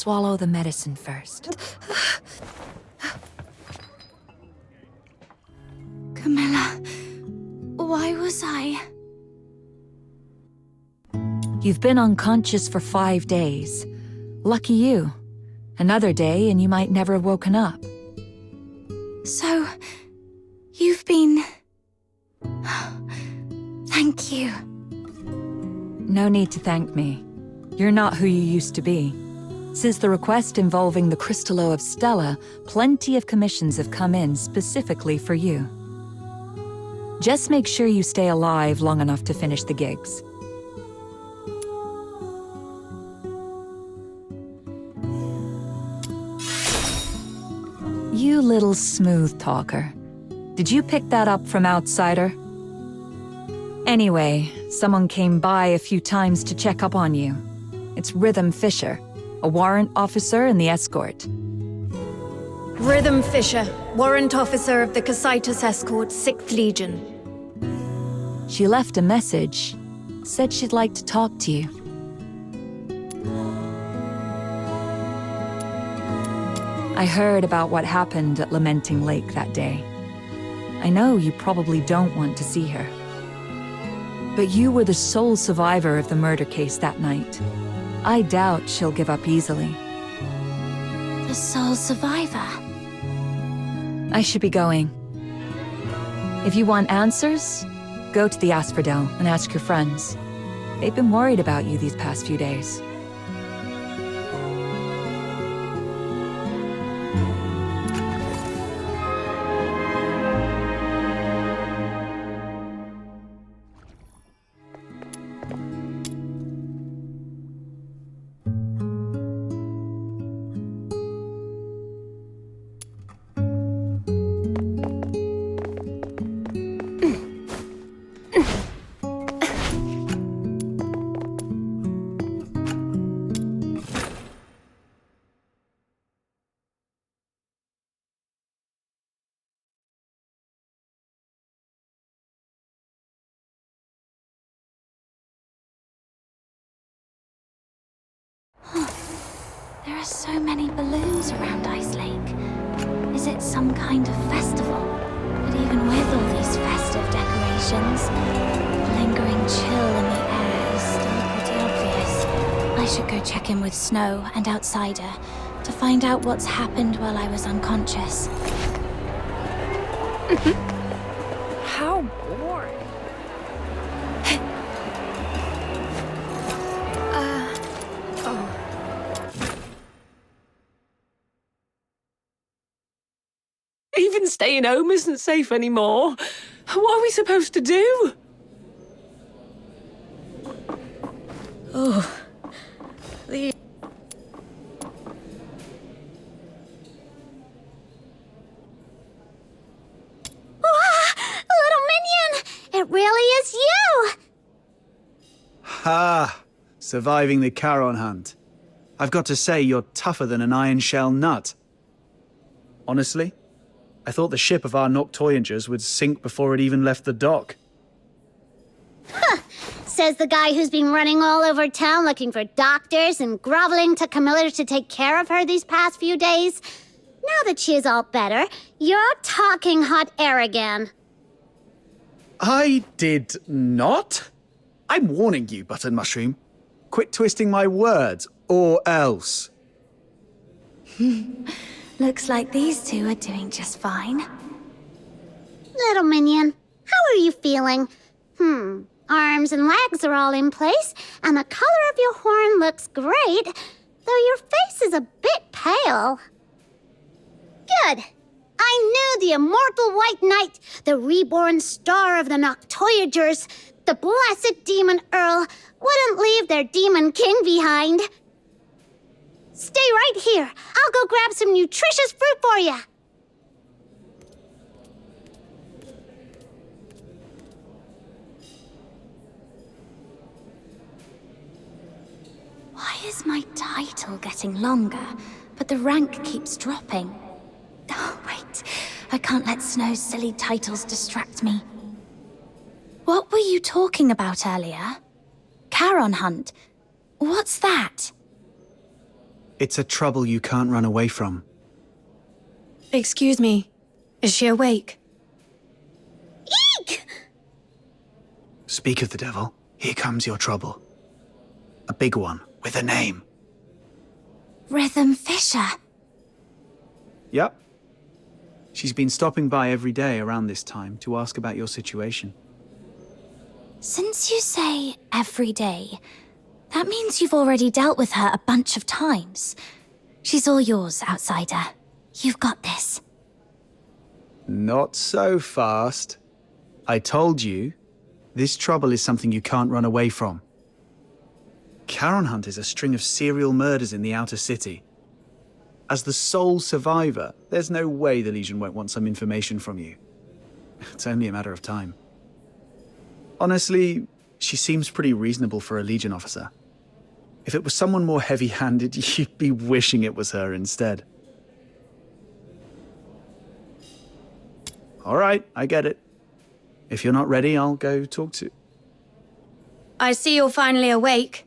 swallow the medicine first. Camilla, why was I? You've been unconscious for 5 days. Lucky you. Another day and you might never have woken up. So, you've been... Thank you. No need to thank me. You're not who you used to be. Since the request involving the Crystallo of Stella, plenty of commissions have come in specifically for you. Just make sure you stay alive long enough to finish the gigs. You little smooth talker. Did you pick that up from Outsider? Anyway, someone came by a few times to check up on you. It's Rhythm Fisher, a warrant officer in the escort. Rhythm Fisher, warrant officer of the Cassitus Escort, 6th Legion. She left a message. Said she'd like to talk to you. I heard about what happened at Lamenting Lake that day. I know you probably don't want to see her. But you were the sole survivor of the murder case that night. I doubt she'll give up easily. The sole survivor? I should be going. If you want answers, go to the Asphodel and ask your friends. They've been worried about you these past few days. There are so many balloons around Ice Lake. Is it some kind of festival? But even with all these festive decorations, the lingering chill in the air is still pretty obvious. I should go check in with Snow and Outsider to find out what's happened while I was unconscious. How boring. Even staying home isn't safe anymore. What are we supposed to do? Oh. The... Little minion! It really is you! Ha! Surviving the Charon hunt. I've got to say, you're tougher than an iron shell nut. Honestly, I thought the ship of our Noctoyangers would sink before it even left the dock. Huh, says the guy who's been running all over town looking for doctors and groveling to Camilla to take care of her these past few days. Now that she is all better, you're talking hot air again. I did not? I'm warning you, Button Mushroom. Quit twisting my words, or else. Looks like these two are doing just fine. Little minion, how are you feeling? Arms and legs are all in place, and the color of your horn looks great, though your face is a bit pale. Good. I knew the immortal White Knight, the reborn star of the Noctoyagers, the blessed Demon Earl, wouldn't leave their Demon King behind. Stay right here. I'll go grab some nutritious fruit for you. Why is my title getting longer, but the rank keeps dropping? Oh, wait. I can't let Snow's silly titles distract me. What were you talking about earlier? Charon Hunt? What's that? It's a trouble you can't run away from. Excuse me. Is she awake? Eek! Speak of the devil, here comes your trouble. A big one, with a name. Rhythm Fisher. Yep. She's been stopping by every day around this time to ask about your situation. Since you say every day, that means you've already dealt with her a bunch of times. She's all yours, outsider. You've got this. Not so fast. I told you, this trouble is something you can't run away from. Charon Hunt is a string of serial murders in the outer city. As the sole survivor, there's no way the Legion won't want some information from you. It's only a matter of time. Honestly, she seems pretty reasonable for a Legion officer. If it was someone more heavy-handed, you'd be wishing it was her instead. All right, I get it. If you're not ready, I'll go talk to... I see you're finally awake.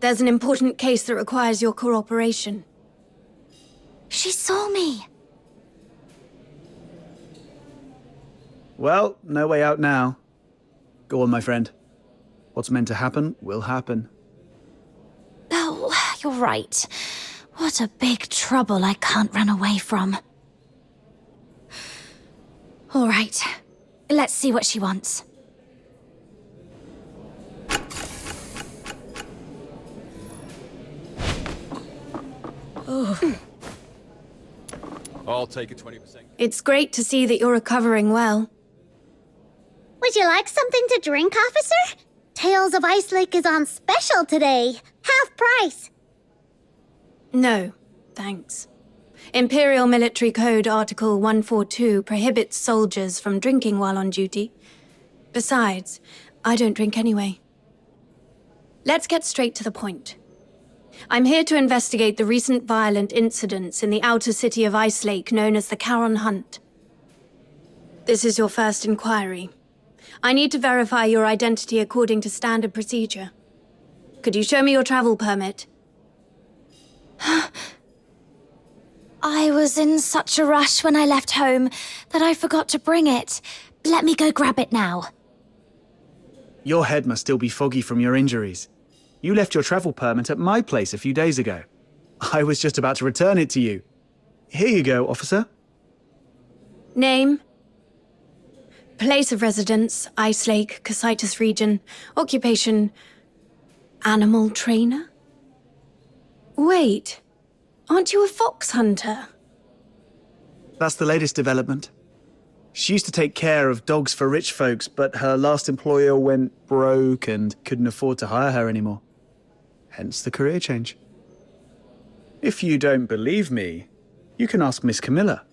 There's an important case that requires your cooperation. She saw me. Well, no way out now. Go on, my friend. What's meant to happen will happen. Oh, you're right. What a big trouble I can't run away from. All right, let's see what she wants. I'll take a 20%. It's great to see that you're recovering well. Would you like something to drink, officer? Tales of Ice Lake is on special today. Half price. No, thanks. Imperial Military Code Article 142 prohibits soldiers from drinking while on duty. Besides, I don't drink anyway. Let's get straight to the point. I'm here to investigate the recent violent incidents in the outer city of Ice Lake known as the Charon Hunt. This is your first inquiry. I need to verify your identity according to standard procedure. Could you show me your travel permit? I was in such a rush when I left home that I forgot to bring it. Let me go grab it now. Your head must still be foggy from your injuries. You left your travel permit at my place a few days ago. I was just about to return it to you. Here you go, officer. Name? Place of residence, Ice Lake, Cocytus region. Occupation, animal trainer? Wait, aren't you a fox hunter? That's the latest development. She used to take care of dogs for rich folks, but her last employer went broke and couldn't afford to hire her anymore. Hence the career change. If you don't believe me, you can ask Miss Camilla.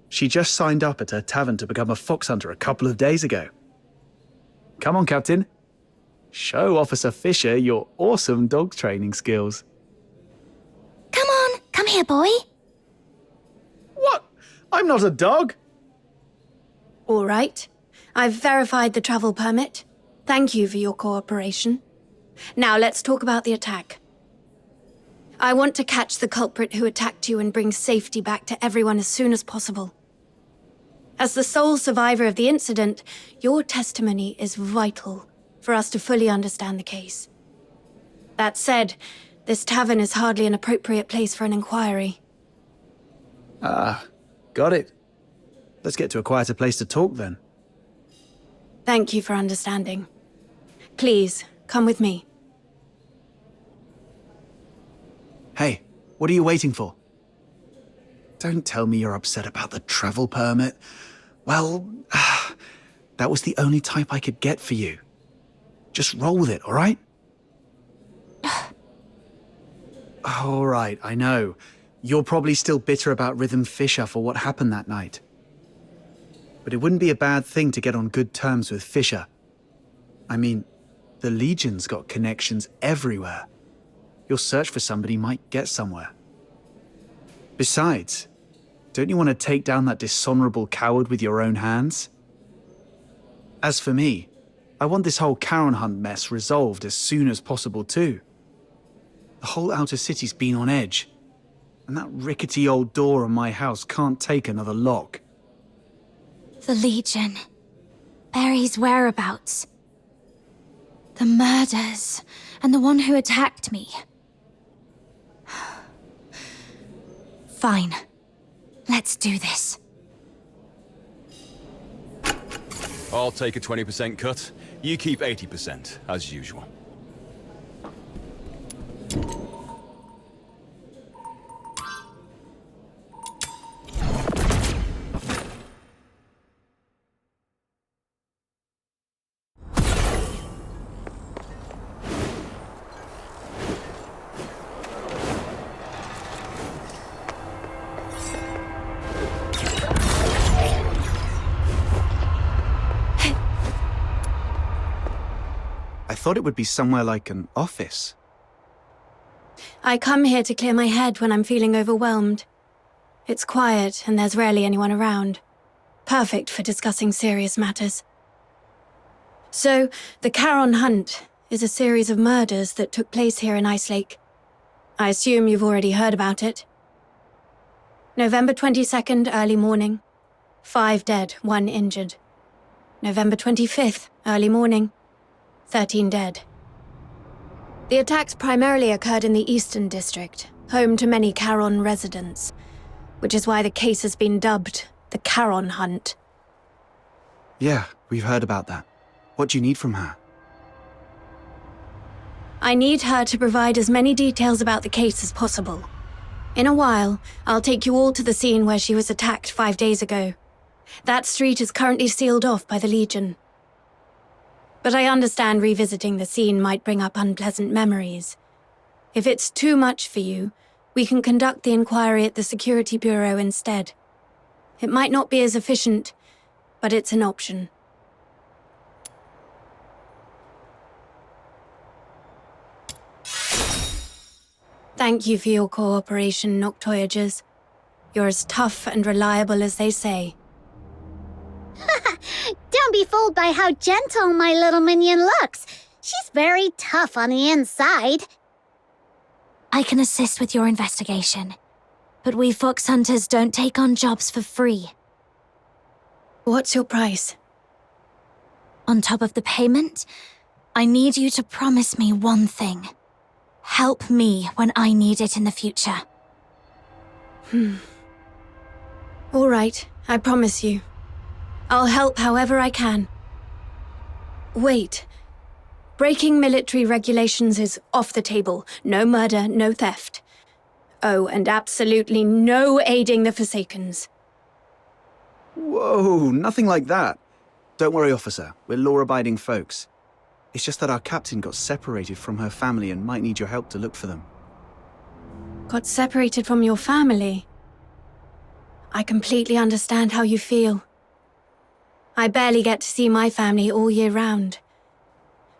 She just signed up at her tavern to become a fox hunter a couple of days ago. Come on, Captain. Show Officer Fisher your awesome dog training skills. Come on, come here, boy. What? I'm not a dog. All right. I've verified the travel permit. Thank you for your cooperation. Now let's talk about the attack. I want to catch the culprit who attacked you and bring safety back to everyone as soon as possible. As the sole survivor of the incident, your testimony is vital for us to fully understand the case. That said, this tavern is hardly an appropriate place for an inquiry. Got it. Let's get to a quieter place to talk then. Thank you for understanding. Please, come with me. Hey, what are you waiting for? Don't tell me you're upset about the travel permit. Well, that was the only type I could get for you. Just roll with it, all right? All right, I know. You're probably still bitter about Rhythm Fisher for what happened that night. But it wouldn't be a bad thing to get on good terms with Fisher. I mean, the Legion's got connections everywhere. Your search for somebody might get somewhere. Besides, don't you want to take down that dishonorable coward with your own hands? As for me, I want this whole Charon Hunt mess resolved as soon as possible too. The whole outer city's been on edge. And that rickety old door on my house can't take another lock. The Legion. Barry's whereabouts. The murders. And the one who attacked me. Fine. Let's do this. I'll take a 20% cut. You keep 80%, as usual. I thought it would be somewhere like an office. I come here to clear my head when I'm feeling overwhelmed. It's quiet and there's rarely anyone around. Perfect for discussing serious matters. So, the Charon Hunt is a series of murders that took place here in Ice Lake. I assume you've already heard about it. November 22nd, early morning. 5 dead, 1 injured. November 25th, early morning. 13 dead. The attacks primarily occurred in the Eastern District, home to many Charon residents, which is why the case has been dubbed the Charon Hunt. Yeah, we've heard about that. What do you need from her? I need her to provide as many details about the case as possible. In a while, I'll take you all to the scene where she was attacked 5 days ago. That street is currently sealed off by the Legion. But I understand revisiting the scene might bring up unpleasant memories. If it's too much for you, we can conduct the inquiry at the Security Bureau instead. It might not be as efficient, but it's an option. Thank you for your cooperation, Noctoyagers. You're as tough and reliable as they say. Don't be fooled by how gentle my little minion looks. She's very tough on the inside. I can assist with your investigation, but we fox hunters don't take on jobs for free. What's your price? On top of the payment, I need you to promise me one thing. Help me when I need it in the future. All right, I promise you. I'll help however I can. Wait. Breaking military regulations is off the table. No murder, no theft. Oh, and absolutely no aiding the Forsakens. Whoa, nothing like that. Don't worry, officer. We're law-abiding folks. It's just that our captain got separated from her family and might need your help to look for them. Got separated from your family? I completely understand how you feel. I barely get to see my family all year round.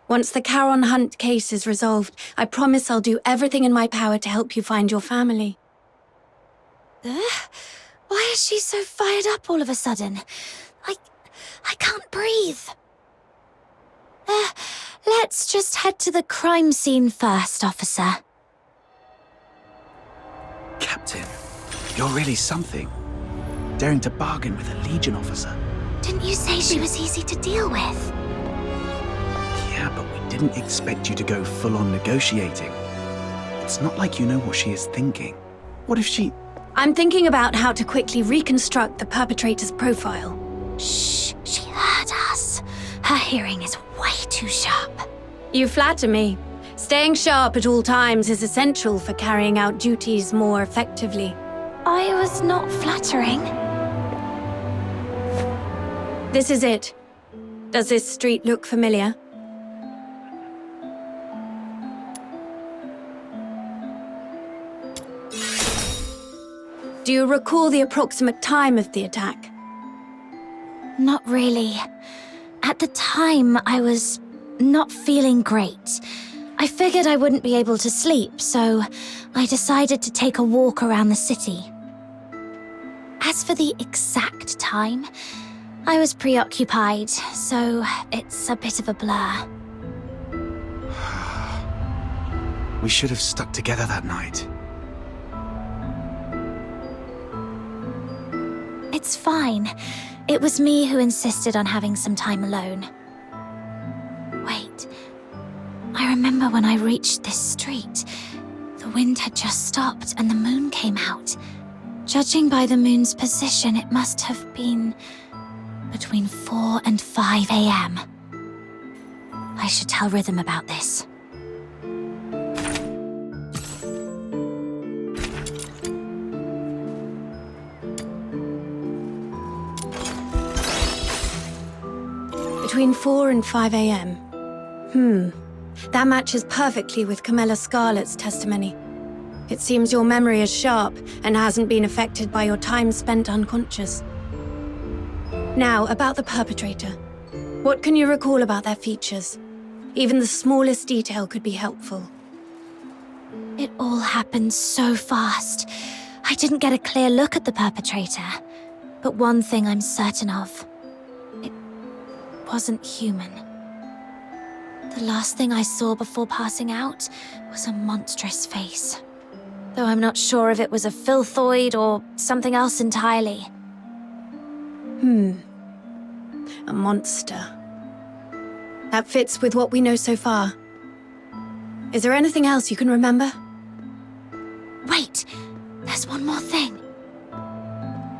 Once the Charon Hunt case is resolved, I promise I'll do everything in my power to help you find your family. Why is she so fired up all of a sudden? I can't breathe. Let's just head to the crime scene first, officer. Captain, you're really something. Daring to bargain with a Legion officer. Didn't you say she was easy to deal with? Yeah, but we didn't expect you to go full-on negotiating. It's not like you know what she is thinking. What if she... I'm thinking about how to quickly reconstruct the perpetrator's profile. Shh, she heard us. Her hearing is way too sharp. You flatter me. Staying sharp at all times is essential for carrying out duties more effectively. I was not flattering. This is it. Does this street look familiar? Do you recall the approximate time of the attack? Not really. At the time, I was not feeling great. I figured I wouldn't be able to sleep, so I decided to take a walk around the city. As for the exact time, I was preoccupied, so it's a bit of a blur. We should have stuck together that night. It's fine. It was me who insisted on having some time alone. Wait. I remember when I reached this street. The wind had just stopped and the moon came out. Judging by the moon's position, it must have been between 4 and 5 a.m. I should tell Rhythm about this. Between 4 and 5 a.m. That matches perfectly with Camilla Scarlet's testimony. It seems your memory is sharp and hasn't been affected by your time spent unconscious. Now, about the perpetrator. What can you recall about their features? Even the smallest detail could be helpful. It all happened so fast. I didn't get a clear look at the perpetrator. But one thing I'm certain of. It wasn't human. The last thing I saw before passing out was a monstrous face. Though I'm not sure if it was a filthoid or something else entirely. A monster. That fits with what we know so far. Is there anything else you can remember? Wait, there's one more thing.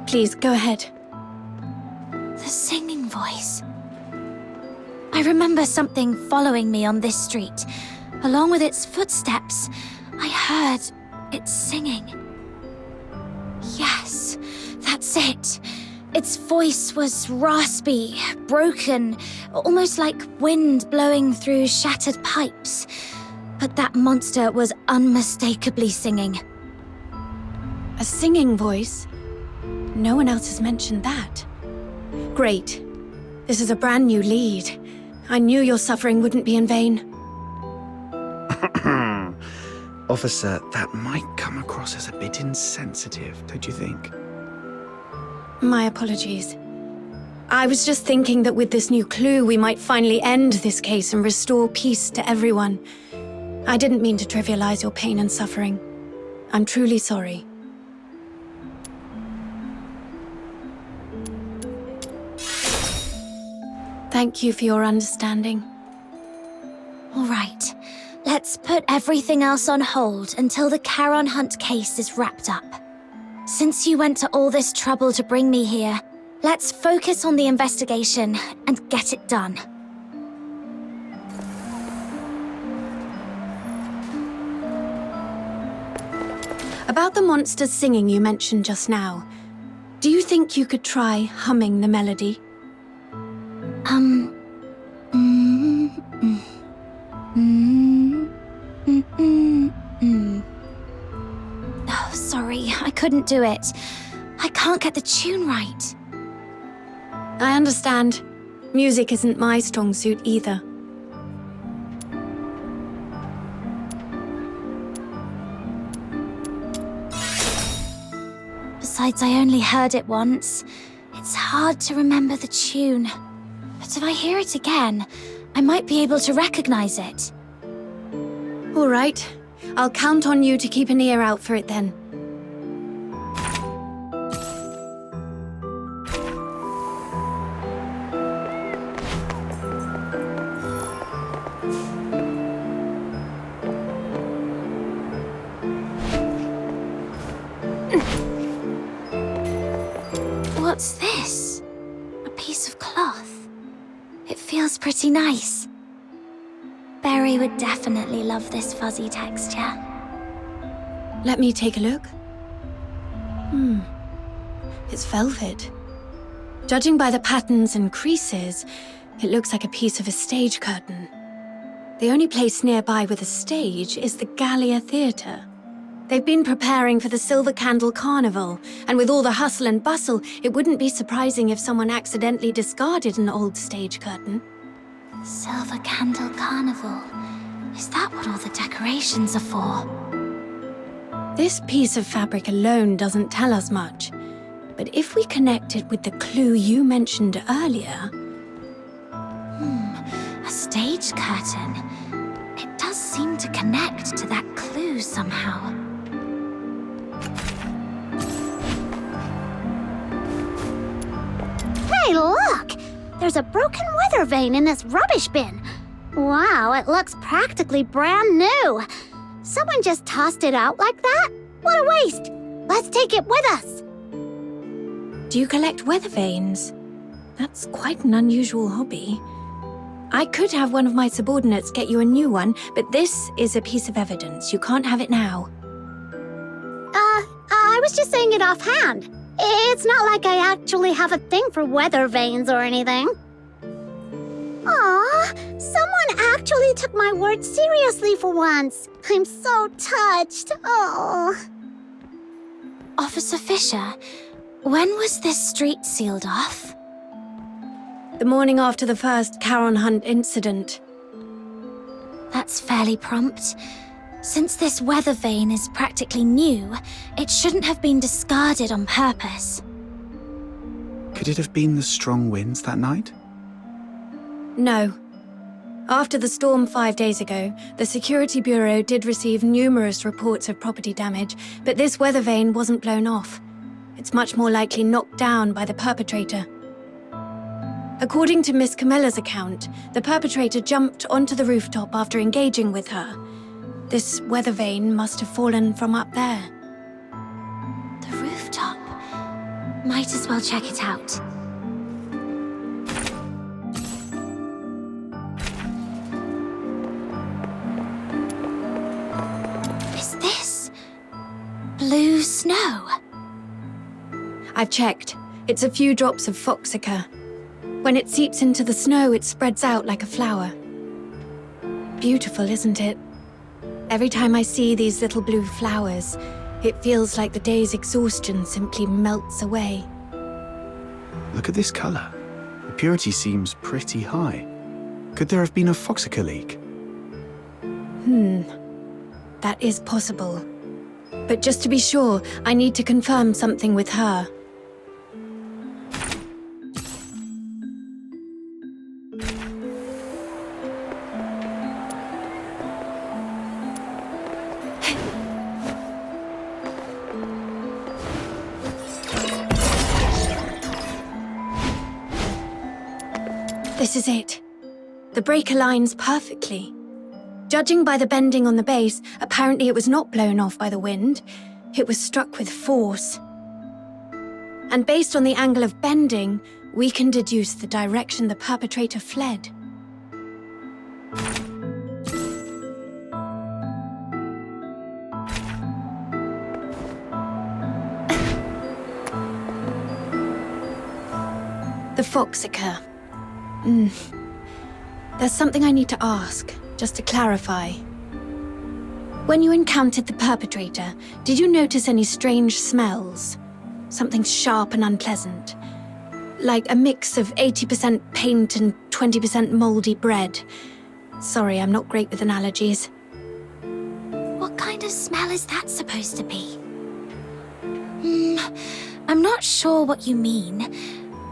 Please, go ahead. The singing voice. I remember something following me on this street. Along with its footsteps, I heard it singing. Yes, that's it. Its voice was raspy, broken, almost like wind blowing through shattered pipes. But that monster was unmistakably singing. A singing voice? No one else has mentioned that. Great. This is a brand new lead. I knew your suffering wouldn't be in vain. Officer, that might come across as a bit insensitive, don't you think? My apologies. I was just thinking that with this new clue, we might finally end this case and restore peace to everyone. I didn't mean to trivialize your pain and suffering. I'm truly sorry. Thank you for your understanding. All right, let's put everything else on hold until the Charon Hunt case is wrapped up. Since you went to all this trouble to bring me here, let's focus on the investigation and get it done. About the monster singing you mentioned just now, do you think you could try humming the melody? Oh, sorry, I couldn't do it. I can't get the tune right. I understand. Music isn't my strong suit either. Besides, I only heard it once. It's hard to remember the tune. But if I hear it again, I might be able to recognize it. All right. I'll count on you to keep an ear out for it then. What's this? A piece of cloth. It feels pretty nice. Berry would definitely love this fuzzy texture. Let me take a look. It's velvet. Judging by the patterns and creases, it looks like a piece of a stage curtain. The only place nearby with a stage is the Gallia Theatre. They've been preparing for the Silver Candle Carnival, and with all the hustle and bustle, it wouldn't be surprising if someone accidentally discarded an old stage curtain. Silver Candle Carnival. Is that what all the decorations are for? This piece of fabric alone doesn't tell us much, but if we connect it with the clue you mentioned earlier... A stage curtain. It does seem to connect to that clue somehow. Hey, look! There's a broken weather vane in this rubbish bin. Wow, it looks practically brand new. Someone just tossed it out like that? What a waste! Let's take it with us. Do you collect weather vanes? That's quite an unusual hobby. I could have one of my subordinates get you a new one, but this is a piece of evidence. You can't have it now. I was just saying it offhand. It's not like I actually have a thing for weather vanes or anything. Aw, someone actually took my words seriously for once. I'm so touched. Oh. Officer Fisher, when was this street sealed off? The morning after the first Charon Hunt incident. That's fairly prompt. Since this weather vane is practically new, it shouldn't have been discarded on purpose. Could it have been the strong winds that night? No. After the storm 5 days ago, the Security Bureau did receive numerous reports of property damage, but this weather vane wasn't blown off. It's much more likely knocked down by the perpetrator. According to Miss Camilla's account, the perpetrator jumped onto the rooftop after engaging with her. This weather vane must have fallen from up there. The rooftop. Might as well check it out. Is this blue snow? I've checked. It's a few drops of foxica. When it seeps into the snow, it spreads out like a flower. Beautiful, isn't it? Every time I see these little blue flowers, it feels like the day's exhaustion simply melts away. Look at this color. The purity seems pretty high. Could there have been a foxica leak? That is possible. But just to be sure, I need to confirm something with her. This is it. The break aligns perfectly. Judging by the bending on the base, apparently it was not blown off by the wind. It was struck with force. And based on the angle of bending, we can deduce the direction the perpetrator fled. The foxica. There's something I need to ask, just to clarify. When you encountered the perpetrator, did you notice any strange smells? Something sharp and unpleasant? Like a mix of 80% paint and 20% moldy bread. Sorry, I'm not great with analogies. What kind of smell is that supposed to be? I'm not sure what you mean,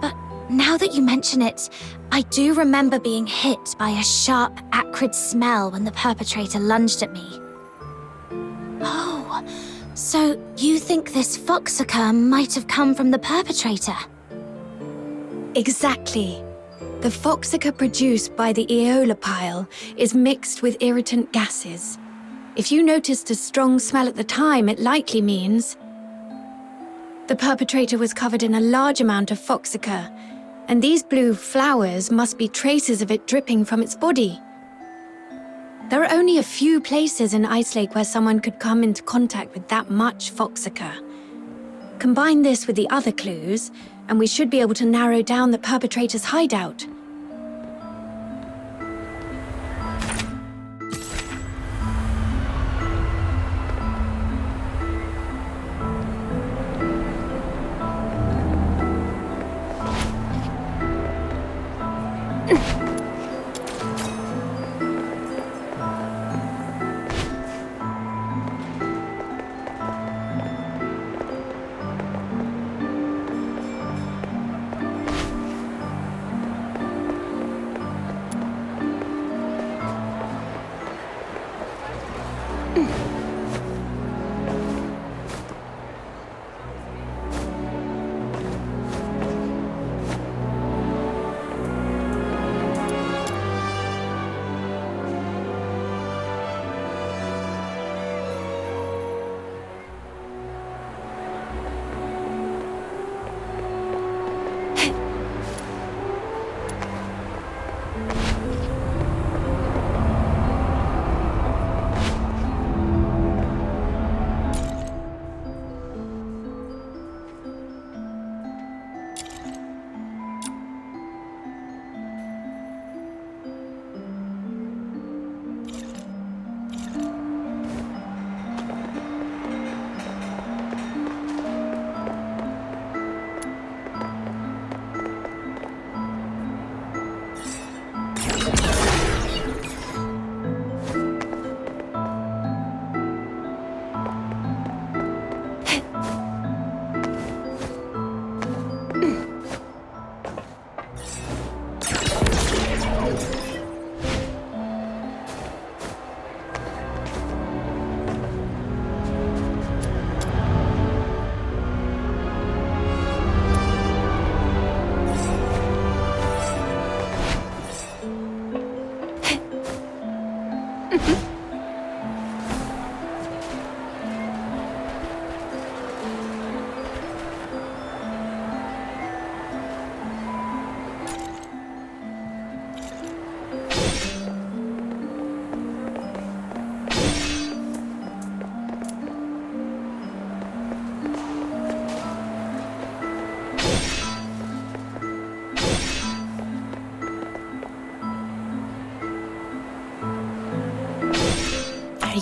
but now that you mention it, I do remember being hit by a sharp, acrid smell when the perpetrator lunged at me. Oh, so you think this foxica might have come from the perpetrator? Exactly. The foxica produced by the Aeola pile is mixed with irritant gases. If you noticed a strong smell at the time, it likely means the perpetrator was covered in a large amount of foxica, and these blue flowers must be traces of it dripping from its body. There are only a few places in Ice Lake where someone could come into contact with that much foxica. Combine this with the other clues, and we should be able to narrow down the perpetrator's hideout.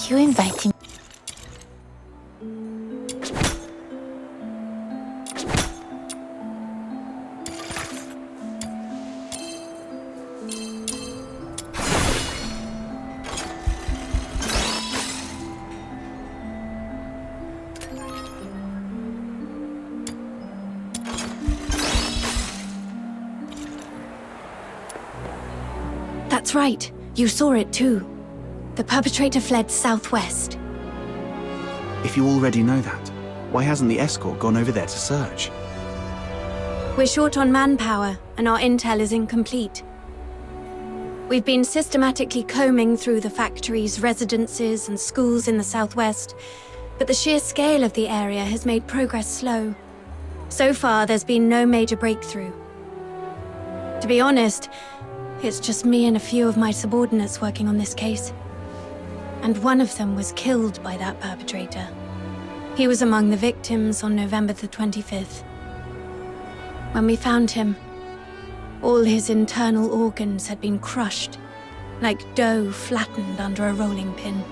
you inviting? That's right. You saw it too. The perpetrator fled southwest. If you already know that, why hasn't the escort gone over there to search? We're short on manpower, and our intel is incomplete. We've been systematically combing through the factories, residences, and schools in the southwest, but the sheer scale of the area has made progress slow. So far, there's been no major breakthrough. To be honest, it's just me and a few of my subordinates working on this case. And one of them was killed by that perpetrator. He was among the victims on November the 25th. When we found him, all his internal organs had been crushed, like dough flattened under a rolling pin.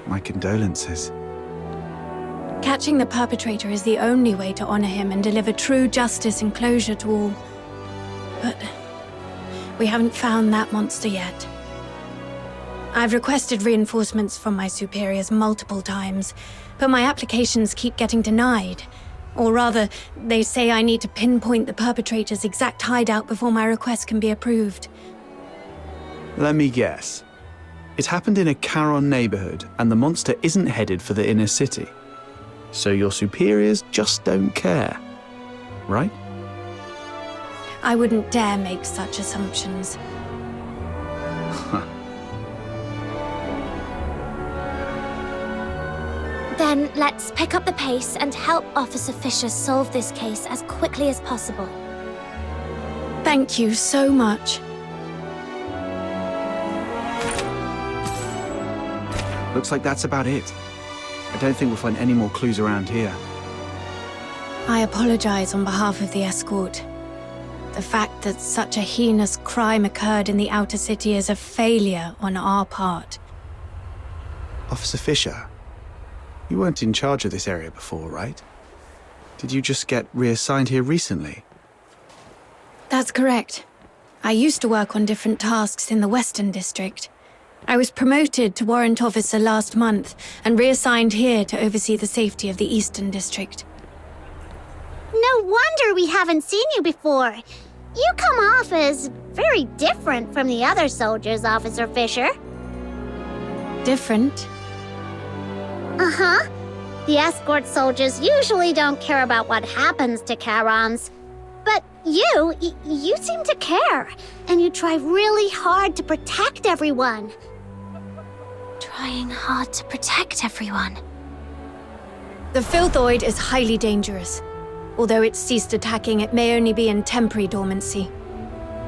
My condolences. Catching the perpetrator is the only way to honor him and deliver true justice and closure to all. But we haven't found that monster yet. I've requested reinforcements from my superiors multiple times, but my applications keep getting denied. Or rather, they say I need to pinpoint the perpetrator's exact hideout before my request can be approved. Let me guess. It happened in a Charon neighborhood, and the monster isn't headed for the inner city. So your superiors just don't care, right? I wouldn't dare make such assumptions. Then let's pick up the pace and help Officer Fisher solve this case as quickly as possible. Thank you so much. Looks like that's about it. I don't think we'll find any more clues around here. I apologize on behalf of the escort. The fact that such a heinous crime occurred in the outer city is a failure on our part. Officer Fisher, you weren't in charge of this area before, right? Did you just get reassigned here recently? That's correct. I used to work on different tasks in the Western District. I was promoted to warrant officer last month and reassigned here to oversee the safety of the Eastern District. No wonder we haven't seen you before. You come off as very different from the other soldiers, Officer Fisher. Different? Uh-huh. The escort soldiers usually don't care about what happens to Charons. But you seem to care, and you try really hard to protect everyone. Trying hard to protect everyone. The Filthoid is highly dangerous. Although it's ceased attacking, it may only be in temporary dormancy.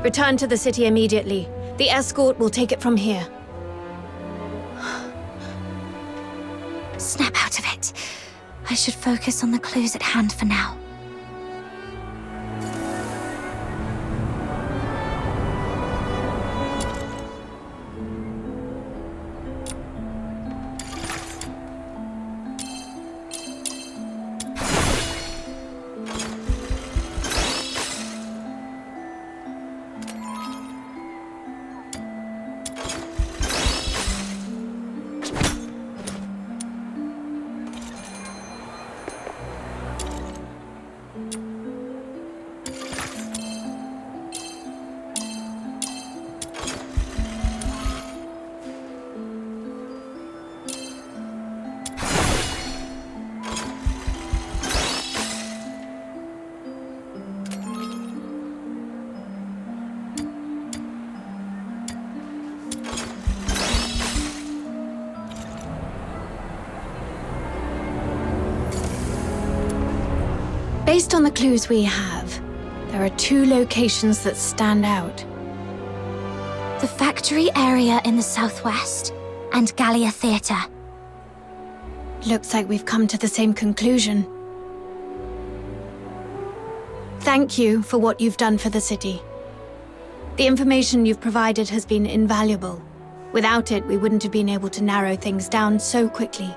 Return to the city immediately. The escort will take it from here. Snap out of it. I should focus on the clues at hand for now. Based on the clues we have, there are two locations that stand out. The factory area in the southwest and Gallia Theatre. Looks like we've come to the same conclusion. Thank you for what you've done for the city. The information you've provided has been invaluable. Without it, we wouldn't have been able to narrow things down so quickly.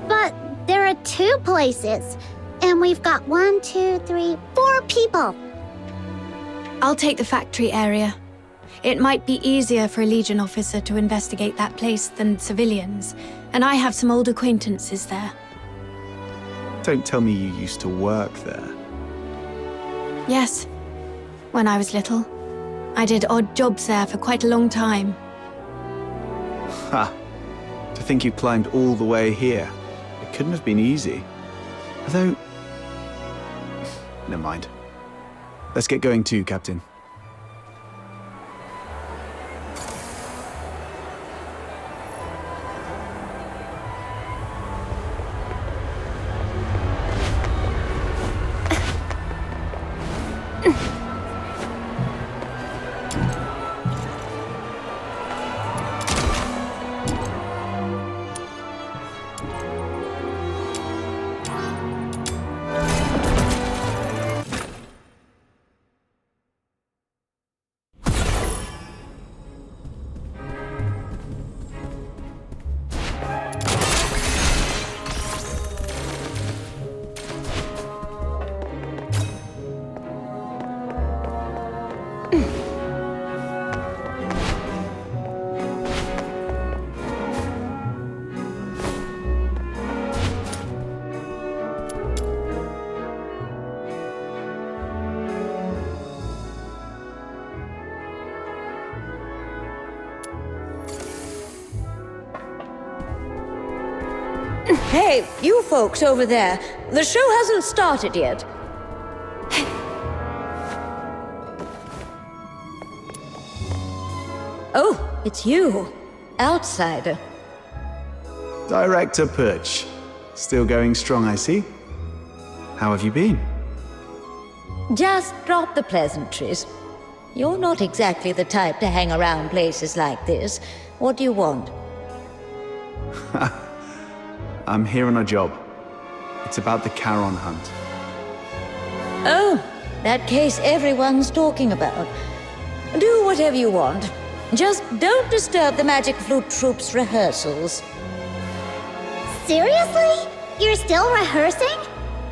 But there are 2 places, and we've got 1, 2, 3, 4 people. I'll take the factory area. It might be easier for a Legion officer to investigate that place than civilians, and I have some old acquaintances there. Don't tell me you used to work there. Yes, when I was little. I did odd jobs there for quite a long time. Ha! To think you climbed all the way here. It couldn't have been easy. Although... Never mind. Let's get going too, Captain. Hey, you folks over there. The show hasn't started yet. Oh, it's you. Outsider. Director Perch. Still going strong, I see. How have you been? Just drop the pleasantries. You're not exactly the type to hang around places like this. What do you want? I'm here on a job. It's about the Charon hunt. Oh, that case everyone's talking about. Do whatever you want. Just don't disturb the Magic Flute Troop's rehearsals. Seriously? You're still rehearsing?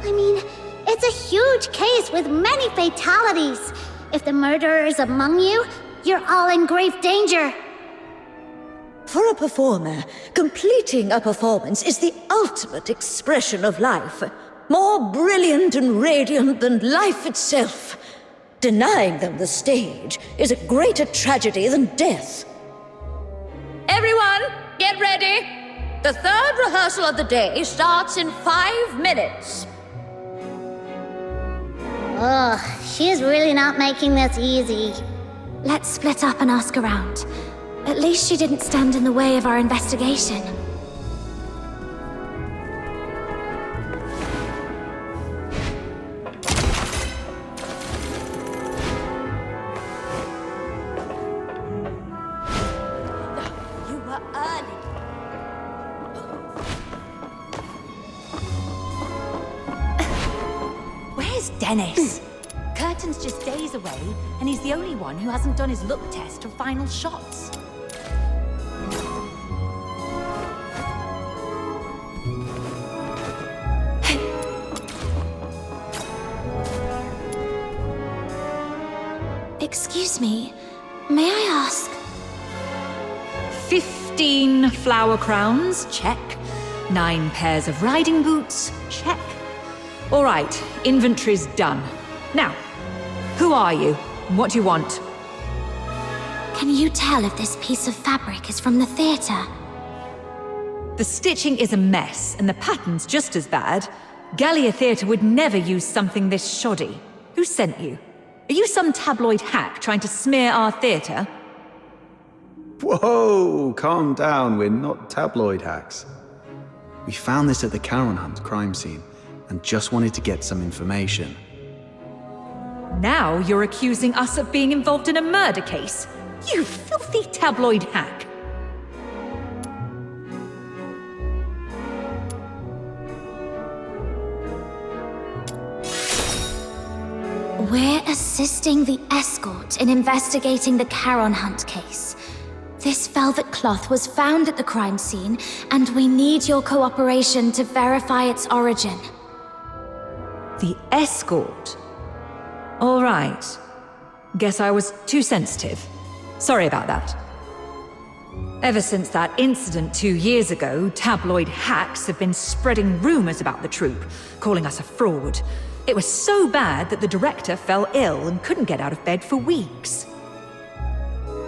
I mean, it's a huge case with many fatalities. If the murderer is among you, you're all in grave danger. For a performer, completing a performance is the ultimate expression of life. More brilliant and radiant than life itself. Denying them the stage is a greater tragedy than death. Everyone, get ready! The third rehearsal of the day starts in 5 minutes. Ugh, she's really not making this easy. Let's split up and ask around. At least she didn't stand in the way of our investigation. You were early. Where's Dennis? Curtain's just days away, and he's the only one who hasn't done his look test for final shots. Excuse me, may I ask? 15 flower crowns, check. 9 pairs of riding boots, check. All right, inventory's done. Now, who are you? What do you want? Can you tell if this piece of fabric is from the theatre? The stitching is a mess, and the pattern's just as bad. Gallia Theatre would never use something this shoddy. Who sent you? Are you some tabloid hack trying to smear our theatre? Whoa, calm down, we're not tabloid hacks. We found this at the Charon Hunt crime scene and just wanted to get some information. Now you're accusing us of being involved in a murder case. You filthy tabloid hack. We're assisting the escort in investigating the Charon Hunt case. This velvet cloth was found at the crime scene, and we need your cooperation to verify its origin. The escort? All right. Guess I was too sensitive. Sorry about that. Ever since that incident 2 years ago, tabloid hacks have been spreading rumors about the troupe, calling us a fraud. It was so bad that the director fell ill and couldn't get out of bed for weeks.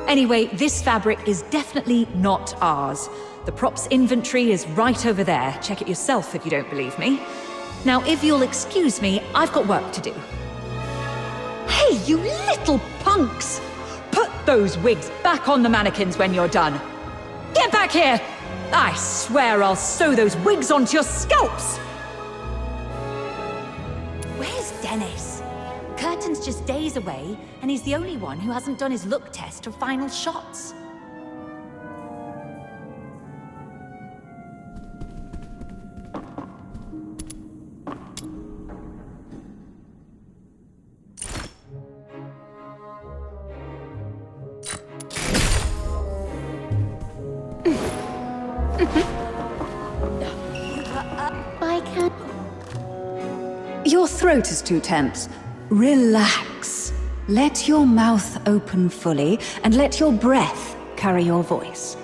Anyway, this fabric is definitely not ours. The props inventory is right over there. Check it yourself if you don't believe me. Now, if you'll excuse me, I've got work to do. Hey, you little punks! Put those wigs back on the mannequins when you're done. Get back here! I swear I'll sew those wigs onto your scalps! Where's Dennis? Curtain's just days away, and he's the only one who hasn't done his look test for final shots. I can't. Your throat is too tense. Relax. Let your mouth open fully and let your breath carry your voice.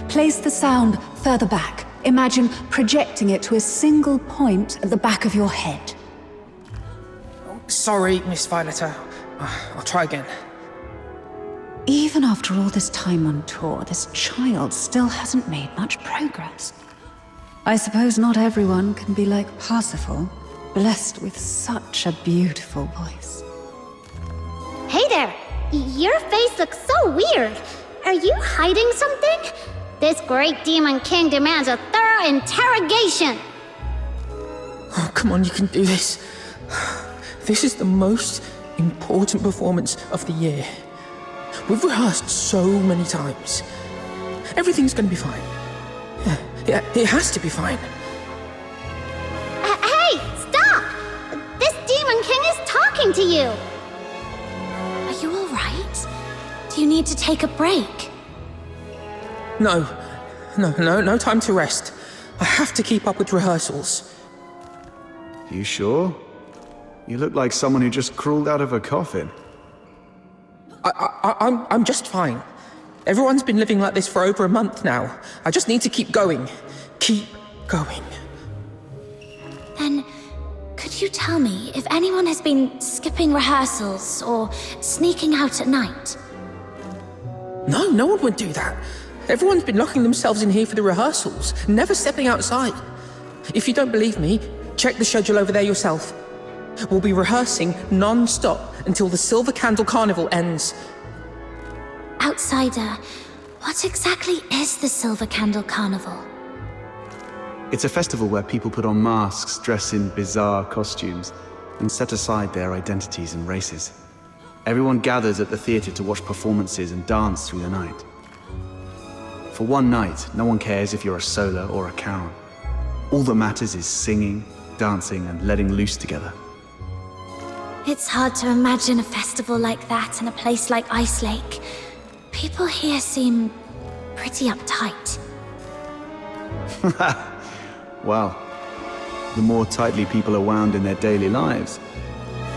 Place the sound further back. Imagine projecting it to a single point at the back of your head. Sorry, Miss Violetta. I'll try again. Even after all this time on tour, this child still hasn't made much progress. I suppose not everyone can be like Parsifal, blessed with such a beautiful voice. Hey there! Your face looks so weird. Are you hiding something? This great demon king demands a thorough interrogation. Oh, come on, you can do this. This is the most important performance of the year. We've rehearsed so many times. Everything's gonna be fine. Yeah, it has to be fine. Hey, stop! This demon king is talking to you. Are you all right? Do you need to take a break? No time to rest. I have to keep up with rehearsals. You sure? You look like someone who just crawled out of a coffin. I'm just fine. Everyone's been living like this for over a month now. I just need to keep going. Keep going. Then, could you tell me if anyone has been skipping rehearsals or sneaking out at night? No one would do that. Everyone's been locking themselves in here for the rehearsals, never stepping outside. If you don't believe me, check the schedule over there yourself. We'll be rehearsing non-stop until the Silver Candle Carnival ends. Outsider, what exactly is the Silver Candle Carnival? It's a festival where people put on masks, dress in bizarre costumes, and set aside their identities and races. Everyone gathers at the theatre to watch performances and dance through the night. For one night, no one cares if you're a Sola or a Charon. All that matters is singing, dancing, and letting loose together. It's hard to imagine a festival like that in a place like Ice Lake. People here seem pretty uptight. Well, the more tightly people are wound in their daily lives,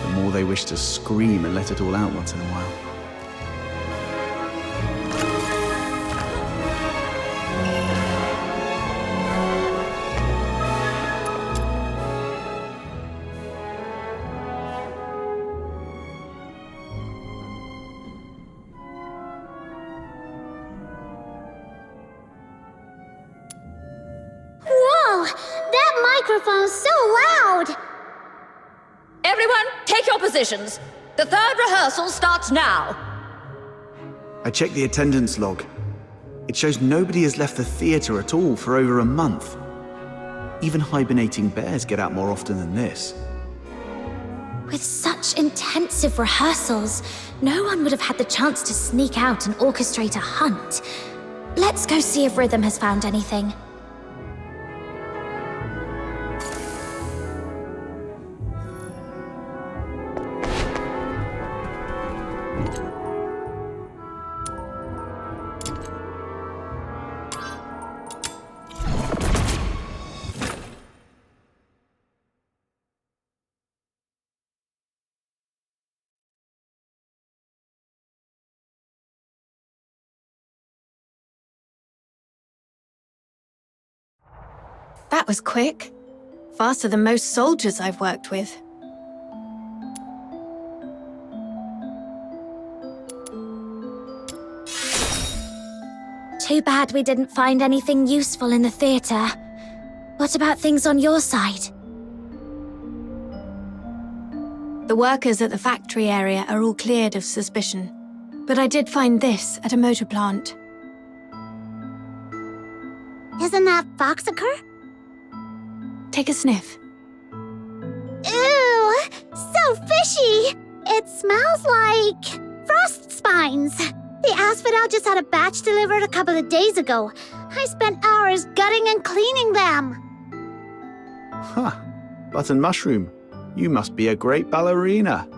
the more they wish to scream and let it all out once in a while. Whoa! That microphone's so loud! Everyone, take your positions. The third rehearsal starts now. I checked the attendance log. It shows nobody has left the theatre at all for over a month. Even hibernating bears get out more often than this. With such intensive rehearsals, no one would have had the chance to sneak out and orchestrate a hunt. Let's go see if Rhythm has found anything. That was quick. Faster than most soldiers I've worked with. Too bad we didn't find anything useful in the theatre. What about things on your side? The workers at the factory area are all cleared of suspicion. But I did find this at a motor plant. Isn't that Foxacre? Take a sniff. Ew! So fishy! It smells like frost spines. The asphodel just had a batch delivered a couple of days ago. I spent hours gutting and cleaning them. Huh. Button Mushroom, you must be a great ballerina.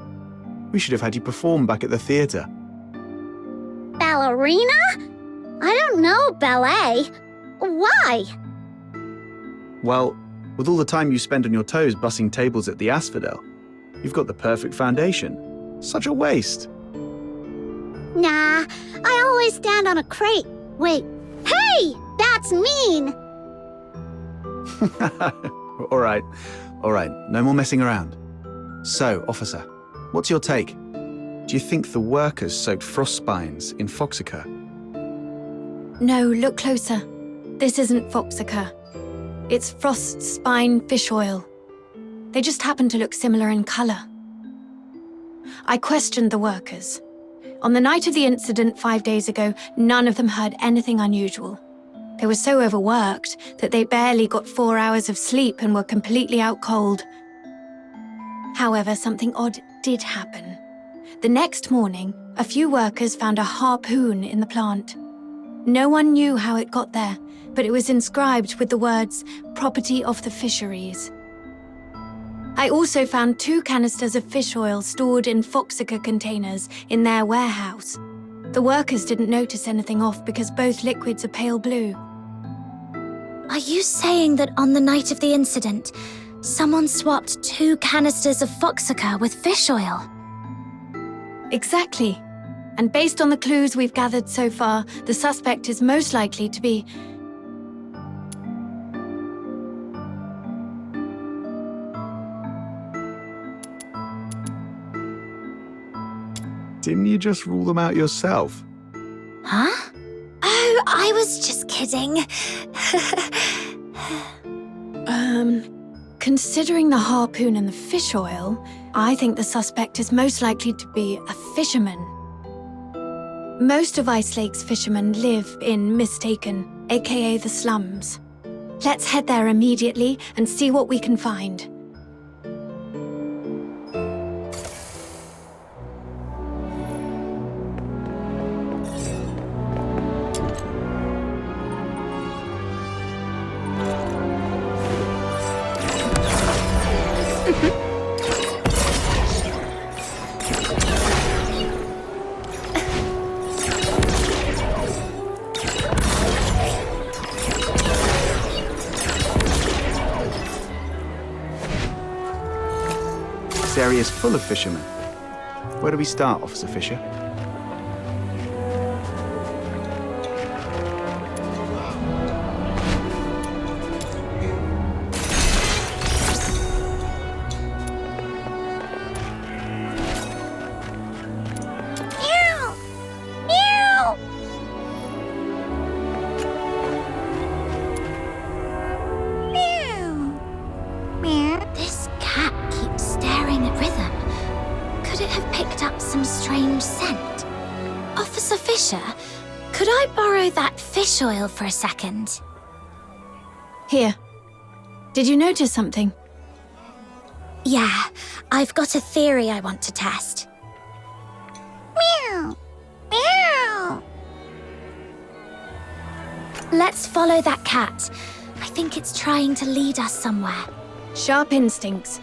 We should have had you perform back at the theatre. Ballerina? I don't know ballet. Why? Well, with all the time you spend on your toes bussing tables at the Asphodel, you've got the perfect foundation. Such a waste. Nah, I always stand on a crate. Wait, hey! That's mean! All right, no more messing around. So, officer, what's your take? Do you think the workers soaked frost spines in Foxacre? No, look closer. This isn't Foxacre. It's frost spine fish oil. They just happen to look similar in colour. I questioned the workers. On the night of the incident 5 days ago, none of them heard anything unusual. They were so overworked that they barely got 4 hours of sleep and were completely out cold. However, something odd did happen. The next morning, a few workers found a harpoon in the plant. No one knew how it got there, but it was inscribed with the words, "Property of the Fisheries." I also found 2 canisters of fish oil stored in Foxacre containers in their warehouse. The workers didn't notice anything off because both liquids are pale blue. Are you saying that on the night of the incident, someone swapped 2 canisters of Foxacre with fish oil? Exactly. And based on the clues we've gathered so far, the suspect is most likely to be... Didn't you just rule them out yourself? Huh? Oh, I was just kidding. Considering the harpoon and the fish oil, I think the suspect is most likely to be a fisherman. Most of Ice Lake's fishermen live in Mistaken, aka the slums. Let's head there immediately and see what we can find. This area is full of fishermen. Where do we start, Officer Fisher? Meow! Meow! Meow! Meow. This cat keeps staring at Rhythm. Could it have picked up some strange scent? Officer Fisher, could I borrow that fish oil for a second? Here. Did you notice something? Yeah, I've got a theory I want to test. Meow! Meow! Let's follow that cat. I think it's trying to lead us somewhere. Sharp instincts.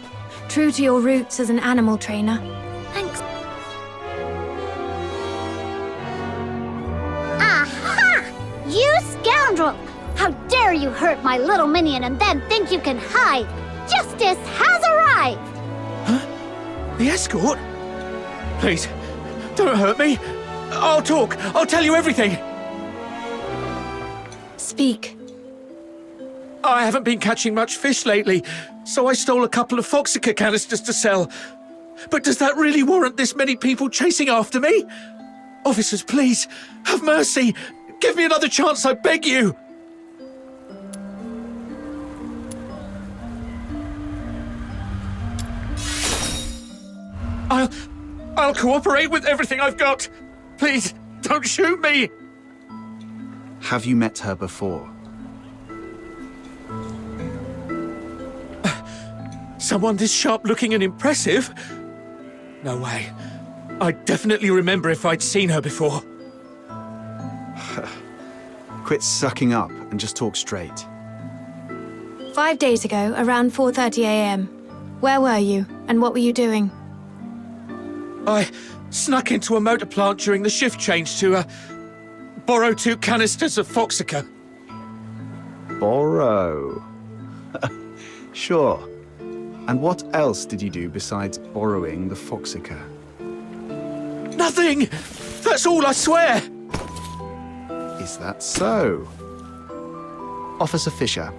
True to your roots as an animal trainer. Thanks. Aha! You scoundrel! How dare you hurt my little minion and then think you can hide! Justice has arrived! The escort? Please, don't hurt me. I'll talk. I'll tell you everything. Speak. I haven't been catching much fish lately, so I stole a couple of Foxica canisters to sell. But does that really warrant this many people chasing after me? Officers, please, have mercy. Give me another chance, I beg you. I'll cooperate with everything I've got. Please, don't shoot me. Have you met her before? Someone this sharp-looking and impressive? No way. I'd definitely remember if I'd seen her before. Quit sucking up and just talk straight. 5 days ago, around 4:30 a.m. Where were you, and what were you doing? I snuck into a motor plant during the shift change to, borrow 2 canisters of Foxica. Borrow? Sure. And what else did you do besides borrowing the Foxica? Nothing! That's all, I swear! Is that so? Officer Fisher,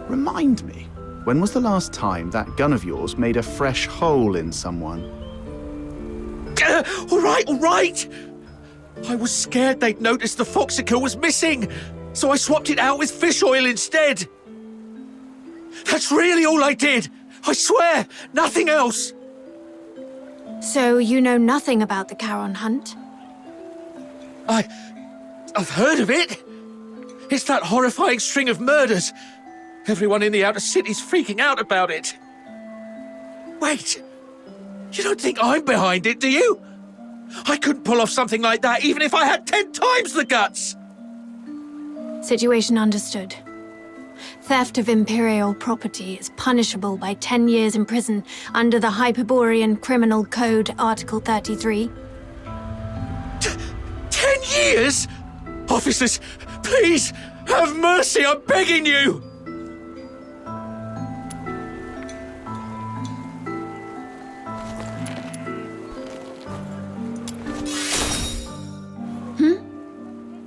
remind me, when was the last time that gun of yours made a fresh hole in someone? All right! I was scared they'd noticed the Foxica was missing, so I swapped it out with fish oil instead. That's really all I did! I swear, nothing else! So you know nothing about the Charon hunt? I've heard of it. It's that horrifying string of murders. Everyone in the outer city's freaking out about it. Wait, you don't think I'm behind it, do you? I couldn't pull off something like that even if I had 10 times the guts! Situation understood. Theft of Imperial property is punishable by 10 years in prison under the Hyperborean Criminal Code, Article 33. 10 years? Officers, please, have mercy, I'm begging you!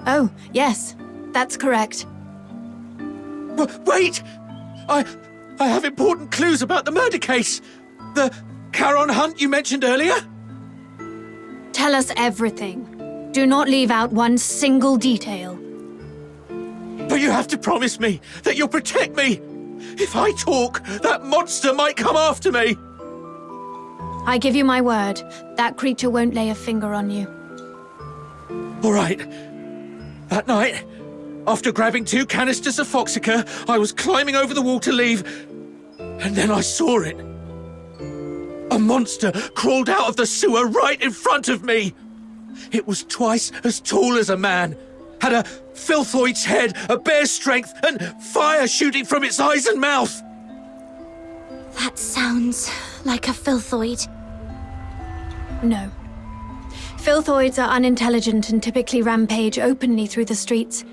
Oh, yes, that's correct. Wait! I have important clues about the murder case. The Charon hunt you mentioned earlier? Tell us everything. Do not leave out one single detail. But you have to promise me that you'll protect me. If I talk, that monster might come after me. I give you my word, that creature won't lay a finger on you. All right. That night, after grabbing 2 canisters of Foxica, I was climbing over the wall to leave, and then I saw it. A monster crawled out of the sewer right in front of me. It was twice as tall as a man, had a filthoid's head, a bear's strength, and fire shooting from its eyes and mouth. That sounds like a filthoid. No. Filthoids are unintelligent and typically rampage openly through the streets.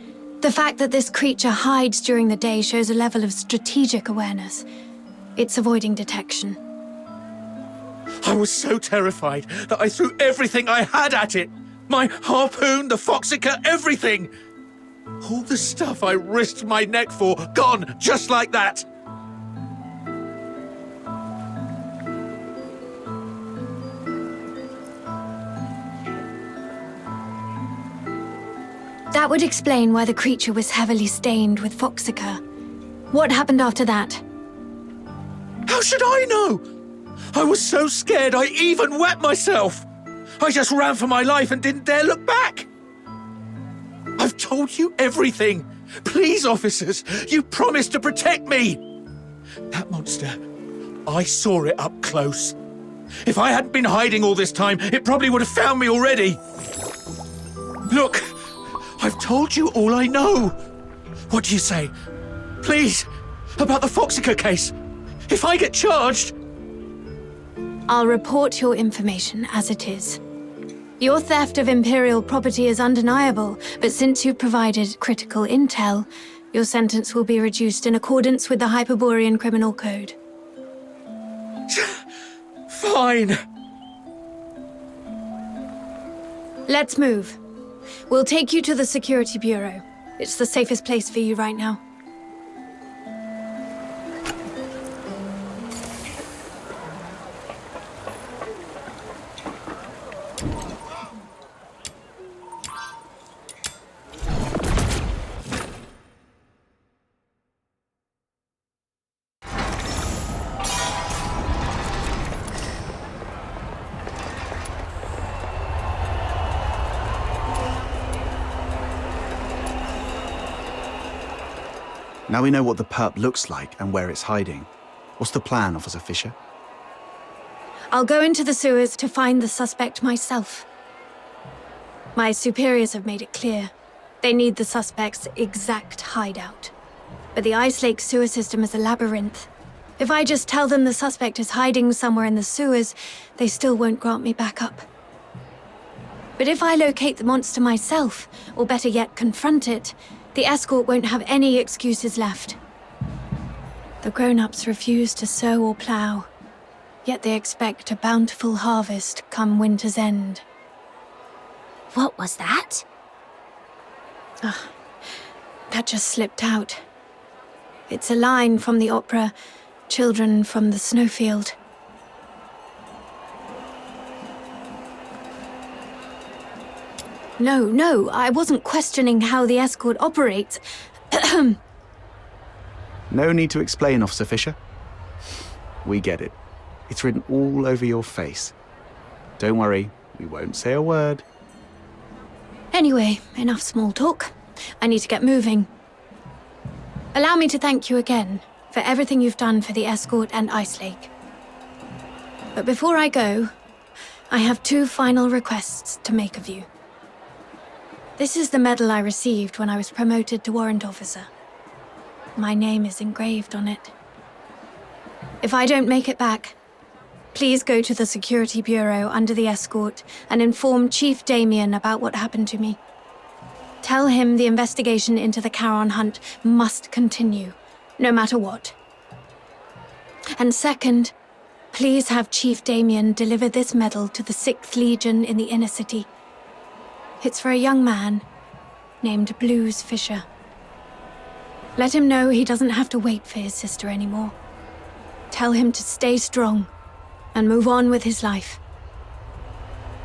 The fact that this creature hides during the day shows a level of strategic awareness. It's avoiding detection. I was so terrified that I threw everything I had at it. My harpoon, the Foxica, everything. All the stuff I risked my neck for, gone just like that. That would explain why the creature was heavily stained with Foxica. What happened after that? How should I know? I was so scared I even wet myself. I just ran for my life and didn't dare look back. I've told you everything. Please, officers, you promised to protect me. That monster, I saw it up close. If I hadn't been hiding all this time, it probably would have found me already. Look, I've told you all I know. What do you say? Please, about the Foxica case. If I get charged... I'll report your information as it is. Your theft of Imperial property is undeniable, but since you've provided critical intel, your sentence will be reduced in accordance with the Hyperborean Criminal Code. Fine. Let's move. We'll take you to the Security Bureau. It's the safest place for you right now. Now we know what the perp looks like and where it's hiding. What's the plan, Officer Fisher? I'll go into the sewers to find the suspect myself. My superiors have made it clear. They need the suspect's exact hideout. But the Ice Lake sewer system is a labyrinth. If I just tell them the suspect is hiding somewhere in the sewers, they still won't grant me backup. But if I locate the monster myself, or better yet, confront it, the escort won't have any excuses left. The grown-ups refuse to sow or plow, yet they expect a bountiful harvest come winter's end. What was that? That just slipped out. It's a line from the opera, Children from the Snowfield. No, I wasn't questioning how the escort operates. No need to explain, Officer Fisher. We get it. It's written all over your face. Don't worry, we won't say a word. Anyway, enough small talk. I need to get moving. Allow me to thank you again for everything you've done for the escort and Ice Lake. But before I go, I have 2 final requests to make of you. This is the medal I received when I was promoted to warrant officer. My name is engraved on it. If I don't make it back, please go to the security bureau under the escort and inform Chief Damien about what happened to me. Tell him the investigation into the Charon hunt must continue, no matter what. And second, please have Chief Damien deliver this medal to the 6th Legion in the inner city. It's for a young man named Blues Fisher. Let him know he doesn't have to wait for his sister anymore. Tell him to stay strong and move on with his life.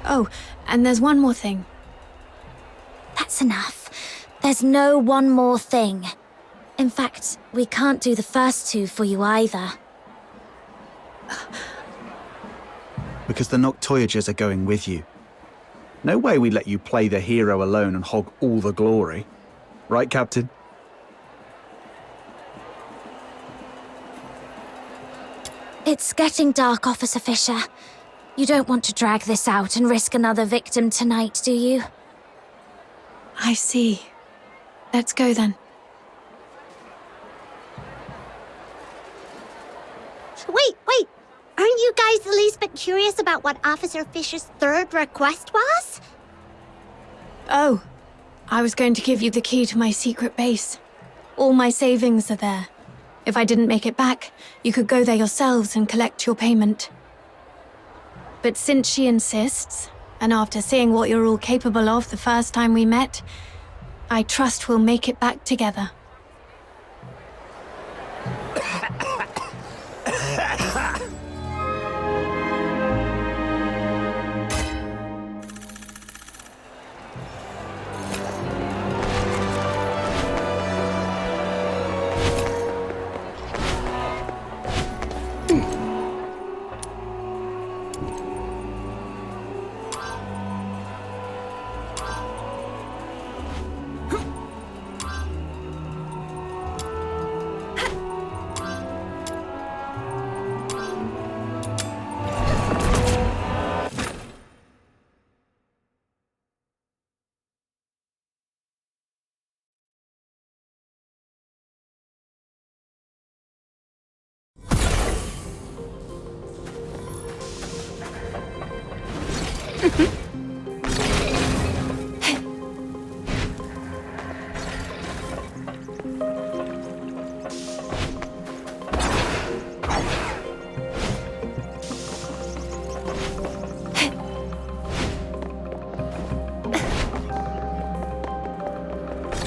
Oh, and there's one more thing. That's enough. There's no one more thing. In fact, we can't do the first 2 for you either. Because the Noctoyagers are going with you. No way we let you play the hero alone and hog all the glory. Right, Captain? It's getting dark, Officer Fisher. You don't want to drag this out and risk another victim tonight, do you? I see. Let's go then. Wait. Aren't you guys the least bit curious about what Officer Fisher's 3rd request was? Oh, I was going to give you the key to my secret base. All my savings are there. If I didn't make it back, you could go there yourselves and collect your payment. But since she insists, and after seeing what you're all capable of the first time we met, I trust we'll make it back together.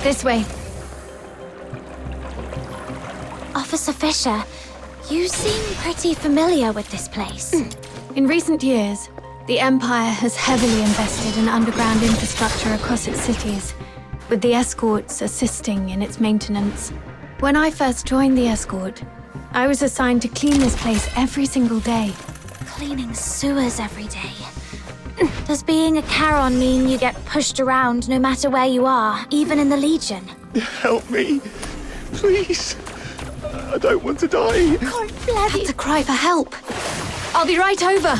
This way. Officer Fisher, you seem pretty familiar with this place. In recent years, the Empire has heavily invested in underground infrastructure across its cities, with the escorts assisting in its maintenance. When I first joined the escort, I was assigned to clean this place every single day. Cleaning sewers every day. Does being a Charon mean you get pushed around no matter where you are, even in the Legion? Help me. Please. I don't want to die. That's a cry for help. I'll be right over.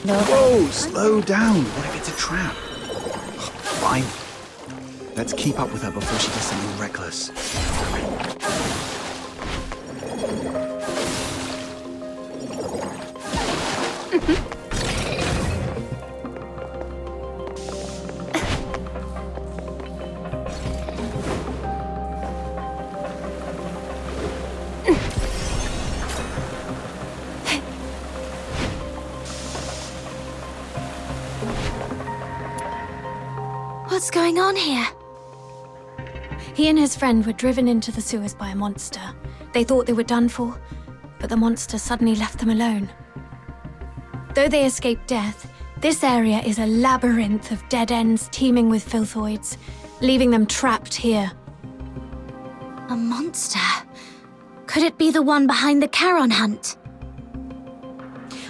Whoa, slow down. What if it's a trap? Fine. Let's keep up with her before she does something reckless. What's going on here? He and his friend were driven into the sewers by a monster. They thought they were done for, but the monster suddenly left them alone. Though they escaped death, this area is a labyrinth of dead ends teeming with filthoids, leaving them trapped here. A monster? Could it be the one behind the Charon hunt?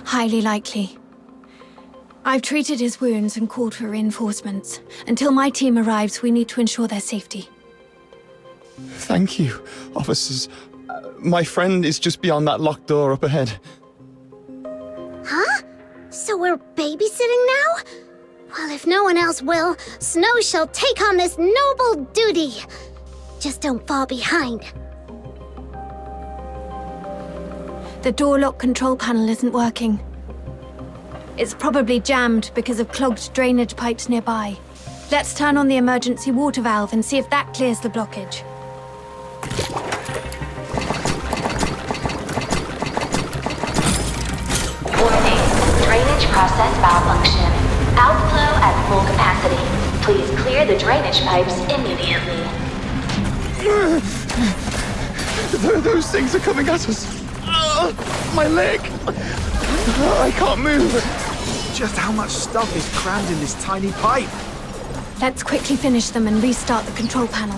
Highly likely. I've treated his wounds and called for reinforcements. Until my team arrives, we need to ensure their safety. Thank you, officers. My friend is just beyond that locked door up ahead. Huh? So we're babysitting now? Well, if no one else will, Snow shall take on this noble duty. Just don't fall behind. The door lock control panel isn't working. It's probably jammed because of clogged drainage pipes nearby. Let's turn on the emergency water valve and see if that clears the blockage. Warning. Drainage process malfunction. Outflow at full capacity. Please clear the drainage pipes immediately. Those things are coming at us. My leg. I can't move. Just how much stuff is crammed in this tiny pipe? Let's quickly finish them and restart the control panel.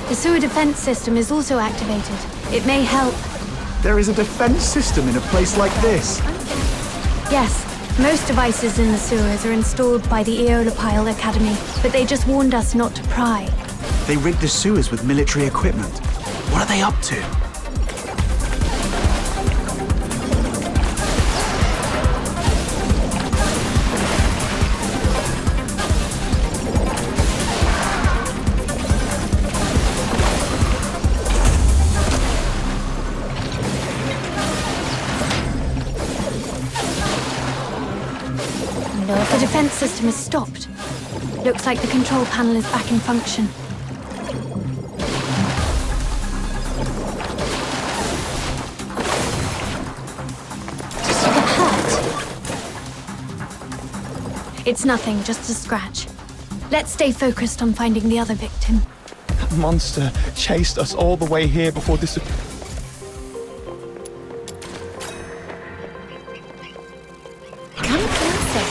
The sewer defense system is also activated. It may help. There is a defense system in a place like this. Yes, most devices in the sewers are installed by the Eolopile Academy, but they just warned us not to pry. They rigged the sewers with military equipment. What are they up to? The defense system is stopped. Looks like the control panel is back in function. Does she get hurt? It's nothing, just a scratch. Let's stay focused on finding the other victim. That monster chased us all the way here before disappearing. Come closer.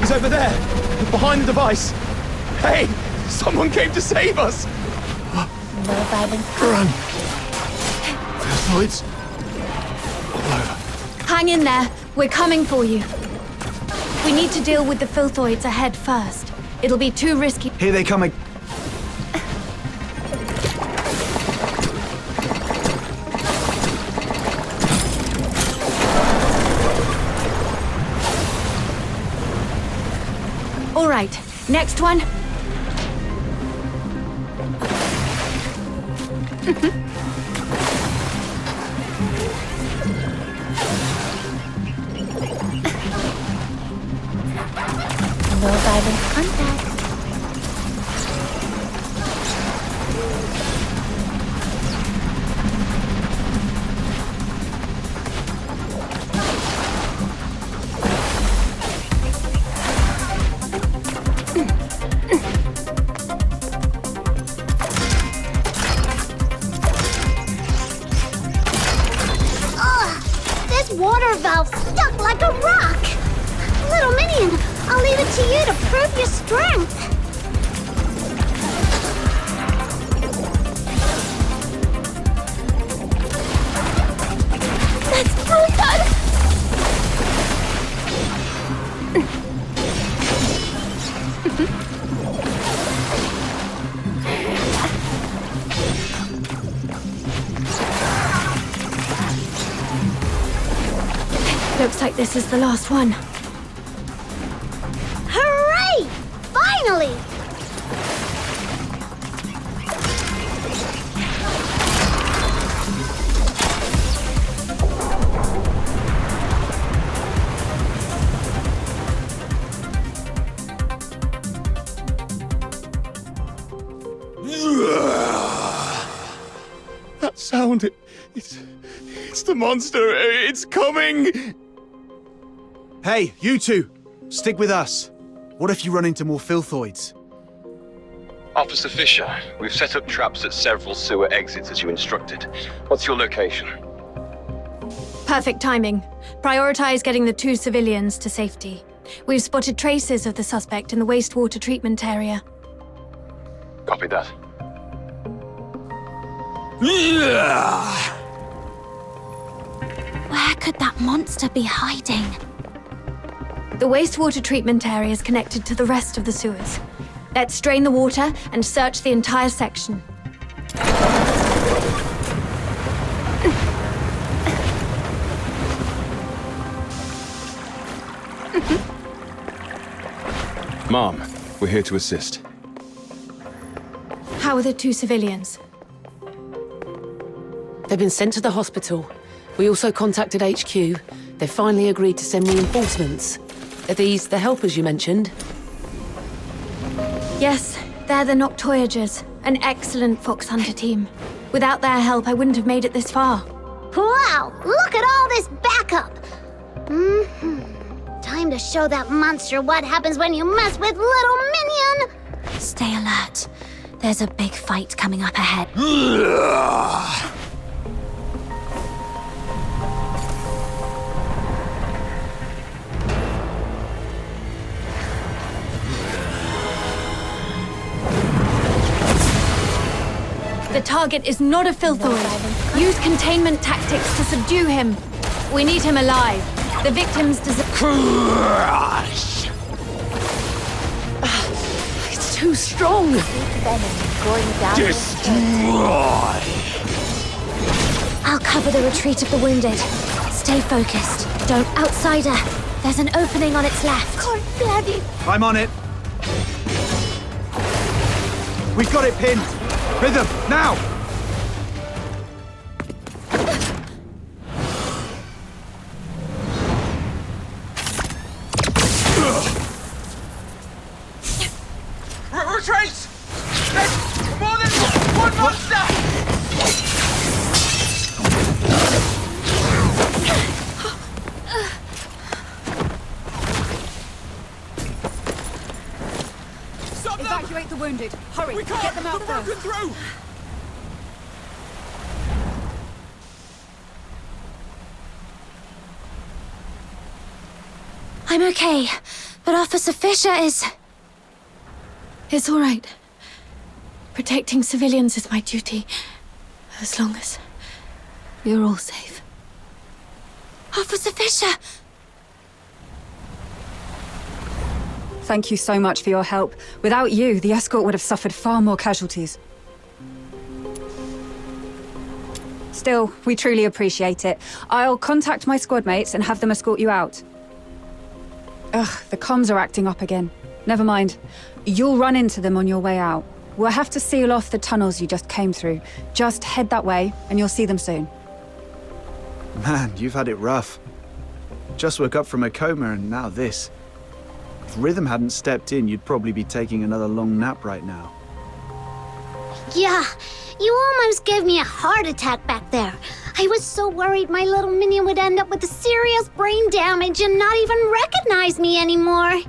He's over there, behind the device. Hey, someone came to save us. No violence. Run. Filthoids. All over. Hang in there. We're coming for you. We need to deal with the filthoids ahead first. It'll be too risky. Here they come again. All right, next one. No violent contact. Looks like this is the last one. Hooray! Finally! That sound, it's the monster. It's coming. Hey, you two! Stick with us. What if you run into more filthoids? Officer Fisher, we've set up traps at several sewer exits as you instructed. What's your location? Perfect timing. Prioritize getting the 2 civilians to safety. We've spotted traces of the suspect in the wastewater treatment area. Copy that. Where could that monster be hiding? The wastewater treatment area is connected to the rest of the sewers. Let's drain the water and search the entire section. Mom, we're here to assist. How are the 2 civilians? They've been sent to the hospital. We also contacted HQ. They finally agreed to send reinforcements. Are these the helpers you mentioned? Yes, they're the Noctoyagers, an excellent fox hunter team. Without their help, I wouldn't have made it this far. Wow! Look at all this backup! Time to show that monster what happens when you mess with little minion! Stay alert. There's a big fight coming up ahead. The target is not a filthoid. Use containment tactics to subdue him. We need him alive. The victims deserve... Crush! It's too strong. Destroy! I'll cover the retreat of the wounded. Stay focused. Don't outsider. There's an opening on its left. I'm on it. We've got it pinned. Rhythm, now! Retreat! There's more than one monster! Stop them! Evacuate the wounded. Hurry, We can't! get them out They're first. broken through! I'm okay, but Officer Fisher is... It's all right. Protecting civilians is my duty, as long as we're all safe. Officer Fisher! Thank you so much for your help. Without you, the escort would have suffered far more casualties. Still, we truly appreciate it. I'll contact my squad mates and have them escort you out. Ugh, the comms are acting up again. Never mind. You'll run into them on your way out. We'll have to seal off the tunnels you just came through. Just head that way, and you'll see them soon. Man, you've had it rough. Just woke up from a coma and now this. If Rhythm hadn't stepped in, you'd probably be taking another long nap right now. Yeah, you almost gave me a heart attack back there. I was so worried my little minion would end up with serious brain damage and not even recognize me anymore.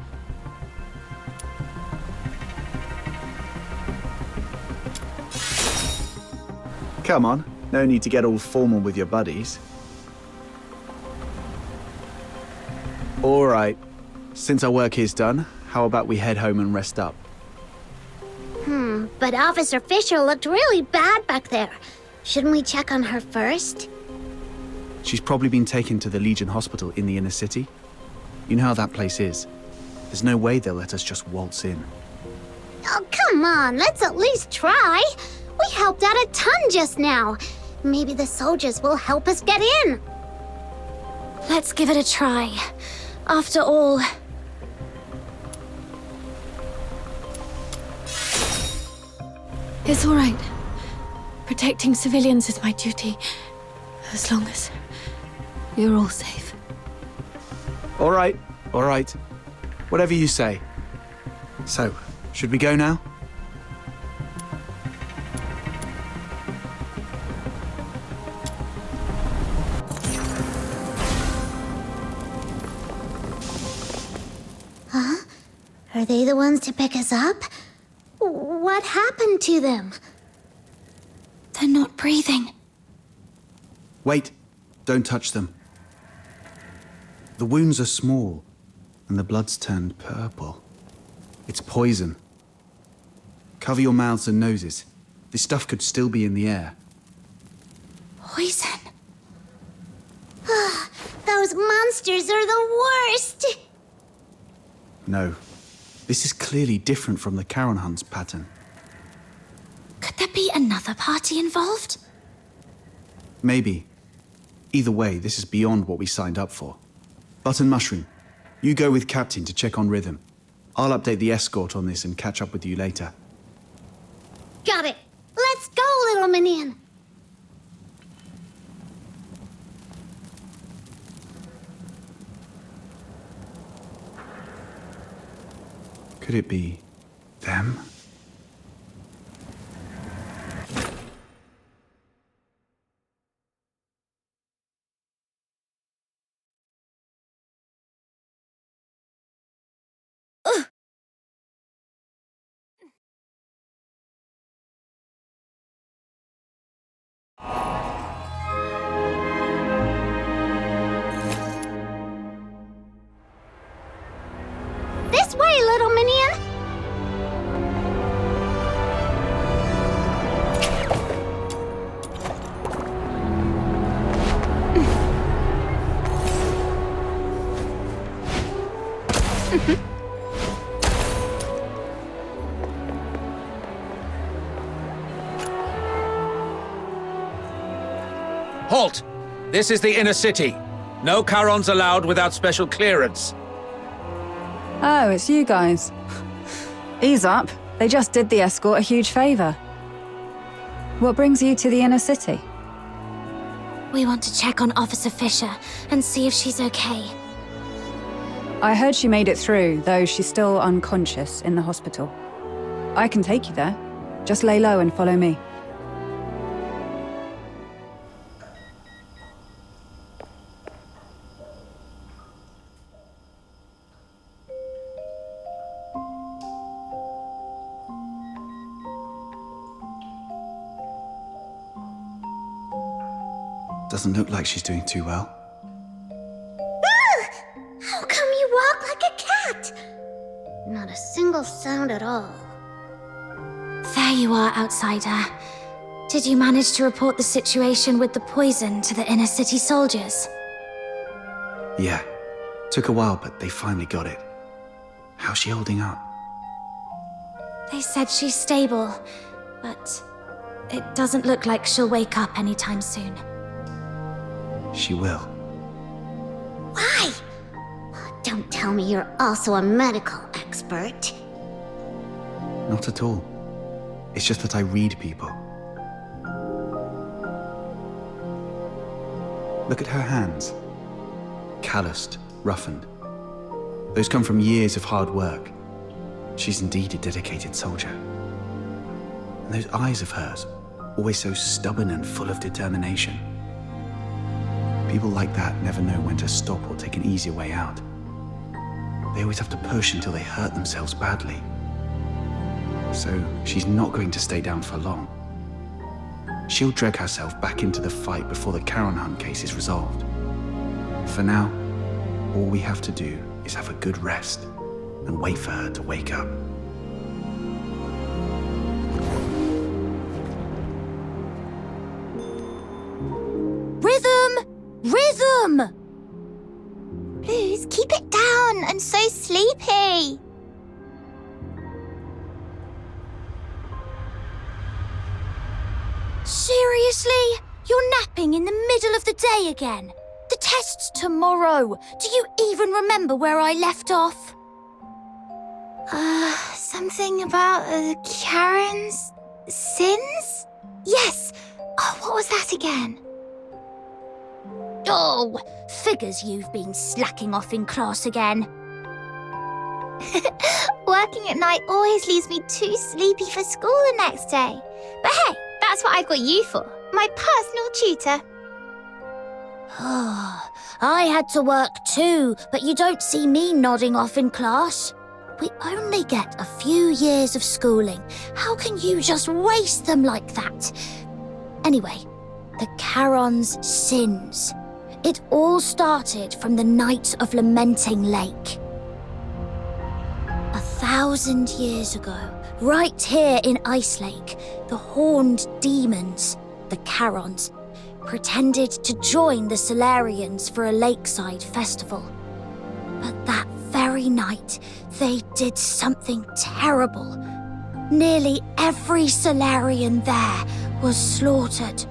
Come on, no need to get all formal with your buddies. All right, since our work is done, how about we head home and rest up? But Officer Fisher looked really bad back there. Shouldn't we check on her first? She's probably been taken to the Legion Hospital in the inner city. You know how that place is. There's no way they'll let us just waltz in. Oh, come on, let's at least try. We helped out a ton just now. Maybe the soldiers will help us get in. Let's give it a try. After all... It's all right. Protecting civilians is my duty. As long as you're all safe. All right. Whatever you say. So, should we go now? Huh? Are they the ones to pick us up? What happened to them? They're not breathing. Wait. Don't touch them. The wounds are small, and the blood's turned purple. It's poison. Cover your mouths and noses. This stuff could still be in the air. Poison. Those monsters are the worst! No. This is clearly different from the Charon Hunt's pattern. Could there be another party involved? Maybe. Either way, this is beyond what we signed up for. Button Mushroom, you go with Captain to check on Rhythm. I'll update the escort on this and catch up with you later. Got it. Let's go, little minion. Could it be them? This way, little minion. Halt! This is the inner city. No Charons allowed without special clearance. Oh, it's you guys. Ease up. They just did the escort a huge favor. What brings you to the inner city? We want to check on Officer Fisher and see if she's okay. I heard she made it through, though she's still unconscious in the hospital. I can take you there. Just lay low and follow me. Doesn't look like she's doing too well. How come you walk like a cat? Not a single sound at all. There you are, outsider. Did you manage to report the situation with the poison to the inner city soldiers? Yeah. Took a while, but they finally got it. How's she holding up? They said she's stable, but it doesn't look like she'll wake up anytime soon. She will. Why? Don't tell me you're also a medical expert. Not at all. It's just that I read people. Look at her hands. Calloused, roughened. Those come from years of hard work. She's indeed a dedicated soldier. And those eyes of hers, always so stubborn and full of determination. People like that never know when to stop or take an easier way out. They always have to push until they hurt themselves badly. So she's not going to stay down for long. She'll drag herself back into the fight before the Charon Hunt case is resolved. For now, all we have to do is have a good rest and wait for her to wake up. Rhythm! Rhythm! Please keep it down. I'm so sleepy. Seriously? You're napping in the middle of the day again? The test's tomorrow. Do you even remember where I left off? Something about Karen's sins? Yes. Oh, what was that again? Oh, figures you've been slacking off in class again. Working at night always leaves me too sleepy for school the next day. But hey, that's what I've got you for, my personal tutor. Oh, I had to work too, but you don't see me nodding off in class. We only get a few years of schooling. How can you just waste them like that? Anyway, the Charon's sins. It all started from the night of Lamenting Lake. 1,000 years ago, right here in Ice Lake, the horned demons, the Charons, pretended to join the Solarians for a lakeside festival. But that very night, they did something terrible. Nearly every Solarian there was slaughtered.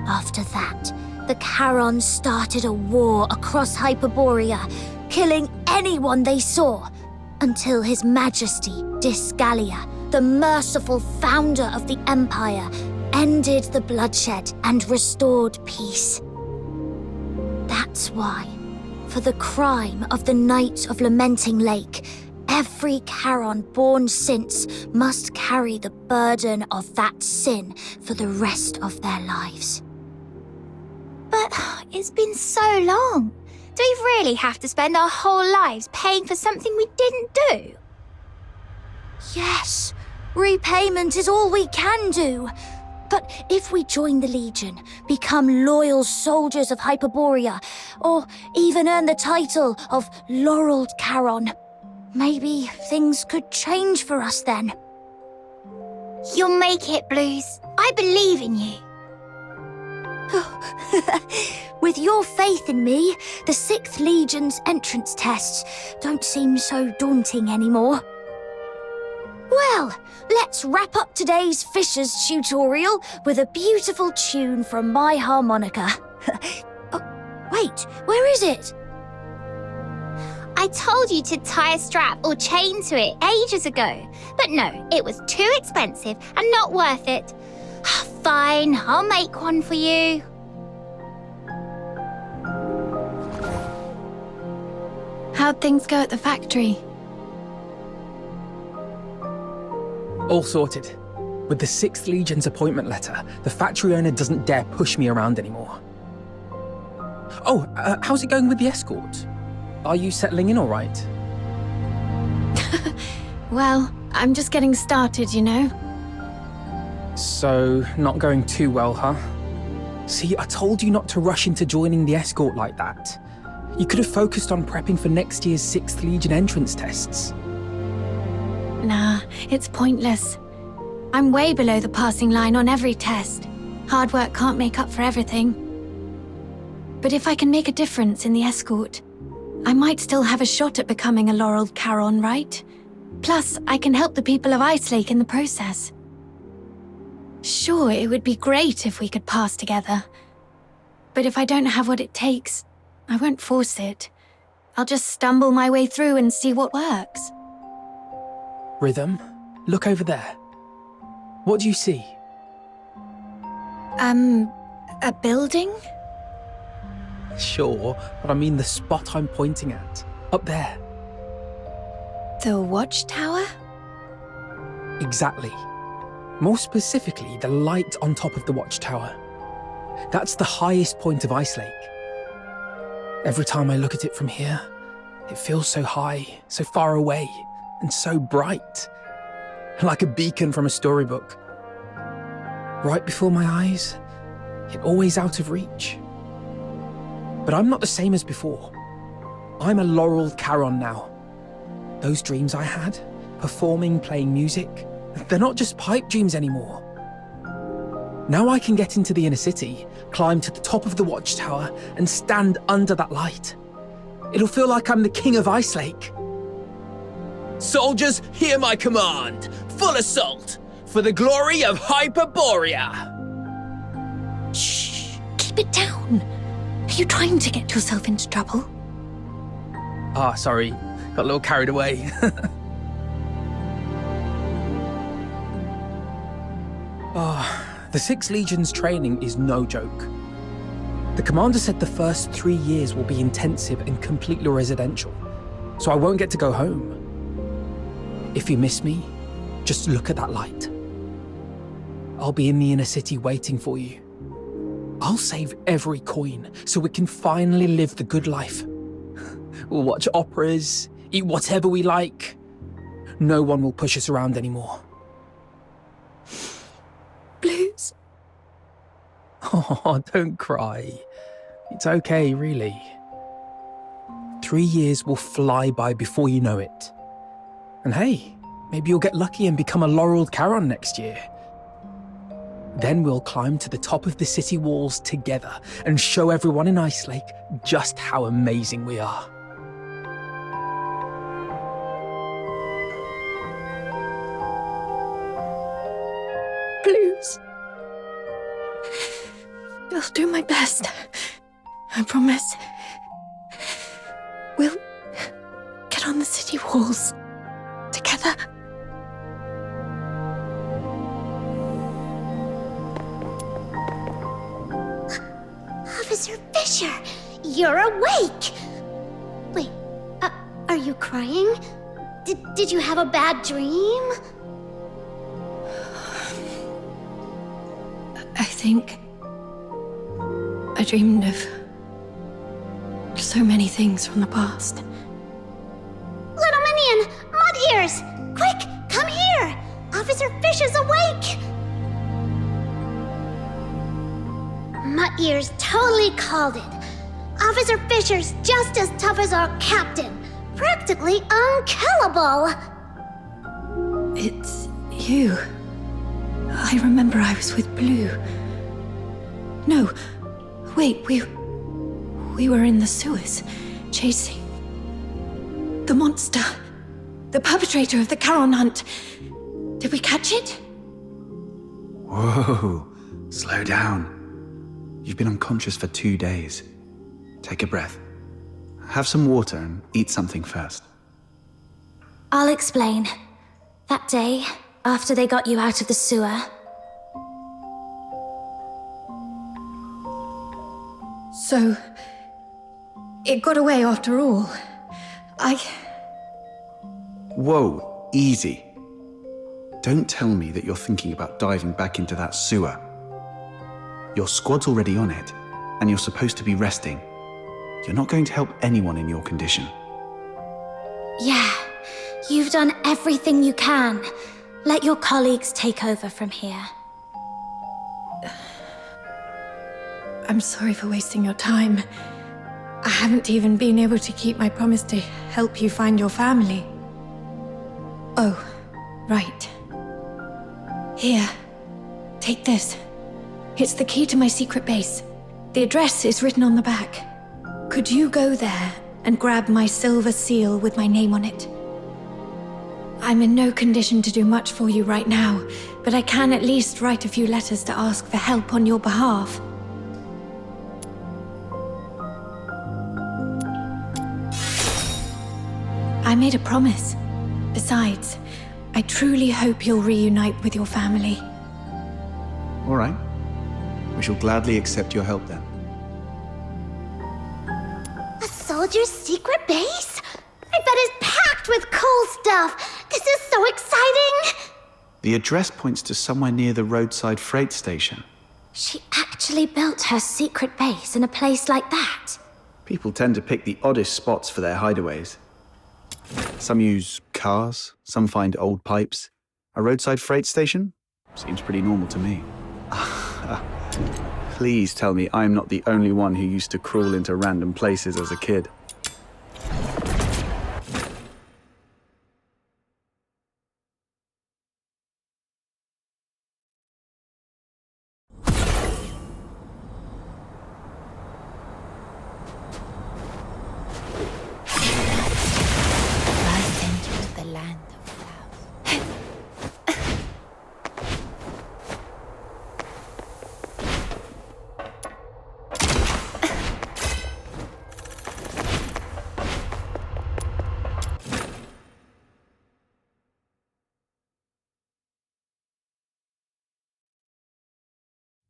After that, the Charons started a war across Hyperborea, killing anyone they saw, until His Majesty Disgalia, the merciful founder of the Empire, ended the bloodshed and restored peace. That's why, for the crime of the Night of Lamenting Lake, every Charon born since must carry the burden of that sin for the rest of their lives. But it's been so long. Do we really have to spend our whole lives paying for something we didn't do? Yes, repayment is all we can do. But if we join the Legion, become loyal soldiers of Hyperborea, or even earn the title of Laureled Charon, maybe things could change for us then. You'll make it, Blues. I believe in you. With your faith in me, the 6th Legion's entrance tests don't seem so daunting anymore. Well, let's wrap up today's Fisher's tutorial with a beautiful tune from my harmonica. Oh, wait, where is it? I told you to tie a strap or chain to it ages ago. But no, it was too expensive and not worth it. Fine, I'll make one for you. How'd things go at the factory? All sorted. With the 6th Legion's appointment letter, the factory owner doesn't dare push me around anymore. Oh, how's it going with the escort? Are you settling in all right? Well, I'm just getting started, you know. So, not going too well, huh? See, I told you not to rush into joining the escort like that. You could have focused on prepping for next year's 6th Legion entrance tests. Nah, it's pointless. I'm way below the passing line on every test. Hard work can't make up for everything. But if I can make a difference in the escort, I might still have a shot at becoming a Laureled Charon, right? Plus, I can help the people of Ice Lake in the process. Sure, it would be great if we could pass together. But if I don't have what it takes, I won't force it. I'll just stumble my way through and see what works. Rhythm, look over there. What do you see? A building? Sure, but I mean the spot I'm pointing at. Up there. The watchtower? Exactly. More specifically, the light on top of the watchtower. That's the highest point of Ice Lake. Every time I look at it from here, it feels so high, so far away, and so bright. Like a beacon from a storybook. Right before my eyes, yet always out of reach. But I'm not the same as before. I'm a Laureled Charon now. Those dreams I had, performing, playing music, they're not just pipe dreams anymore. Now I can get into the inner city, climb to the top of the watchtower, and stand under that light. It'll feel like I'm the king of Ice Lake. Soldiers, hear my command! Full assault! For the glory of Hyperborea! keep it down. Are you trying to get yourself into trouble? Ah, sorry. Got a little carried away. The 6th Legion's training is no joke. The commander said the first 3 years will be intensive and completely residential, so I won't get to go home. If you miss me, just look at that light. I'll be in the inner city waiting for you. I'll save every coin so we can finally live the good life. We'll watch operas, eat whatever we like. No one will push us around anymore. Blues. Oh, don't cry. It's okay, really. 3 years will fly by before you know it. And hey, maybe you'll get lucky and become a laureled Charon next year. Then we'll climb to the top of the city walls together and show everyone in Ice Lake just how amazing we are. Blues. I'll do my best. I promise. We'll get on the city walls together. Officer Fisher, you're awake! Wait, are you crying? Did you have a bad dream? I think I dreamed of so many things from the past. Little Minion, Mud Ears! Quick, come here! Officer Fisher's awake! Mud Ears totally called it. Officer Fisher's just as tough as our captain. Practically unkillable. It's you. I remember I was with Blue. No, wait, we were in the sewers, chasing the monster, the perpetrator of the Charon hunt. Did we catch it? Whoa, slow down. You've been unconscious for 2 days. Take a breath. Have some water and eat something first. I'll explain. That day, after they got you out of the sewer, So, it got away after all. Whoa, easy. Don't tell me that you're thinking about diving back into that sewer. Your squad's already on it, and you're supposed to be resting. You're not going to help anyone in your condition. yeah, you've done everything you can. Let your colleagues take over from here. I'm sorry for wasting your time. I haven't even been able to keep my promise to help you find your family. Oh, right. Here, take this. It's the key to my secret base. The address is written on the back. Could you go there and grab my silver seal with my name on it? I'm in no condition to do much for you right now, but I can at least write a few letters to ask for help on your behalf. I made a promise. Besides, I truly hope you'll reunite with your family. All right. We shall gladly accept your help then. A soldier's secret base? I bet it's packed with cool stuff. This is so exciting. The address points to somewhere near the roadside freight station. She actually built her secret base in a place like that. People tend to pick the oddest spots for their hideaways. Some use cars, some find old pipes. A roadside freight station? Seems pretty normal to me. Please tell me I'm not the only one who used to crawl into random places as a kid.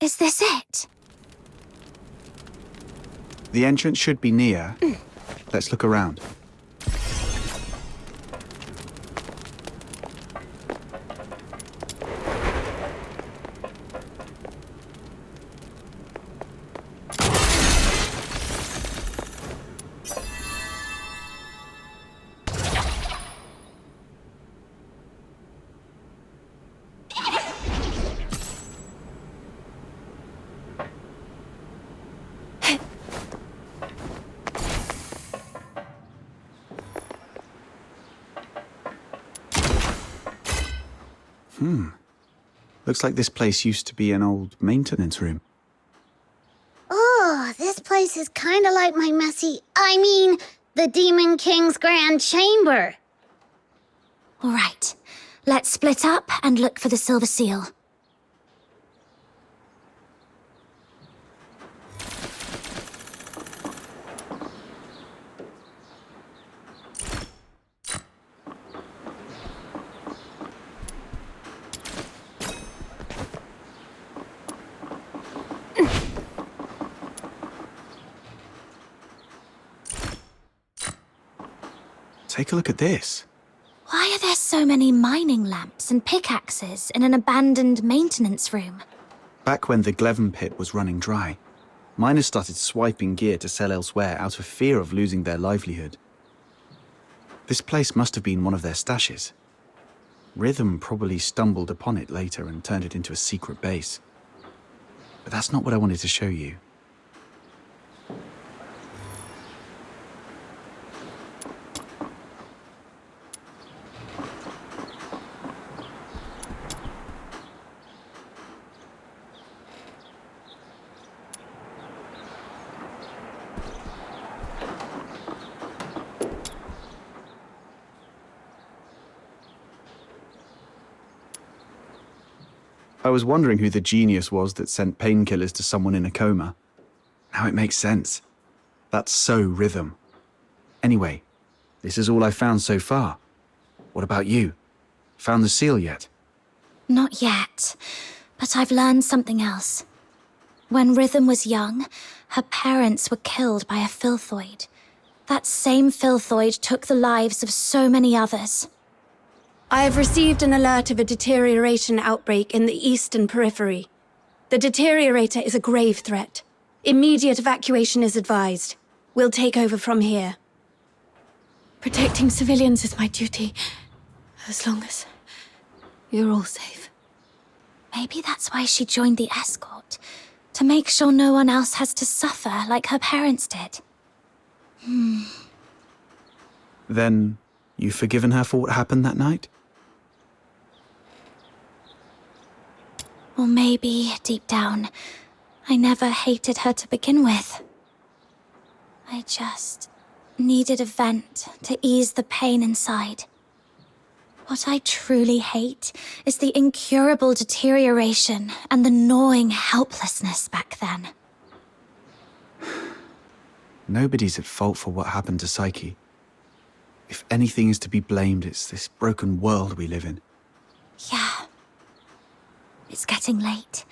Is this it? The entrance should be near. Let's look around. Looks like this place used to be an old maintenance room. Oh, this place is kind of like my the Demon King's Grand Chamber. All right, let's split up and look for the Silver Seal. Take a look at this. Why are there so many mining lamps and pickaxes in an abandoned maintenance room? Back when the Gleven pit was running dry, miners started swiping gear to sell elsewhere out of fear of losing their livelihood. This place must have been one of their stashes. Rhythm probably stumbled upon it later and turned it into a secret base. But that's not what I wanted to show you. I was wondering who the genius was that sent painkillers to someone in a coma. Now it makes sense. That's so Rhythm. Anyway, this is all I've found so far. What about you? Found the seal yet? Not yet, but I've learned something else. When Rhythm was young, her parents were killed by a filthoid. That same filthoid took the lives of so many others. I have received an alert of a deterioration outbreak in the eastern periphery. The deteriorator is a grave threat. Immediate evacuation is advised. We'll take over from here. Protecting civilians is my duty, as long as you're all safe. Maybe that's why she joined the escort, to make sure no one else has to suffer like her parents did. Then, you've forgiven her for what happened that night? Or maybe, deep down, I never hated her to begin with. I just needed a vent to ease the pain inside. What I truly hate is the incurable deterioration and the gnawing helplessness back then. Nobody's at fault for what happened to Psyche. If anything is to be blamed, it's this broken world we live in. Yeah. It's getting late.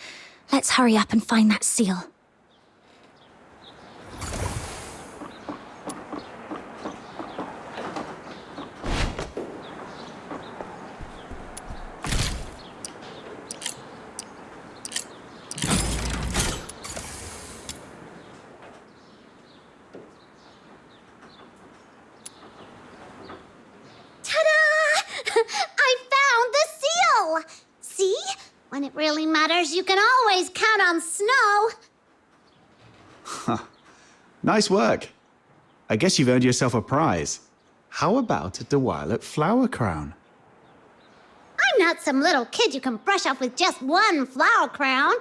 Let's hurry up and find that seal. When it really matters, you can always count on snow. Nice work. I guess you've earned yourself a prize. How about a Duet flower crown? I'm not some little kid you can brush off with just one flower crown.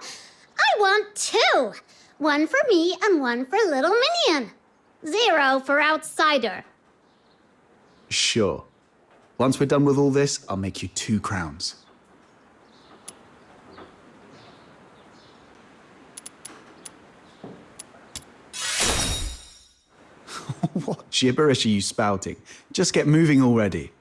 I want two. One for me and one for little minion. 0 for outsider. Sure. Once we're done with all this, I'll make you 2 crowns. What gibberish are you spouting? Just get moving already.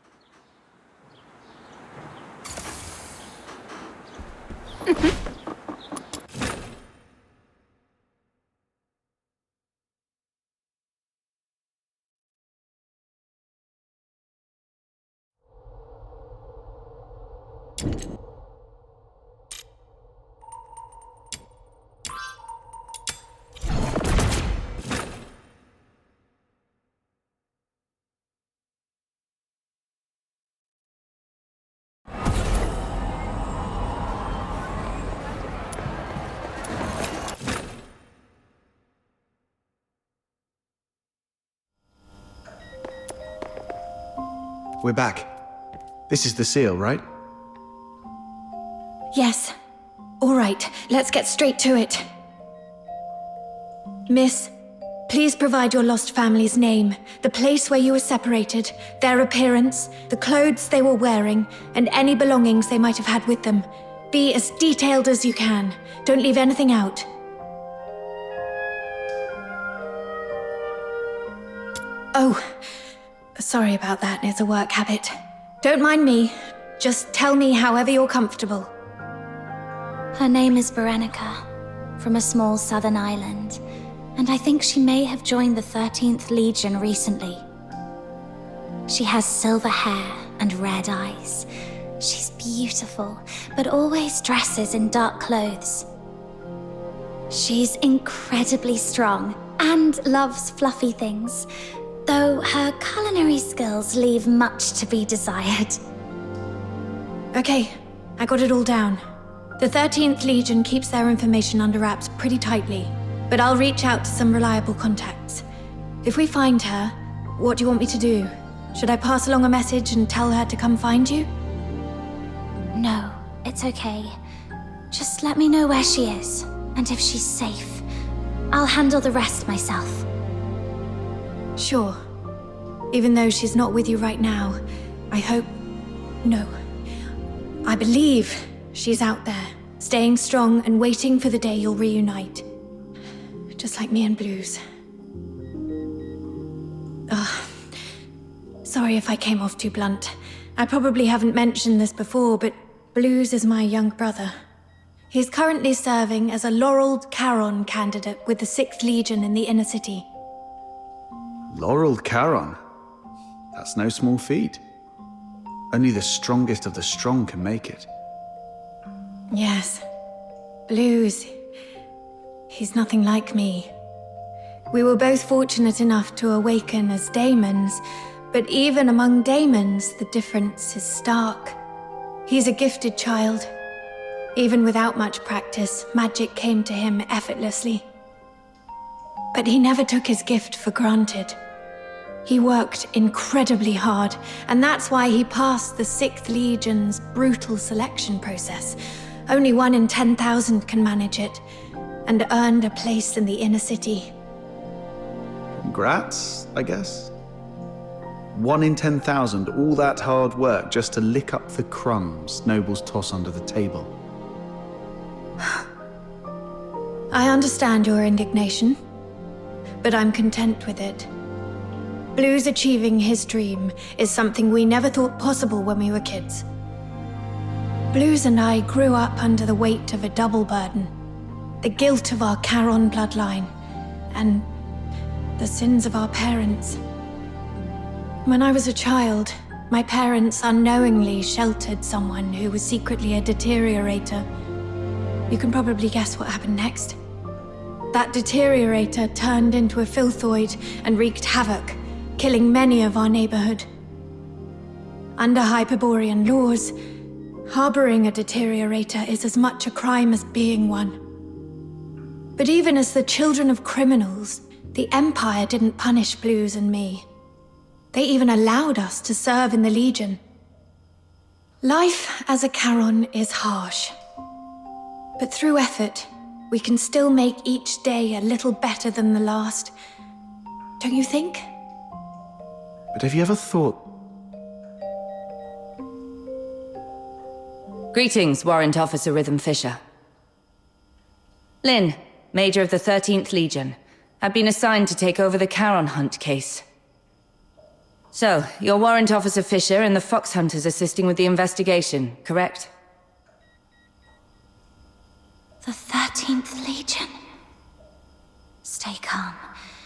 We're back. This is the seal, right? Yes. All right, let's get straight to it. Miss, please provide your lost family's name, the place where you were separated, their appearance, the clothes they were wearing, and any belongings they might have had with them. Be as detailed as you can. Don't leave anything out. Oh, sorry about that. It's a work habit. Don't mind me. Just tell me however you're comfortable. Her name is Berenica, from a small southern island, and I think she may have joined the 13th Legion recently. She has silver hair and red eyes. She's beautiful, but always dresses in dark clothes. She's incredibly strong and loves fluffy things, though her culinary skills leave much to be desired. Okay, I got it all down. The 13th Legion keeps their information under wraps pretty tightly, but I'll reach out to some reliable contacts. If we find her, what do you want me to do? Should I pass along a message and tell her to come find you? No, it's okay. Just let me know where she is, and if she's safe. I'll handle the rest myself. Sure. Even though she's not with you right now, I hope... No. I believe she's out there, staying strong and waiting for the day you'll reunite. Just like me and Blues. Ugh. Sorry if I came off too blunt. I probably haven't mentioned this before, but Blues is my young brother. He's currently serving as a laureled Charon candidate with the 6th Legion in the inner city. Laureled Charon? That's no small feat. Only the strongest of the strong can make it. Yes. Blues. He's nothing like me. We were both fortunate enough to awaken as daemons, but even among daemons, the difference is stark. He's a gifted child. Even without much practice, magic came to him effortlessly. But he never took his gift for granted. He worked incredibly hard, and that's why he passed the 6th Legion's brutal selection process. Only 1 in 10,000 can manage it, and earned a place in the inner city. Congrats, I guess? 1 in 10,000, all that hard work just to lick up the crumbs nobles toss under the table. I understand your indignation, but I'm content with it. Blues achieving his dream is something we never thought possible when we were kids. Blues and I grew up under the weight of a double burden. The guilt of our Charon bloodline, and the sins of our parents. When I was a child, my parents unknowingly sheltered someone who was secretly a deteriorator. You can probably guess what happened next. That deteriorator turned into a filthoid and wreaked havoc, killing many of our neighborhood. Under Hyperborean laws, harboring a deteriorator is as much a crime as being one. But even as the children of criminals, the Empire didn't punish Blues and me. They even allowed us to serve in the Legion. Life as a Charon is harsh. But through effort, we can still make each day a little better than the last. Don't you think? But have you ever thought... Greetings, Warrant Officer Rhythm Fisher. Lynn, Major of the 13th Legion. I've been assigned to take over the Charon Hunt case. So, you're Warrant Officer Fisher and the Fox Hunters assisting with the investigation, correct? The 13th Legion? Stay calm.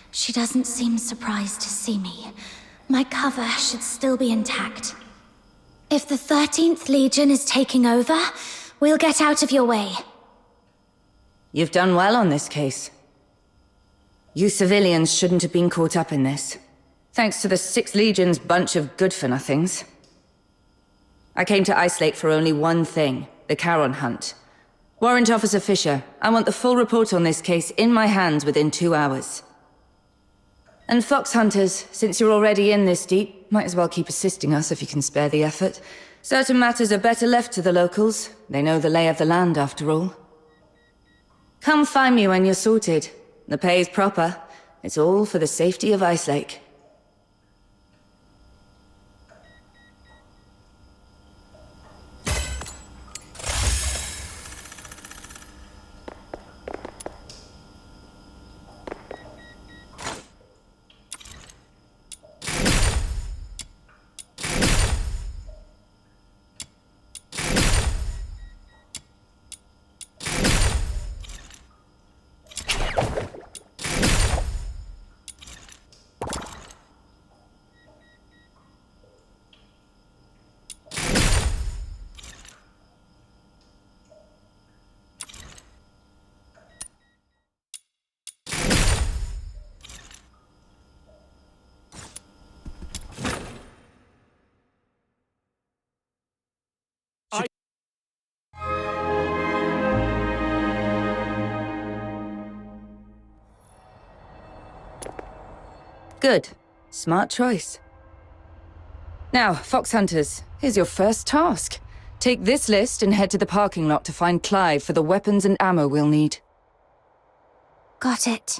She doesn't seem surprised to see me. My cover should still be intact. If the 13th Legion is taking over, we'll get out of your way. You've done well on this case. You civilians shouldn't have been caught up in this. Thanks to the 6th Legion's bunch of good-for-nothings. I came to Ice Lake for only one thing, the Charon hunt. Warrant Officer Fisher, I want the full report on this case in my hands within 2 hours. And Fox Hunters, since you're already in this deep, might as well keep assisting us if you can spare the effort. Certain matters are better left to the locals. They know the lay of the land, after all. Come find me when you're sorted. The pay is proper. It's all for the safety of Ice Lake. Good. Smart choice. Now, Fox Hunters, here's your first task. Take this list and head to the parking lot to find Clive for the weapons and ammo we'll need. Got it.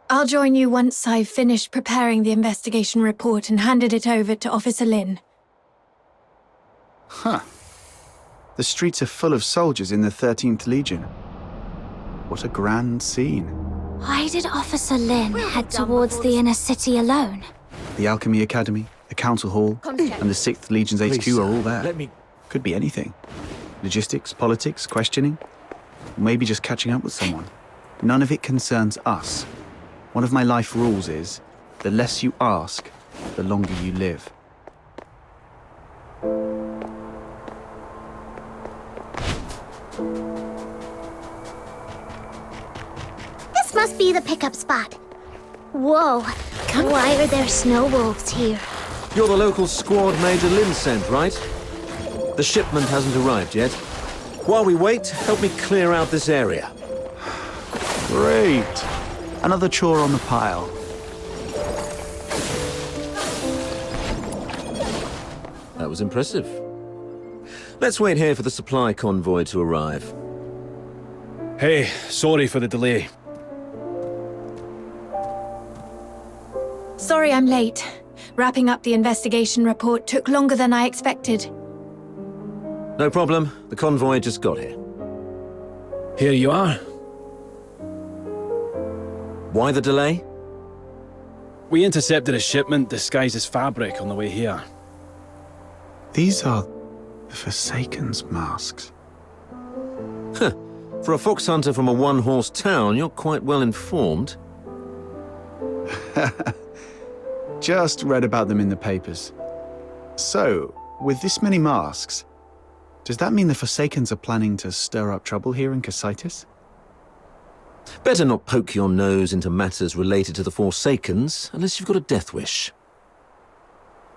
I'll join you once I've finished preparing the investigation report and handed it over to Officer Lin. Huh. The streets are full of soldiers in the 13th Legion. What a grand scene. Why did Officer Lin head towards the inner city alone? The Alchemy Academy, the Council Hall, and the 6th Legion's HQ are all there. Could be anything. Logistics, politics, questioning. Maybe just catching up with someone. None of it concerns us. One of my life rules is, the less you ask, the longer you live. This must be the pickup spot. Whoa, why are there snow wolves here? You're the local squad Major Lin sent, right? The shipment hasn't arrived yet. While we wait, help me clear out this area. Great. Another chore on the pile. That was impressive. Let's wait here for the supply convoy to arrive. Hey, sorry for the delay. Sorry I'm late. Wrapping up the investigation report took longer than I expected. No problem. The convoy just got here. Here you are. Why the delay? We intercepted a shipment disguised as fabric on the way here. These are the Forsaken's masks. Huh. For a fox hunter from a one-horse town, you're quite well informed. Just read about them in the papers. So, with this many masks, does that mean the Forsakens are planning to stir up trouble here in Cocytus? Better not poke your nose into matters related to the Forsakens, unless you've got a death wish.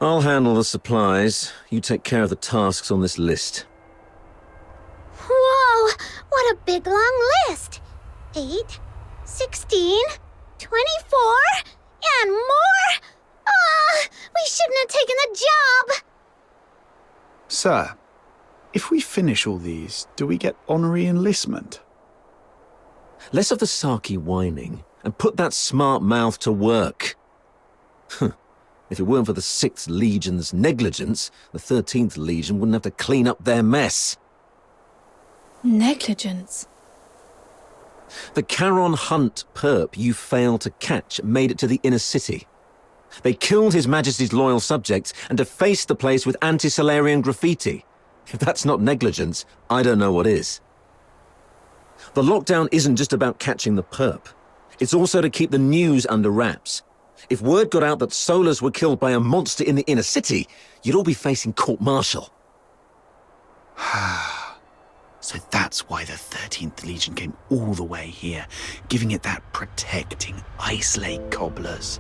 I'll handle the supplies. You take care of the tasks on this list. Whoa, what a big long list. 8, 16, 24, and more? We shouldn't have taken the job. Sir, if we finish all these, do we get honorary enlistment? Less of the sarky whining, and put that smart mouth to work. If it weren't for the 6th Legion's negligence, the 13th Legion wouldn't have to clean up their mess. Negligence? The Charon Hunt perp you failed to catch made it to the inner city. They killed His Majesty's loyal subjects and defaced the place with anti-Solarian graffiti. If that's not negligence, I don't know what is. The lockdown isn't just about catching the perp. It's also to keep the news under wraps. If word got out that Solars were killed by a monster in the inner city, you'd all be facing court-martial. So that's why the 13th Legion came all the way here, giving it that protecting Ice Lake cobblers.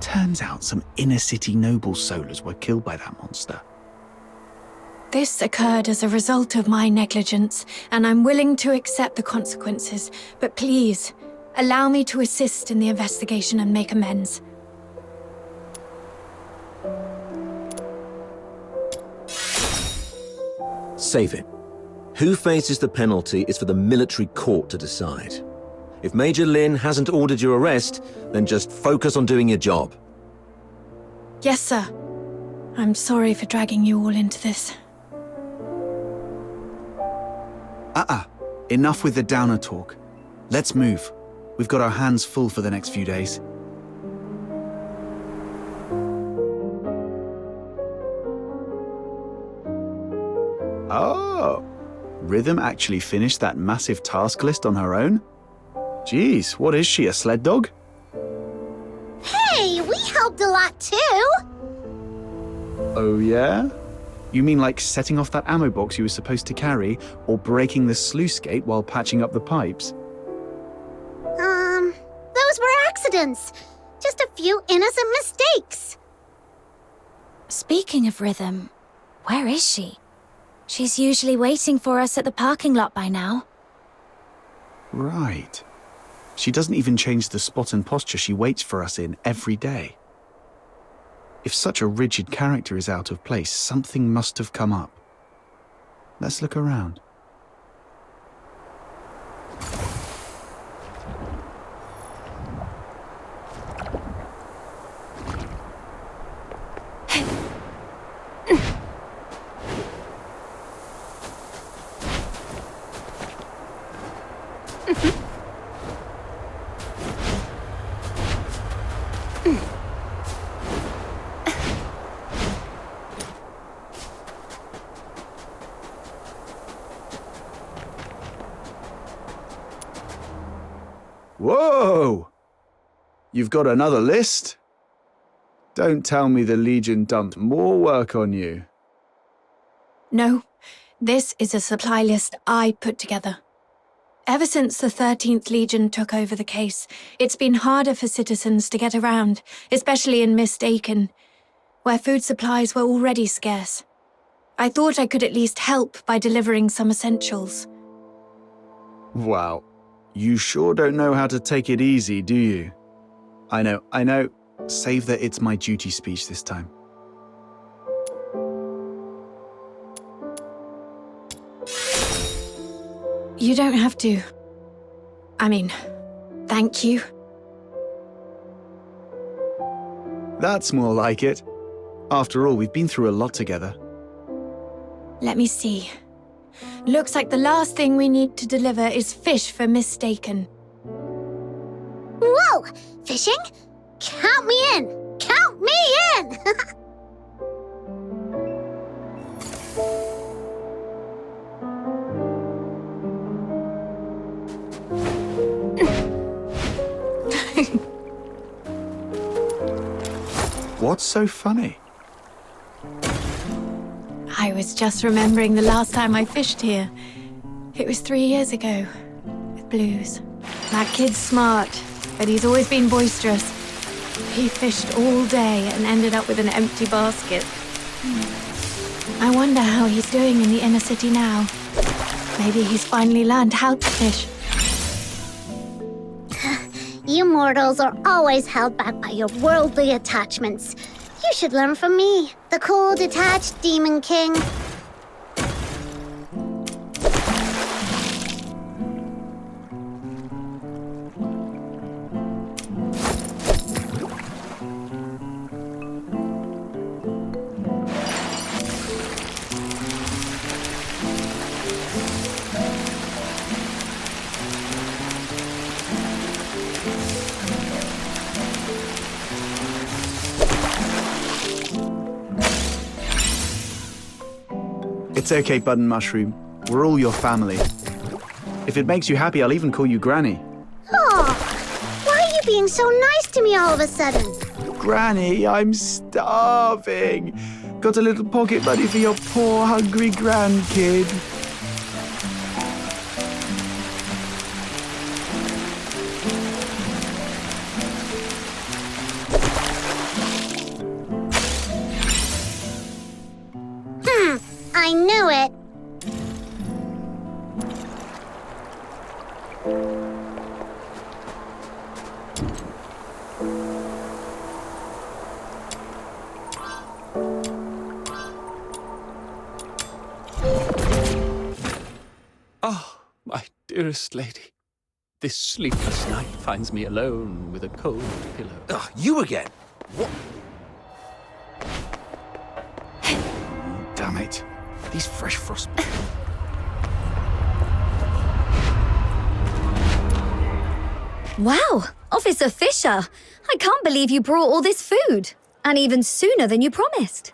Turns out some inner city noble Solars were killed by that monster. This occurred as a result of my negligence, and I'm willing to accept the consequences. But please, allow me to assist in the investigation and make amends. Save it. Who faces the penalty is for the military court to decide. If Major Lin hasn't ordered your arrest, then just focus on doing your job. Yes, sir. I'm sorry for dragging you all into this. Enough with the downer talk. Let's move. We've got our hands full for the next few days. Oh, Rhythm actually finished that massive task list on her own? Geez, what is she, a sled dog? Hey, we helped a lot too! Oh yeah? You mean like setting off that ammo box you were supposed to carry, or breaking the sluice gate while patching up the pipes? Those were accidents. Just a few innocent mistakes. Speaking of Rhythm, where is she? She's usually waiting for us at the parking lot by now. Right. She doesn't even change the spot and posture she waits for us in every day. If such a rigid character is out of place, something must have come up. Let's look around. Whoa! You've got another list? Don't tell me the Legion dumped more work on you. No, this is a supply list I put together. Ever since the 13th Legion took over the case, it's been harder for citizens to get around, especially in Mistaken, where food supplies were already scarce. I thought I could at least help by delivering some essentials. Wow. You sure don't know how to take it easy, do you? I know. Save the "it's my duty" speech this time. You don't have to. Thank you. That's more like it. After all, we've been through a lot together. Let me see. Looks like the last thing we need to deliver is fish for Mistaken. Whoa! Fishing? Count me in! Count me in! What's so funny? I was just remembering the last time I fished here. It was 3 years ago, with Blues. That kid's smart, but he's always been boisterous. He fished all day and ended up with an empty basket. I wonder how he's doing in the inner city now. Maybe he's finally learned how to fish. You mortals are always held back by your worldly attachments. You should learn from me, the cool, detached Demon King. It's okay, Button Mushroom. We're all your family. If it makes you happy, I'll even call you Granny. Aw, why are you you being so nice to me all of a sudden? Granny, I'm starving. Got a little pocket money for your poor, hungry grandkid? I knew it. Oh, my dearest lady. This sleepless night finds me alone with a cold pillow. Ugh, you again? What? Damn it. These fresh frost... Wow, Officer Fisher. I can't believe you brought all this food. And even sooner than you promised.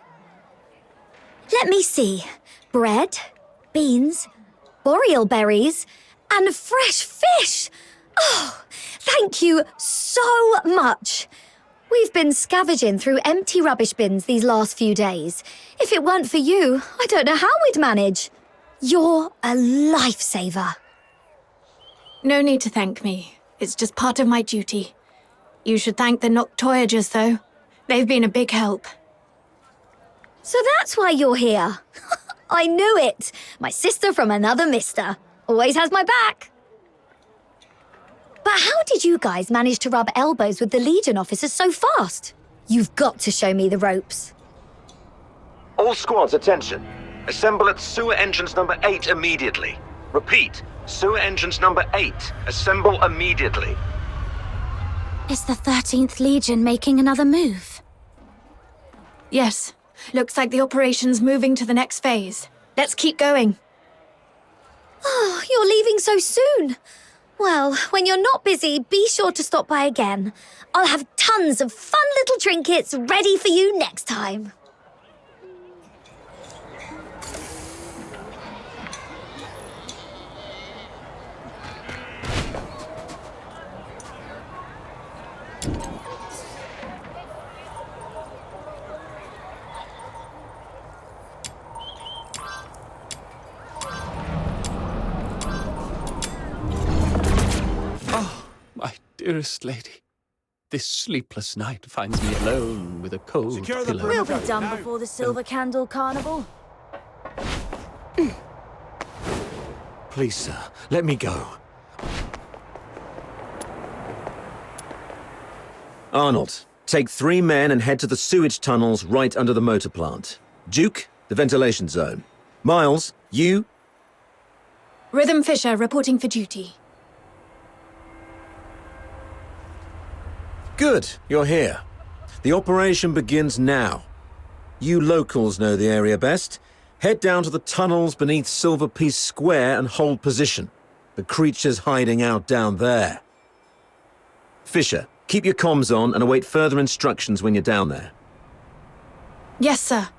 Let me see. Bread, beans, boreal berries, and fresh fish. Oh, thank you so much. We've been scavenging through empty rubbish bins these last few days. If it weren't for you, I don't know how we'd manage. You're a lifesaver. No need to thank me. It's just part of my duty. You should thank the Noctoyagers, though. They've been a big help. So that's why you're here. I knew it. My sister from another mister. Always has my back. But how did you guys manage to rub elbows with the Legion officers so fast? You've got to show me the ropes. All squads, attention. Assemble at sewer entrance number 8 immediately. Repeat, sewer entrance number 8. Assemble immediately. Is the 13th Legion making another move? Yes. Looks like the operation's moving to the next phase. Let's keep going. Oh, you're leaving so soon. Well, when you're not busy, be sure to stop by again. I'll have tons of fun little trinkets ready for you next time. My dearest lady, this sleepless night finds me alone with a cold pillow. We'll be done before the Silver Candle Carnival. Please, sir, let me go. Arnold, take 3 men and head to the sewage tunnels right under the motor plant. Duke, the ventilation zone. Miles, you... Rhythm Fisher reporting for duty. Good, you're here. The operation begins now. You locals know the area best. Head down to the tunnels beneath Silver Piece Square and hold position. The creature's hiding out down there. Fisher, keep your comms on and await further instructions when you're down there. Yes, sir.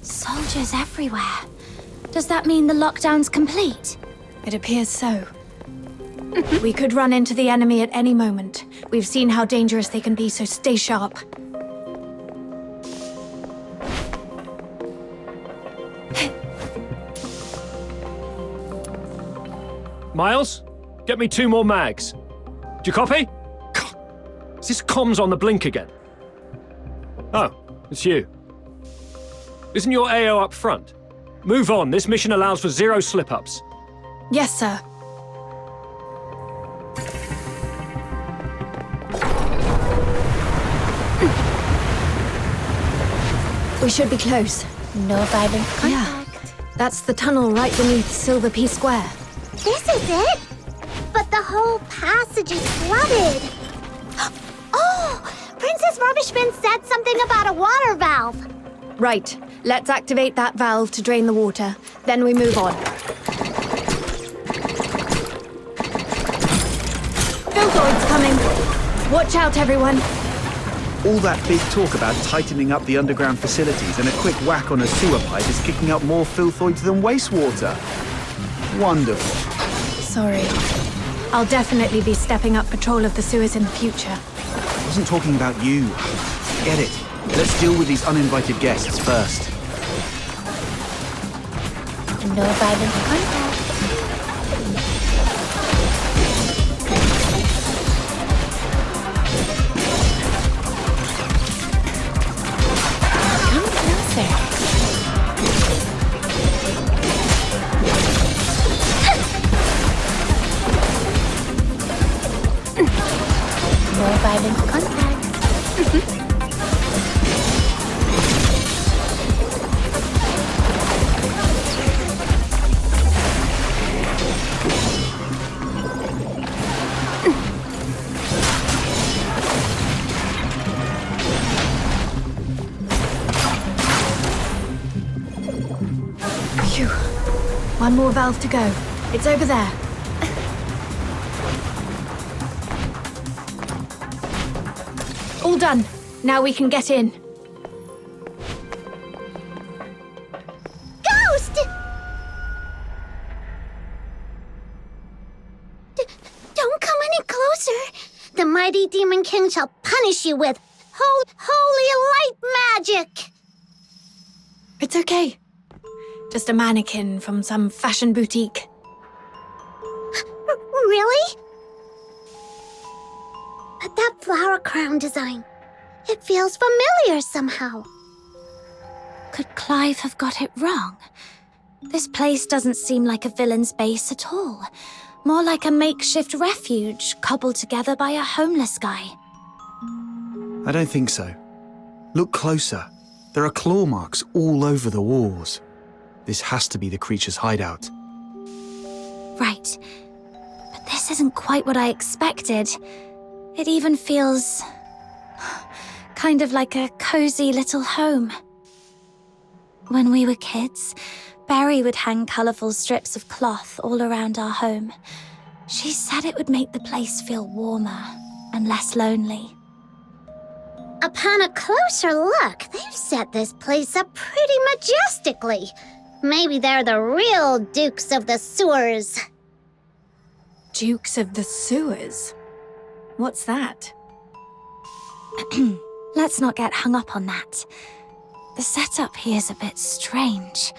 Soldiers everywhere. Does that mean the lockdown's complete? It appears so. We could run into the enemy at any moment. We've seen how dangerous they can be, so stay sharp. Miles, get me 2 more mags. Do you copy? God, is this comms on the blink again? Oh, it's you. Isn't your AO up front? Move on, this mission allows for 0 slip-ups. Yes, sir. We should be close. No violent contact. That's the tunnel right beneath Silver Piece Square. This is it? But the whole passage is flooded. Oh! Princess Rubbish Bin said something about a water valve. Right, let's activate that valve to drain the water. Then we move on. Filthoid's coming! Watch out, everyone! All that big talk about tightening up the underground facilities and a quick whack on a sewer pipe is kicking up more filthoids than wastewater. Wonderful. Sorry. I'll definitely be stepping up patrol of the sewers in the future. I wasn't talking about you. Get it. Let's deal with these uninvited guests first. No violent contact. Come closer. No violent contact. Phew. One more valve to go. It's over there. All done. Now we can get in. Ghost! Don't come any closer. The mighty Demon King shall punish you with holy light magic. It's okay. Just a mannequin from some fashion boutique. Really? But that flower crown design, it feels familiar somehow. Could Clive have got it wrong? This place doesn't seem like a villain's base at all. More like a makeshift refuge cobbled together by a homeless guy. I don't think so. Look closer. There are claw marks all over the walls. This has to be the creature's hideout. Right. But this isn't quite what I expected. It even feels kind of like a cozy little home. When we were kids, Barry would hang colourful strips of cloth all around our home. She said it would make the place feel warmer and less lonely. Upon a closer look, they've set this place up pretty majestically. Maybe they're the real Dukes of the Sewers. Dukes of the Sewers? What's that? Let's not get hung up on that. The setup here's a bit strange.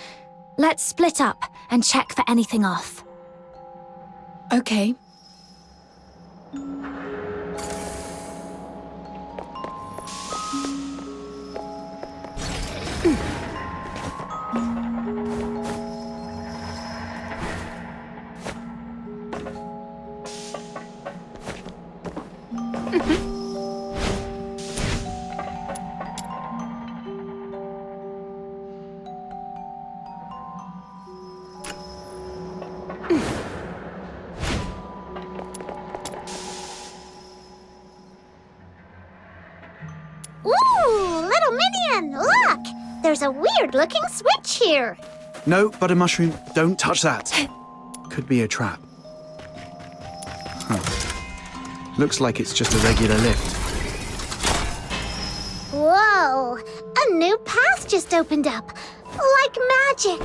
Let's split up and check for anything off. Okay. Ooh, little minion, look! There's a weird-looking switch here. No, Butter Mushroom, don't touch that. Could be a trap. Huh. Looks like it's just a regular lift. Whoa, a new path just opened up, like magic.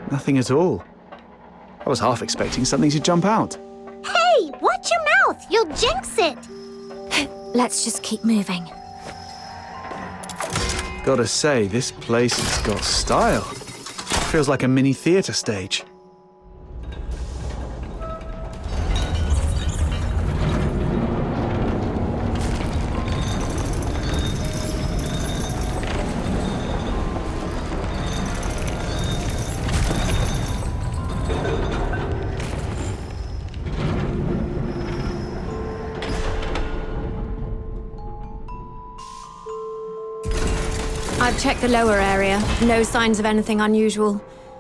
Nothing at all. I was half expecting something to jump out. Hey, watch your mouth! You'll jinx it! Let's just keep moving. Gotta say, this place has got style. Feels like a mini theatre stage. I've checked the lower area. No signs of anything unusual.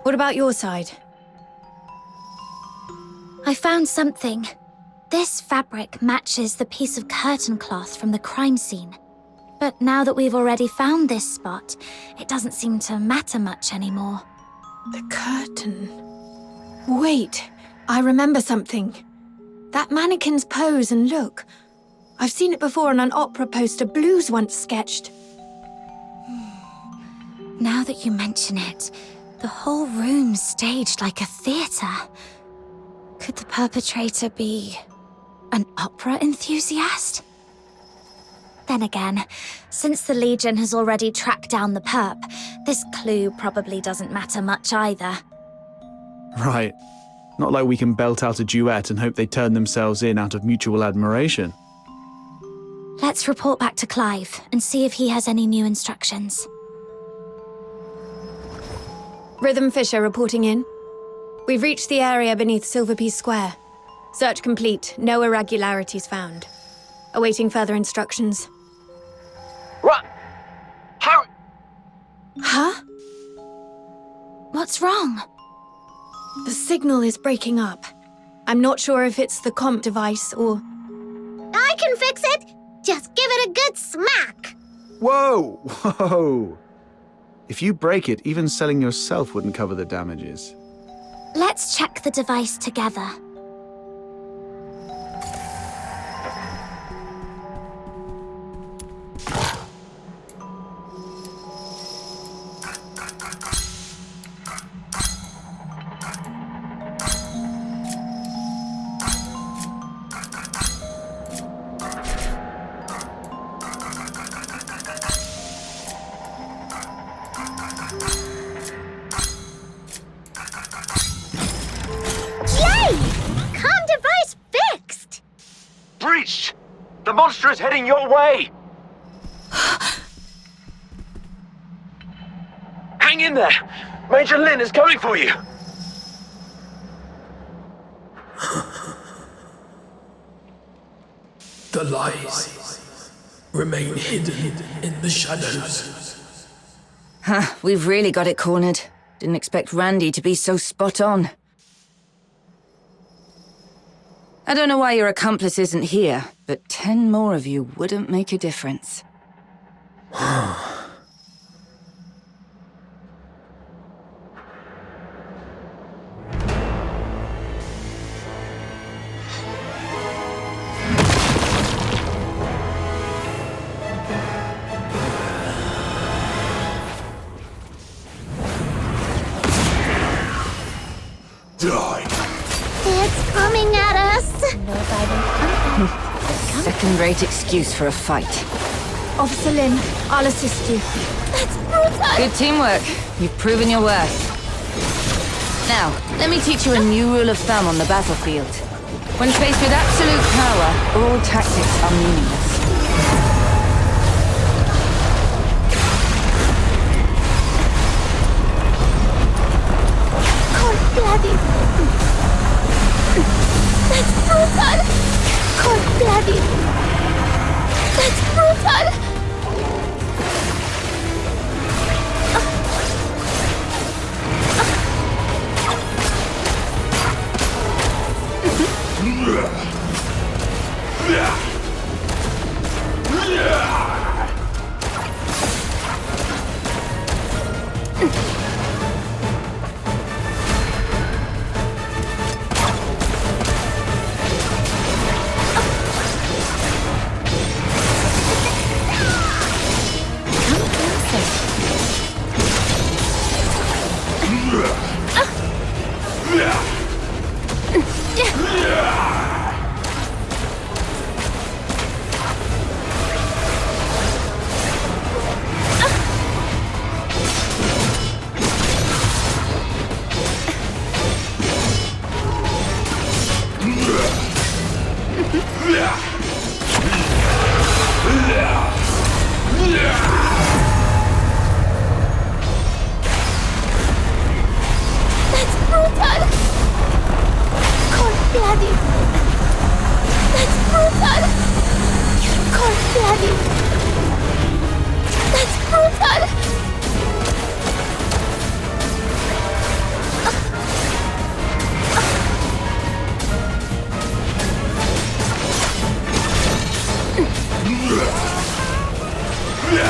What about your side? I found something. This fabric matches the piece of curtain cloth from the crime scene. But now that we've already found this spot, it doesn't seem to matter much anymore. The curtain. Wait, I remember something. That mannequin's pose and look. I've seen it before on an opera poster Blues once sketched. Now that you mention it, the whole room's staged like a theatre. Could the perpetrator be an opera enthusiast? Then again, since the Legion has already tracked down the perp, this clue probably doesn't matter much either. Right. Not like we can belt out a duet and hope they turn themselves in out of mutual admiration. Let's report back to Clive and see if he has any new instructions. Rhythm Fisher reporting in. We've reached the area beneath Silverpiece Square. Search complete, no irregularities found. Awaiting further instructions. Run! Hurry! Huh? What's wrong? The signal is breaking up. I'm not sure if it's the comp device or... I can fix it! Just give it a good smack! Whoa! Whoa! If you break it, even selling yourself wouldn't cover the damages. Let's check the device together. Breached! The monster is heading your way! Hang in there! Major Lin is coming for you! The lies remain hidden in the shadows. Huh, we've really got it cornered. Didn't expect Randy to be so spot on. I don't know why your accomplice isn't here, but 10 more of you wouldn't make a difference. Die! It's coming at us! Second-rate excuse for a fight. Officer Lin, I'll assist you. That's brutal! Good teamwork. You've proven your worth. Now, let me teach you a new rule of thumb on the battlefield. When faced with absolute power, all tactics are meaningless. That's brutal! Cold blooded! That's brutal! No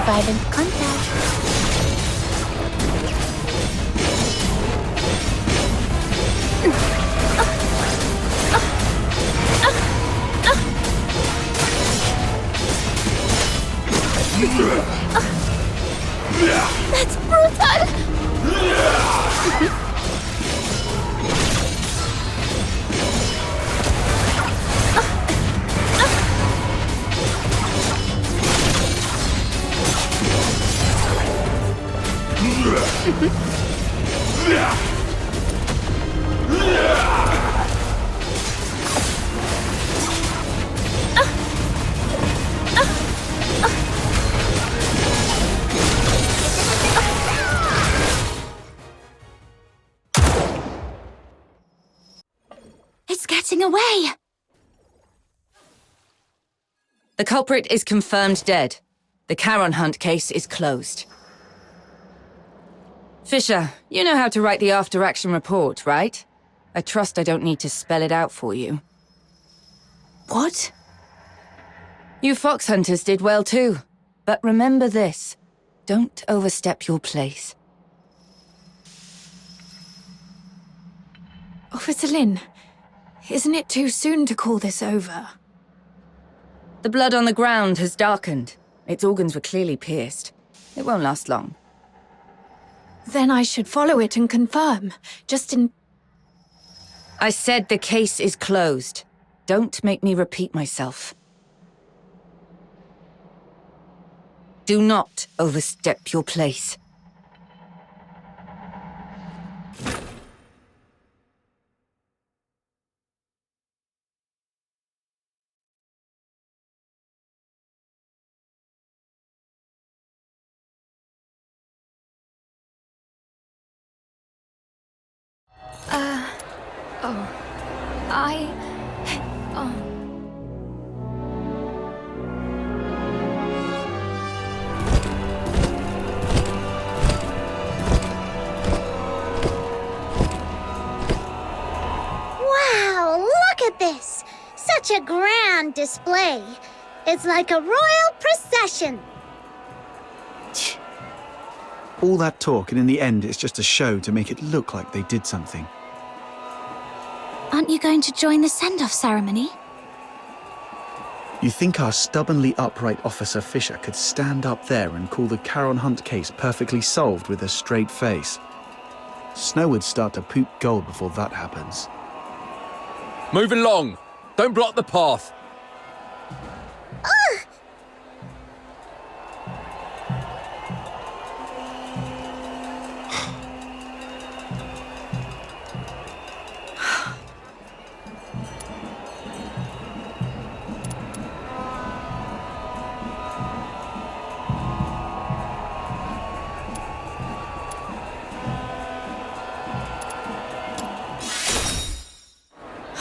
violent contact. That's brutal! It's getting away! The culprit is confirmed dead. The Charon Hunt case is closed. Fisher, you know how to write the after-action report, right? I trust I don't need to spell it out for you. What? You fox hunters did well too. But remember this. Don't overstep your place. Officer Lin, isn't it too soon to call this over? The blood on the ground has darkened. Its organs were clearly pierced. It won't last long. Then I should follow it and confirm, just in... I said the case is closed. Don't make me repeat myself. Do not overstep your place. Wow, look at this! Such a grand display. It's like a royal procession. All that talk, and in the end, it's just a show to make it look like they did something. Aren't you going to join the send-off ceremony? You think our stubbornly upright Officer Fisher could stand up there and call the Charon Hunt case perfectly solved with a straight face? Snow would start to poop gold before that happens. Move along. Don't block the path. Ugh!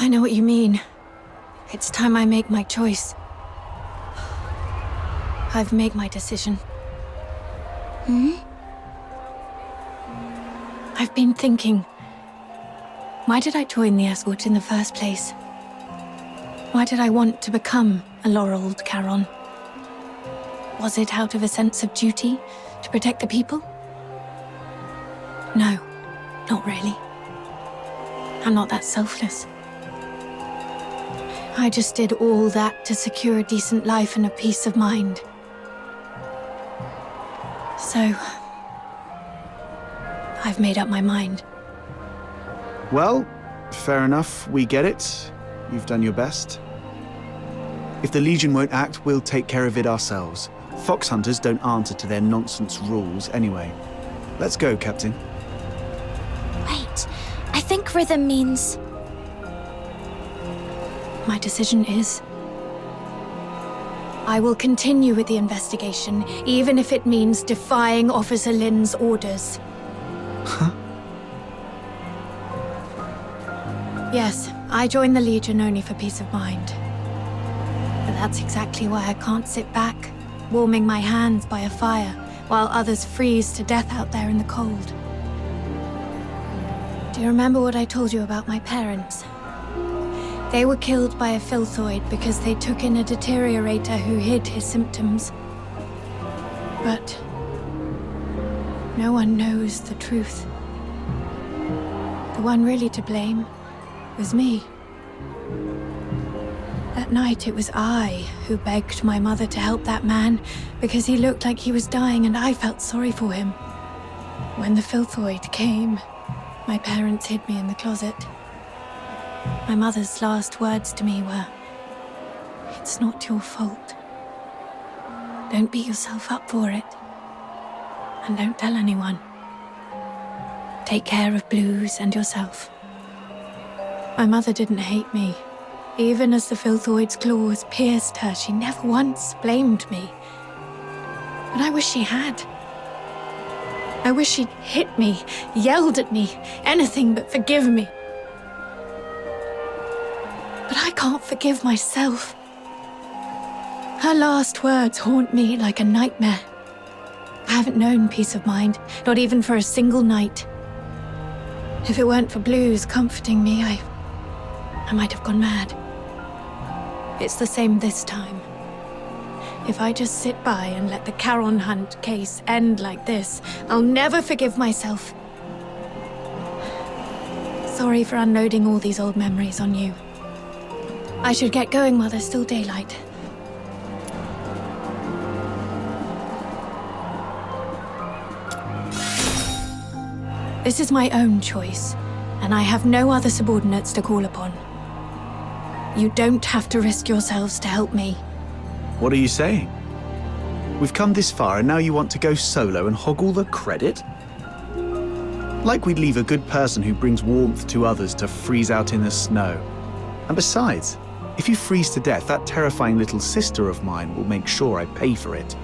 I know what you mean. It's time I make my choice. I've made my decision. I've been thinking, why did I join the escort in the first place? Why did I want to become a laureled Charon? Was it out of a sense of duty to protect the people? No, not really. I'm not that selfless. I just did all that to secure a decent life and a peace of mind. So, I've made up my mind. Well, fair enough, we get it. You've done your best. If the Legion won't act, we'll take care of it ourselves. Fox hunters don't answer to their nonsense rules anyway. Let's go, Captain. Wait, I think rhythm means... My decision is... I will continue with the investigation, even if it means defying Officer Lin's orders. Huh? Yes, I joined the Legion only for peace of mind. But that's exactly why I can't sit back, warming my hands by a fire, while others freeze to death out there in the cold. Do you remember what I told you about my parents? They were killed by a filthoid because they took in a deteriorator who hid his symptoms. But no one knows the truth. The one really to blame was me. That night, it was I who begged my mother to help that man because he looked like he was dying and I felt sorry for him. When the filthoid came, my parents hid me in the closet. My mother's last words to me were, "It's not your fault. Don't beat yourself up for it. And don't tell anyone. Take care of Blues and yourself." My mother didn't hate me. Even as the filthoid's claws pierced her, she never once blamed me. But I wish she had. I wish she'd hit me, yelled at me, anything but forgive me. But I can't forgive myself. Her last words haunt me like a nightmare. I haven't known peace of mind, not even for a single night. If it weren't for Blues comforting me, I might have gone mad. It's the same this time. If I just sit by and let the Charon Hunt case end like this, I'll never forgive myself. Sorry for unloading all these old memories on you. I should get going while there's still daylight. This is my own choice, and I have no other subordinates to call upon. You don't have to risk yourselves to help me. What are you saying? We've come this far and now you want to go solo and hog all the credit? Like we'd leave a good person who brings warmth to others to freeze out in the snow. And besides, if you freeze to death, that terrifying little sister of mine will make sure I pay for it.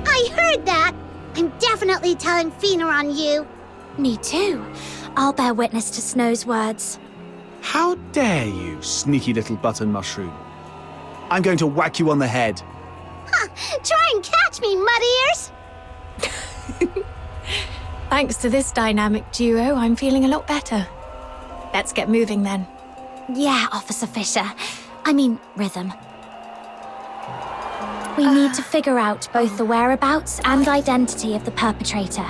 I heard that! I'm definitely telling Fina on you. Me too. I'll bear witness to Snow's words. How dare you, sneaky little button mushroom? I'm going to whack you on the head. Ha! Try and catch me, mud ears! Thanks to this dynamic duo, I'm feeling a lot better. Let's get moving then. Yeah, Officer Fisher. I mean, Rhythm. We need to figure out both the whereabouts and identity of the perpetrator.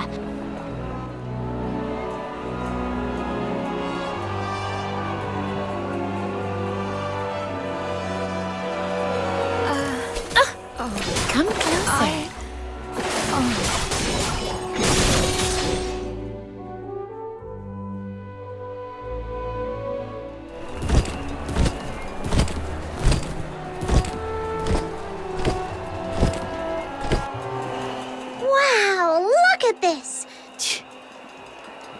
Come closer. Wow, look at this!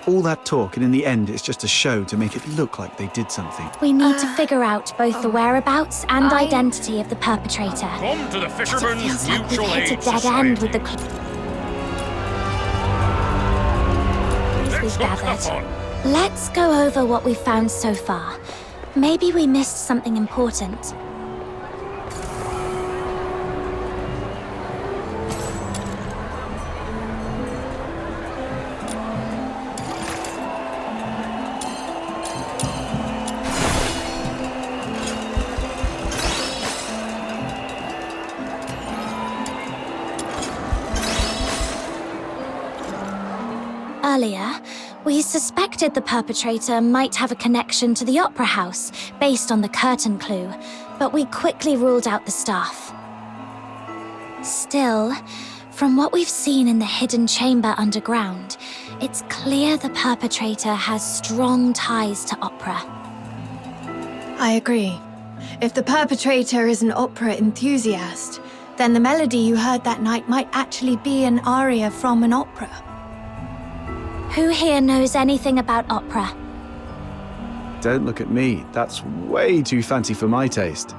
All that talk, and in the end, it's just a show to make it look like they did something. We need to figure out both the whereabouts and identity of the perpetrator. Come to the It Fisherman's feels like we've Mutual hit a Aid dead end with the Society. clues we've hook the gathered. fun. Let's go over what we've found so far. Maybe we missed something important. Earlier, we suspected the perpetrator might have a connection to the Opera House based on the curtain clue, but we quickly ruled out the staff. Still, from what we've seen in the hidden chamber underground, it's clear the perpetrator has strong ties to opera. I agree. If the perpetrator is an opera enthusiast, then the melody you heard that night might actually be an aria from an opera. Who here knows anything about opera? Don't look at me. That's way too fancy for my taste.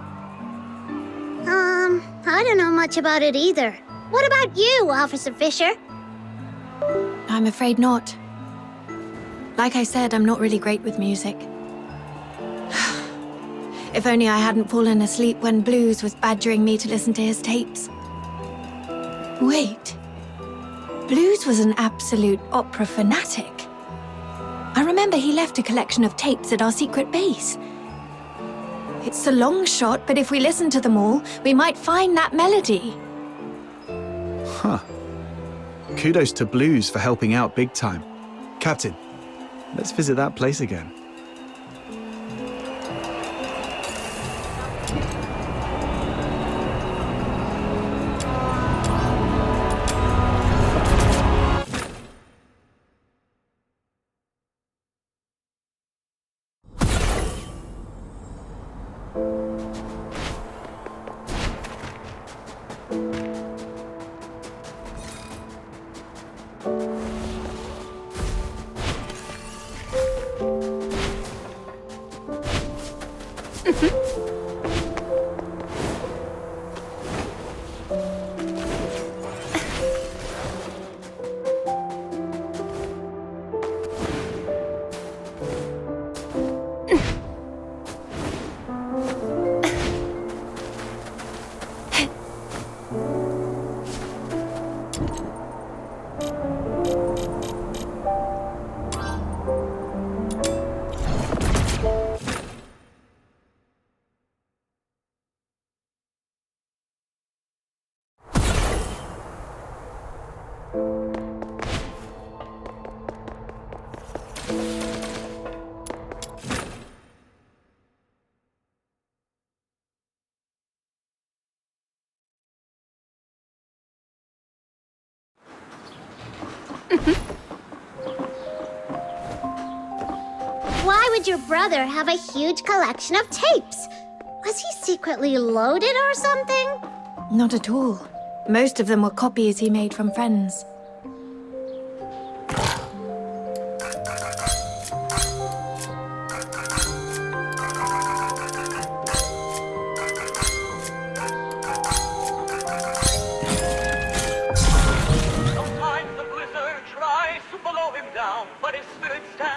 I don't know much about it either. What about you, Officer Fisher? I'm afraid not. Like I said, I'm not really great with music. If only I hadn't fallen asleep when Blues was badgering me to listen to his tapes. Wait. Blues was an absolute opera fanatic. I remember he left a collection of tapes at our secret base. It's a long shot, but if we listen to them all, we might find that melody. Huh. Kudos to Blues for helping out big time. Captain, let's visit that place again. Why would your brother have a huge collection of tapes? Was he secretly loaded or something? Not at all. Most of them were copies he made from friends.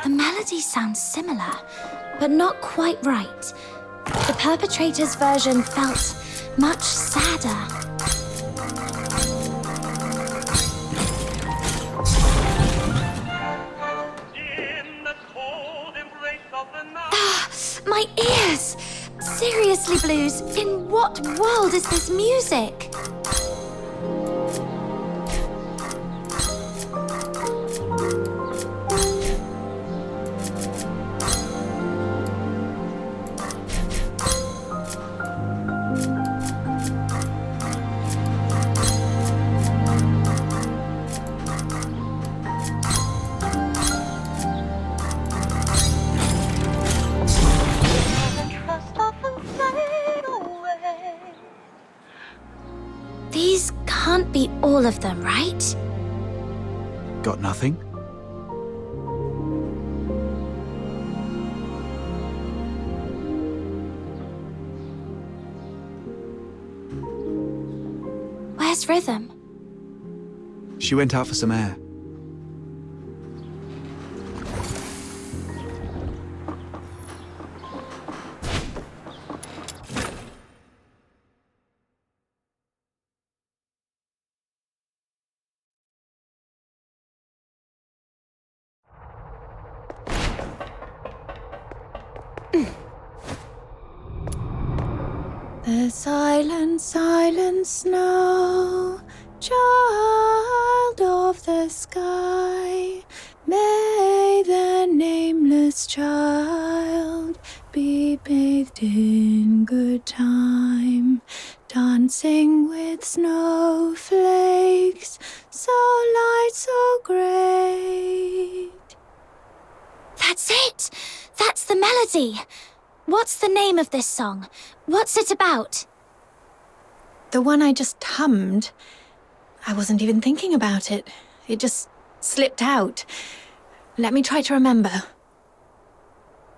The melody sounds similar, but not quite right. The perpetrator's version felt much sadder. My ears! Seriously, Blues, in what world is this music? These can't be all of them, right? Got nothing? Where's Rhythm? She went out for some air. The silent, silent snow, child of the sky, may the nameless child be bathed in good time, dancing with snowflakes, so light, so great. That's it! That's the melody! What's the name of this song? What's it about? The one I just hummed, I wasn't even thinking about it. It just slipped out. Let me try to remember.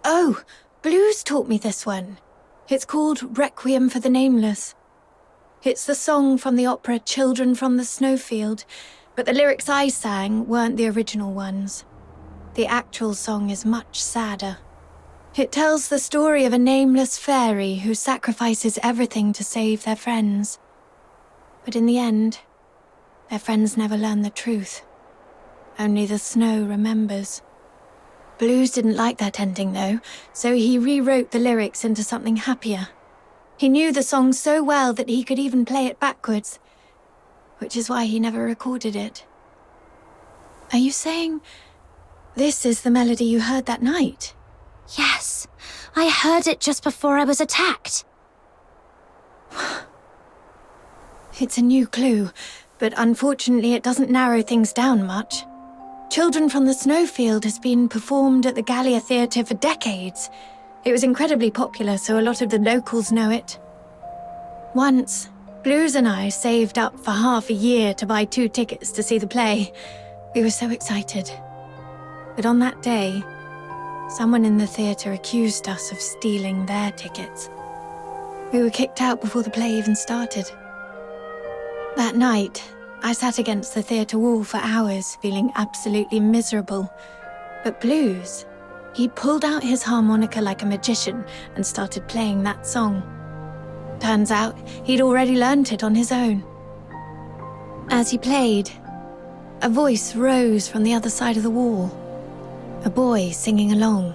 Oh, Blues taught me this one. It's called Requiem for the Nameless. It's the song from the opera Children from the Snowfield, but the lyrics I sang weren't the original ones. The actual song is much sadder. It tells the story of a nameless fairy who sacrifices everything to save their friends. But in the end, their friends never learn the truth. Only the snow remembers. Blues didn't like that ending, though, so he rewrote the lyrics into something happier. He knew the song so well that he could even play it backwards, which is why he never recorded it. Are you saying this is the melody you heard that night? Yes, I heard it just before I was attacked. It's a new clue, but unfortunately it doesn't narrow things down much. Children from the Snowfield has been performed at the Gallia Theatre for decades. It was incredibly popular, so a lot of the locals know it. Once, Blues and I saved up for half a year to buy 2 tickets to see the play. We were so excited. But on that day, someone in the theatre accused us of stealing their tickets. We were kicked out before the play even started. That night, I sat against the theatre wall for hours, feeling absolutely miserable. But Blues, he pulled out his harmonica like a magician and started playing that song. Turns out, he'd already learnt it on his own. As he played, a voice rose from the other side of the wall. A boy singing along.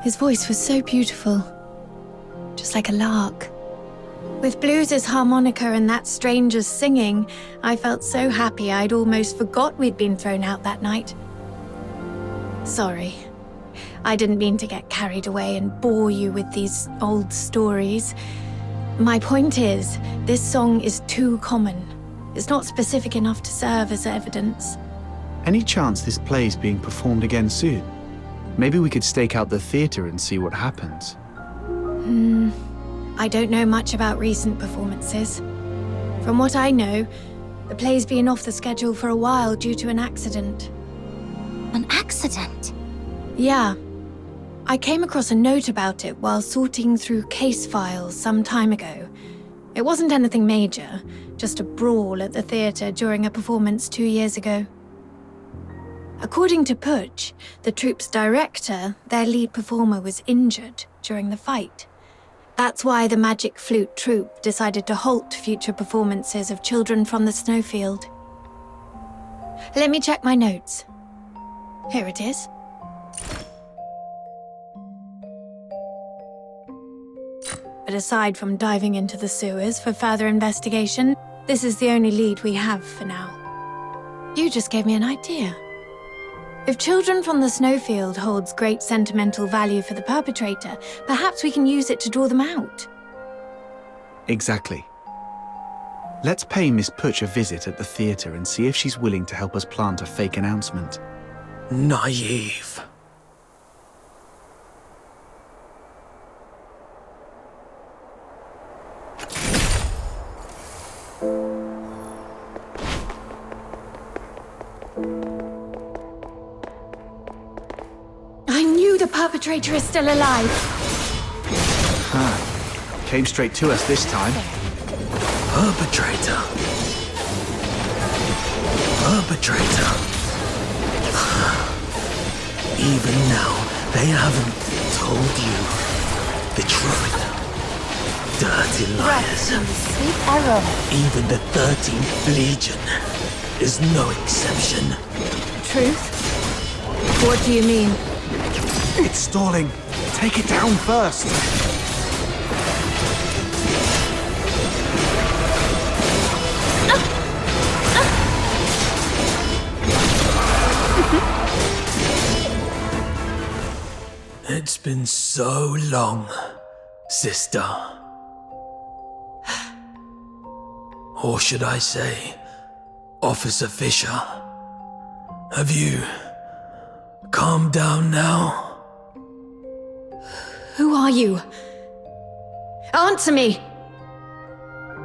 His voice was so beautiful, just like a lark. With Blues' harmonica and that stranger's singing, I felt so happy I'd almost forgot we'd been thrown out that night. Sorry. I didn't mean to get carried away and bore you with these old stories. My point is, this song is too common. It's not specific enough to serve as evidence. Any chance this play's being performed again soon? Maybe we could stake out the theatre and see what happens. I don't know much about recent performances. From what I know, the play's been off the schedule for a while due to an accident. An accident? Yeah. I came across a note about it while sorting through case files some time ago. It wasn't anything major, just a brawl at the theatre during a performance 2 years ago. According to Putsch, the troupe's director, their lead performer was injured during the fight. That's why the Magic Flute troupe decided to halt future performances of Children from the Snowfield. Let me check my notes. Here it is. But aside from diving into the sewers for further investigation, this is the only lead we have for now. You just gave me an idea. If Children from the Snowfield holds great sentimental value for the perpetrator, perhaps we can use it to draw them out. Exactly. Let's pay Miss Putsch a visit at the theatre and see if she's willing to help us plant a fake announcement. Naive. I knew the perpetrator is still alive. Came straight to us this time. Perpetrator. Perpetrator. Even now, they haven't told you the truth. Dirty liars. Sweet arrow. Even the 13th Legion is no exception. Truth? What do you mean? It's stalling. Take it down first. It's been so long, sister. Or should I say, Officer Fisher? Have you calmed down now? Who are you? Answer me!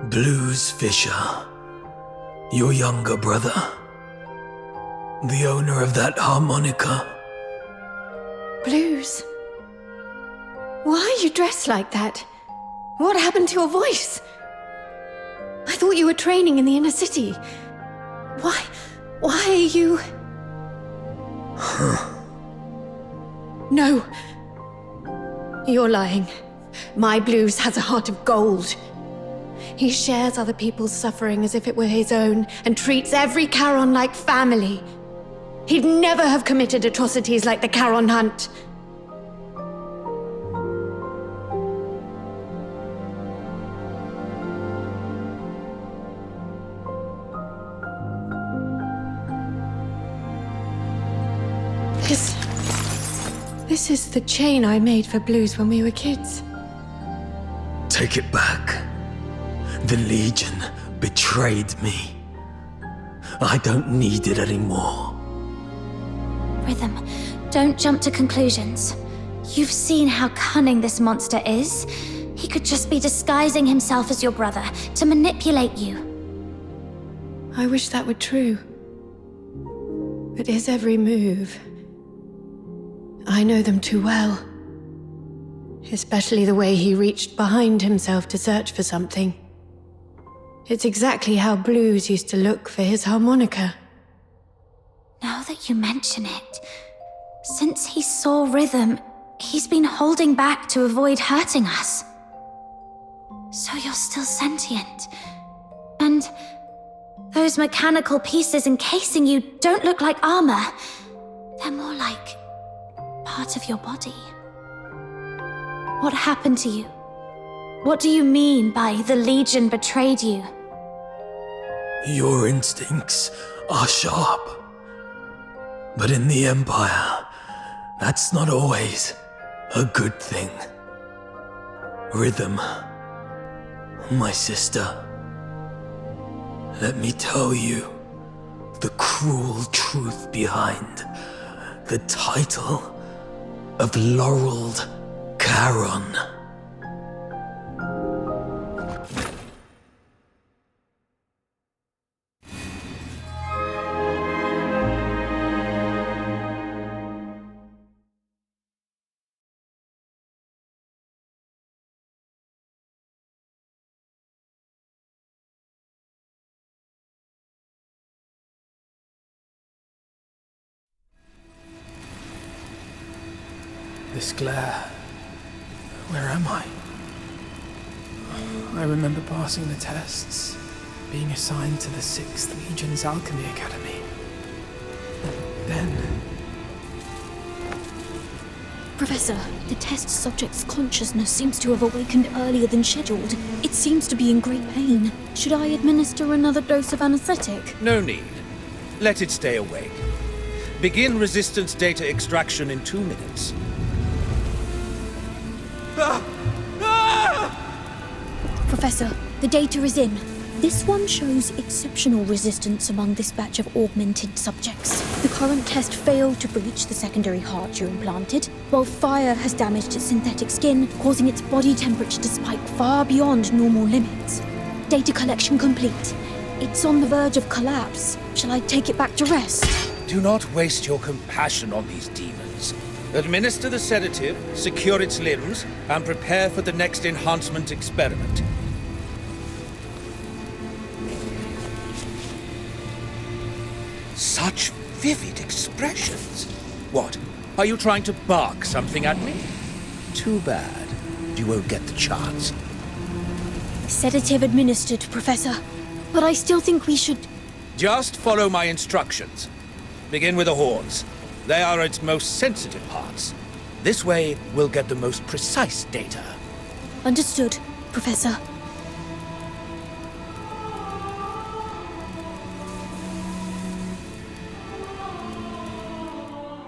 Blues Fisher. Your younger brother. The owner of that harmonica. Blues? Why are you dressed like that? What happened to your voice? I thought you were training in the inner city. Why are you... No. You're lying. My Blues has a heart of gold. He shares other people's suffering as if it were his own and treats every Charon like family. He'd never have committed atrocities like the Charon Hunt. This is the chain I made for Blues when we were kids. Take it back. The Legion betrayed me. I don't need it anymore. Rhythm, don't jump to conclusions. You've seen how cunning this monster is. He could just be disguising himself as your brother to manipulate you. I wish that were true. But his every move... I know them too well. Especially the way he reached behind himself to search for something. It's exactly how Blues used to look for his harmonica. Now that you mention it, since he saw Rhythm, he's been holding back to avoid hurting us. So you're still sentient. And those mechanical pieces encasing you don't look like armor. They're more like part of your body. What happened to you? What do you mean by the Legion betrayed you? Your instincts are sharp. But in the Empire, that's not always a good thing. Rhythm, my sister, let me tell you the cruel truth behind the title of Laureled Charon. This glare. Where am I? I remember passing the tests, being assigned to the 6th Legion's Alchemy Academy. Then... Professor, the test subject's consciousness seems to have awakened earlier than scheduled. It seems to be in great pain. Should I administer another dose of anesthetic? No need. Let it stay awake. Begin resistance data extraction in 2 minutes. Professor, the data is in. This one shows exceptional resistance among this batch of augmented subjects. The current test failed to breach the secondary heart you implanted, while fire has damaged its synthetic skin, causing its body temperature to spike far beyond normal limits. Data collection complete. It's on the verge of collapse. Shall I take it back to rest? Do not waste your compassion on these demons. Administer the sedative, secure its limbs, and prepare for the next enhancement experiment. Such vivid expressions. What? Are you trying to bark something at me? Too bad. You won't get the chance. Sedative administered, Professor. But I still think we should... Just follow my instructions. Begin with the horns. They are its most sensitive parts. This way, we'll get the most precise data. Understood, Professor.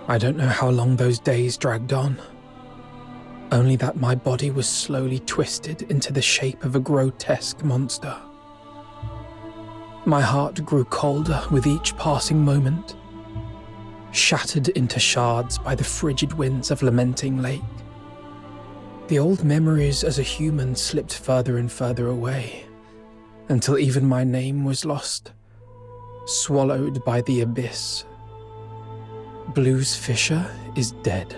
I don't know how long those days dragged on. Only that my body was slowly twisted into the shape of a grotesque monster. My heart grew colder with each passing moment, shattered into shards by the frigid winds of Lamenting Lake. The old memories as a human slipped further and further away, until even my name was lost, swallowed by the abyss. Blues Fisher is dead.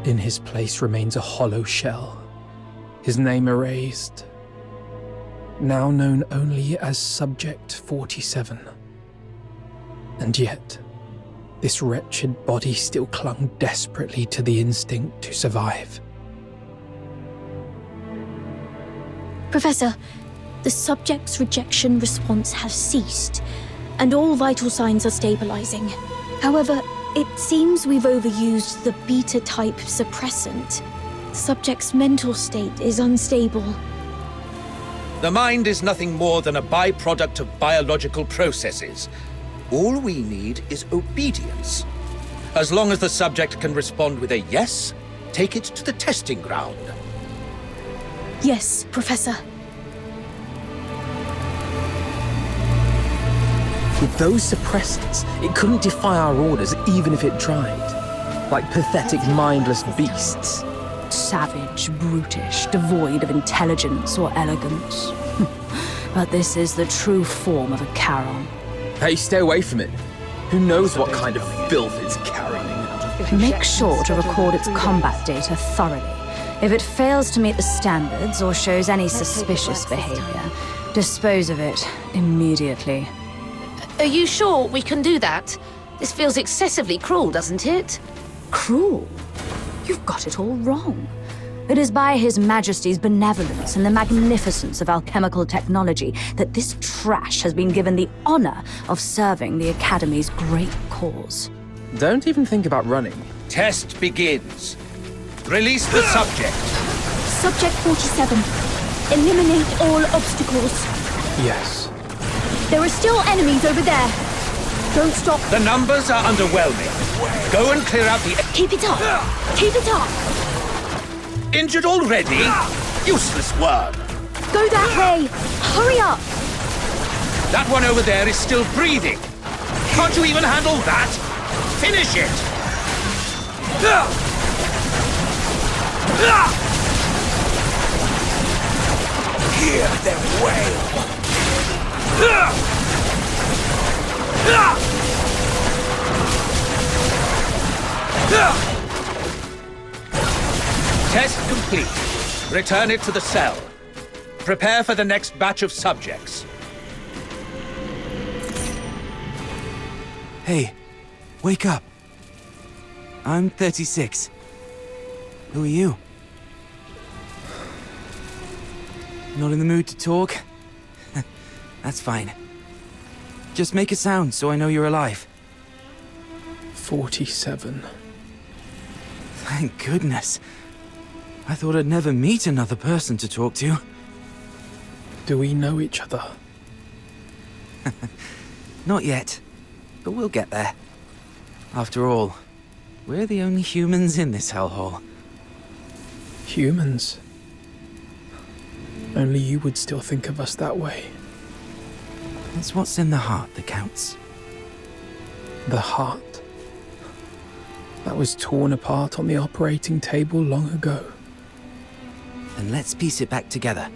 In his place remains a hollow shell, his name erased, now known only as Subject 47. And yet, this wretched body still clung desperately to the instinct to survive. Professor, the subject's rejection response has ceased. and all vital signs are stabilizing. However, it seems we've overused the beta-type suppressant. The subject's mental state is unstable. The mind is nothing more than a byproduct of biological processes. All we need is obedience. As long as the subject can respond with a yes, take it to the testing ground. Yes, Professor. With those suppressants, it couldn't defy our orders even if it tried. Like pathetic, mindless beasts. Savage, brutish, devoid of intelligence or elegance. But this is the true form of a Charon. Hey, stay away from it. Who knows what kind of filth it's carrying? Make sure to record its combat data thoroughly. If it fails to meet the standards or shows any suspicious behavior, dispose of it immediately. Are you sure we can do that? This feels excessively cruel, doesn't it? Cruel? You've got it all wrong. It is by His Majesty's benevolence and the magnificence of alchemical technology that this trash has been given the honor of serving the Academy's great cause. Don't even think about running. Test begins. Release the subject. Subject 47. Eliminate all obstacles. Yes. There are still enemies over there. Don't stop. The numbers are underwhelming. Go and clear out the... Keep it up. Keep it up. Injured already? Useless worm. Go that way. Hurry up. That one over there is still breathing. Can't you even handle that? Finish it! Hear them wail! Test complete. Return it to the cell. Prepare for the next batch of subjects. Hey, wake up. I'm 36. Who are you? Not in the mood to talk? That's fine. Just make a sound so I know you're alive. 47. Thank goodness. I thought I'd never meet another person to talk to. Do we know each other? Not yet, but we'll get there. After all, we're the only humans in this hellhole. Humans? Only you would still think of us that way. It's what's in the heart that counts. The heart? That was torn apart on the operating table long ago. Then let's piece it back together.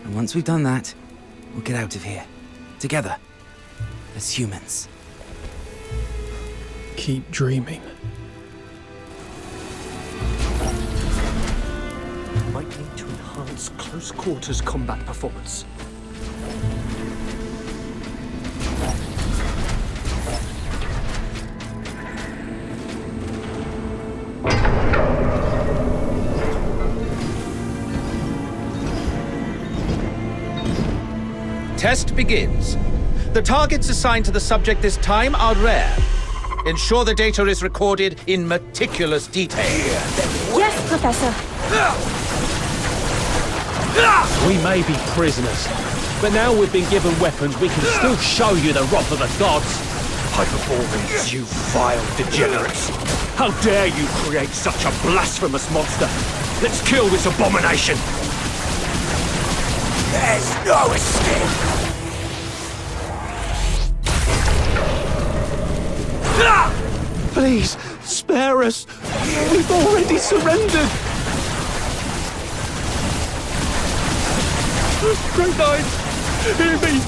And once we've done that, we'll get out of here. Together. As humans. Keep dreaming. Might need to enhance close quarters combat performance. Test begins. The targets assigned to the subject this time are rare. Ensure the data is recorded in meticulous detail. Yes, Professor. We may be prisoners, but now we've been given weapons, we can still show you the wrath of the gods. Hyperboreans, you vile degenerates. How dare you create such a blasphemous monster? Let's kill this abomination. There's no escape! Please, spare us. We've already surrendered. Great Knight, hear me.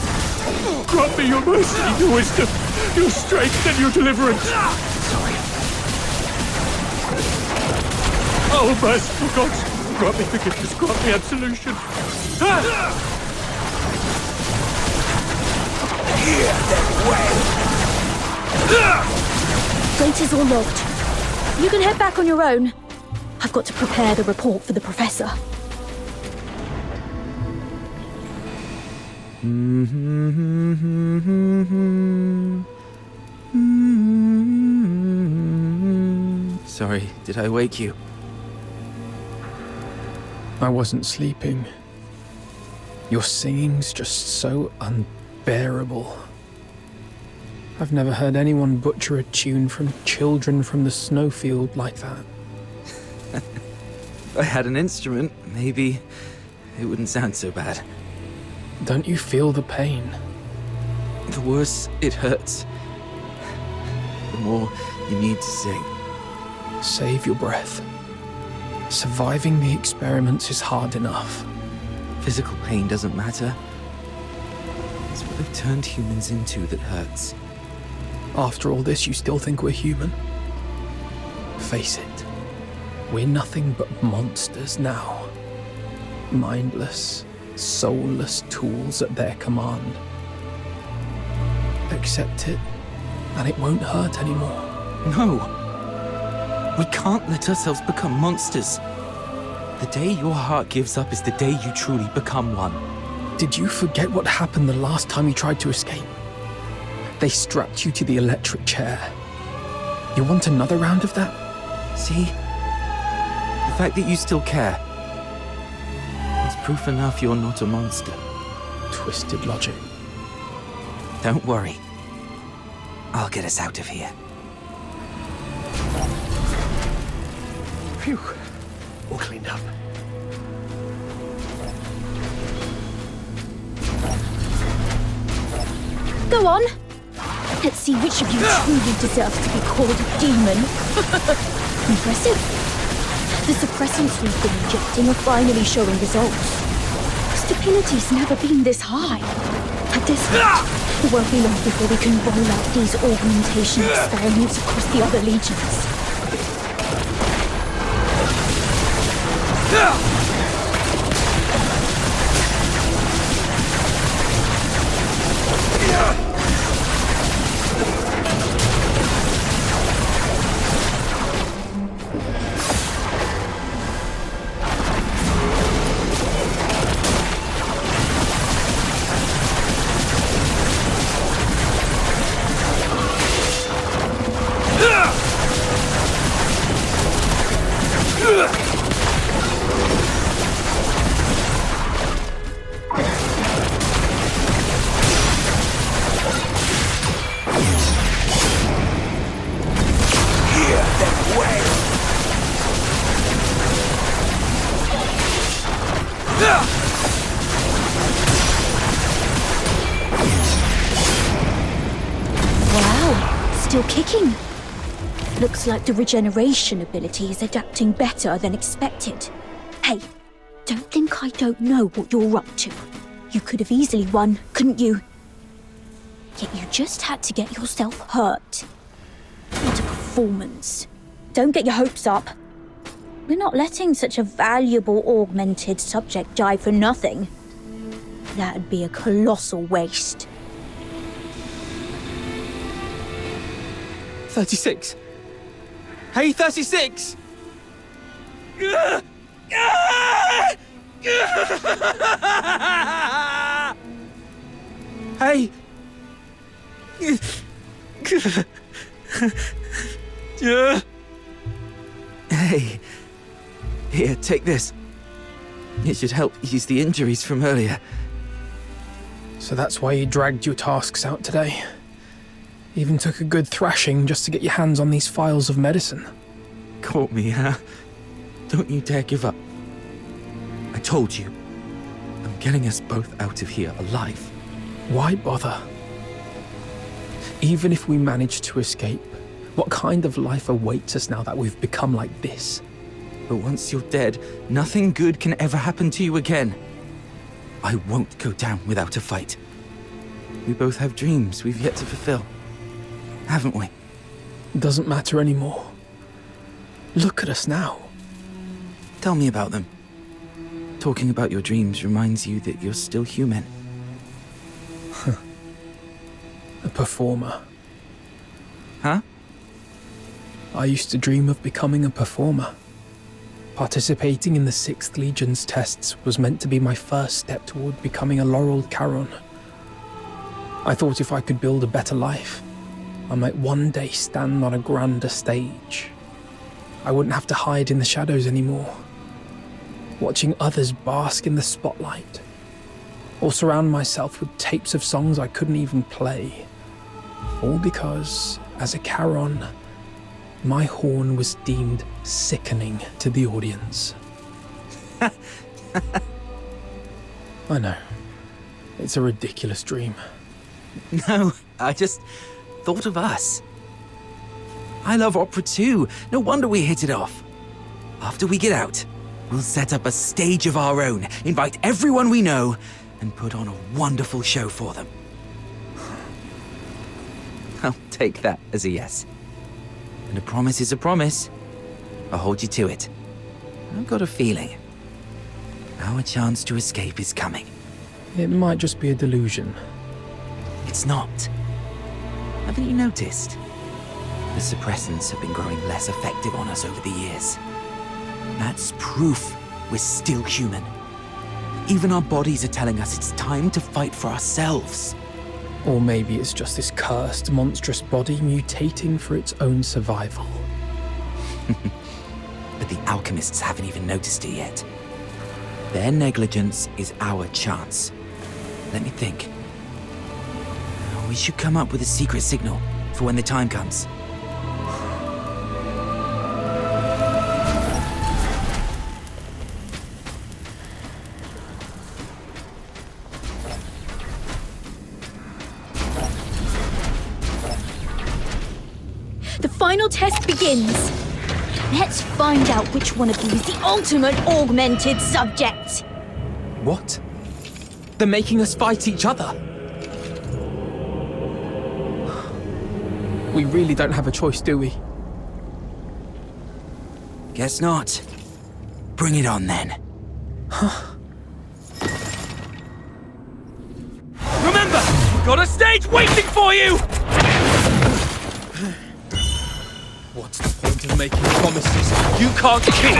Grant me your mercy, your wisdom, your strength, and your deliverance. Sorry. Oh, merciful gods, grant me forgiveness, grant me absolution. Hear them wail! Gate is all locked. You can head back on your own. I've got to prepare the report for the Professor. Sorry, did I wake you? I wasn't sleeping. Your singing's just so unbearable. I've never heard anyone butcher a tune from Children from the Snowfield like that. If I had an instrument, maybe it wouldn't sound so bad. Don't you feel the pain? The worse it hurts, the more you need to sing. Save your breath. Surviving the experiments is hard enough. Physical pain doesn't matter. It's what they've turned humans into that hurts. After all this, you still think we're human? Face it, we're nothing but monsters now. Mindless, soulless tools at their command. Accept it, and it won't hurt anymore. No! We can't let ourselves become monsters. The day your heart gives up is the day you truly become one. Did you forget what happened the last time you tried to escape? They strapped you to the electric chair. You want another round of that? See? The fact that you still care. It's proof enough you're not a monster. Twisted logic. Don't worry. I'll get us out of here. Phew. All cleaned up. Go on. Let's see which of you truly deserves to be called a demon. Impressive. The suppressants we've been injecting are finally showing results. Stability's never been this high. At this rate, it won't be long before we can roll out these augmentation experiments across the other legions. Still kicking. Looks like the regeneration ability is adapting better than expected. Hey, don't think I don't know what you're up to. You could have easily won, couldn't you? Yet you just had to get yourself hurt. What a performance. Don't get your hopes up. We're not letting such a valuable augmented subject die for nothing. That'd be a colossal waste. 36. Hey, 36! Hey! Hey. Here, take this. It should help ease the injuries from earlier. So that's why you dragged your tasks out today? Even took a good thrashing just to get your hands on these files of medicine. Caught me, huh? Don't you dare give up. I told you. I'm getting us both out of here alive. Why bother? Even if we manage to escape, what kind of life awaits us now that we've become like this? But once you're dead, nothing good can ever happen to you again. I won't go down without a fight. We both have dreams we've yet to fulfill. Haven't we? Doesn't matter anymore. Look at us now. Tell me about them. Talking about your dreams reminds you that you're still human. A performer. Huh? I used to dream of becoming a performer. Participating in the 6th Legion's tests was meant to be my first step toward becoming a laureled Charon. I thought if I could build a better life, I might one day stand on a grander stage. I wouldn't have to hide in the shadows anymore. Watching others bask in the spotlight, or surround myself with tapes of songs I couldn't even play. All because, as a Charon, my horn was deemed sickening to the audience. I know. It's a ridiculous dream. No, I just thought of us. I love opera too. No wonder we hit it off. After we get out, we'll set up a stage of our own, invite everyone we know, and put on a wonderful show for them. I'll take that as a yes. And a promise is a promise. I'll hold you to it. I've got a feeling our chance to escape is coming. It might just be a delusion. It's not. Haven't you noticed? The suppressants have been growing less effective on us over the years. That's proof we're still human. Even our bodies are telling us it's time to fight for ourselves. Or maybe it's just this cursed, monstrous body mutating for its own survival. But the alchemists haven't even noticed it yet. Their negligence is our chance. Let me think. We should come up with a secret signal for when the time comes. The final test begins. Let's find out which one of you is the ultimate augmented subject. What? They're making us fight each other. We really don't have a choice, do we? Guess not. Bring it on then. Remember, we've got a stage waiting for you! What's the point of making promises you can't keep?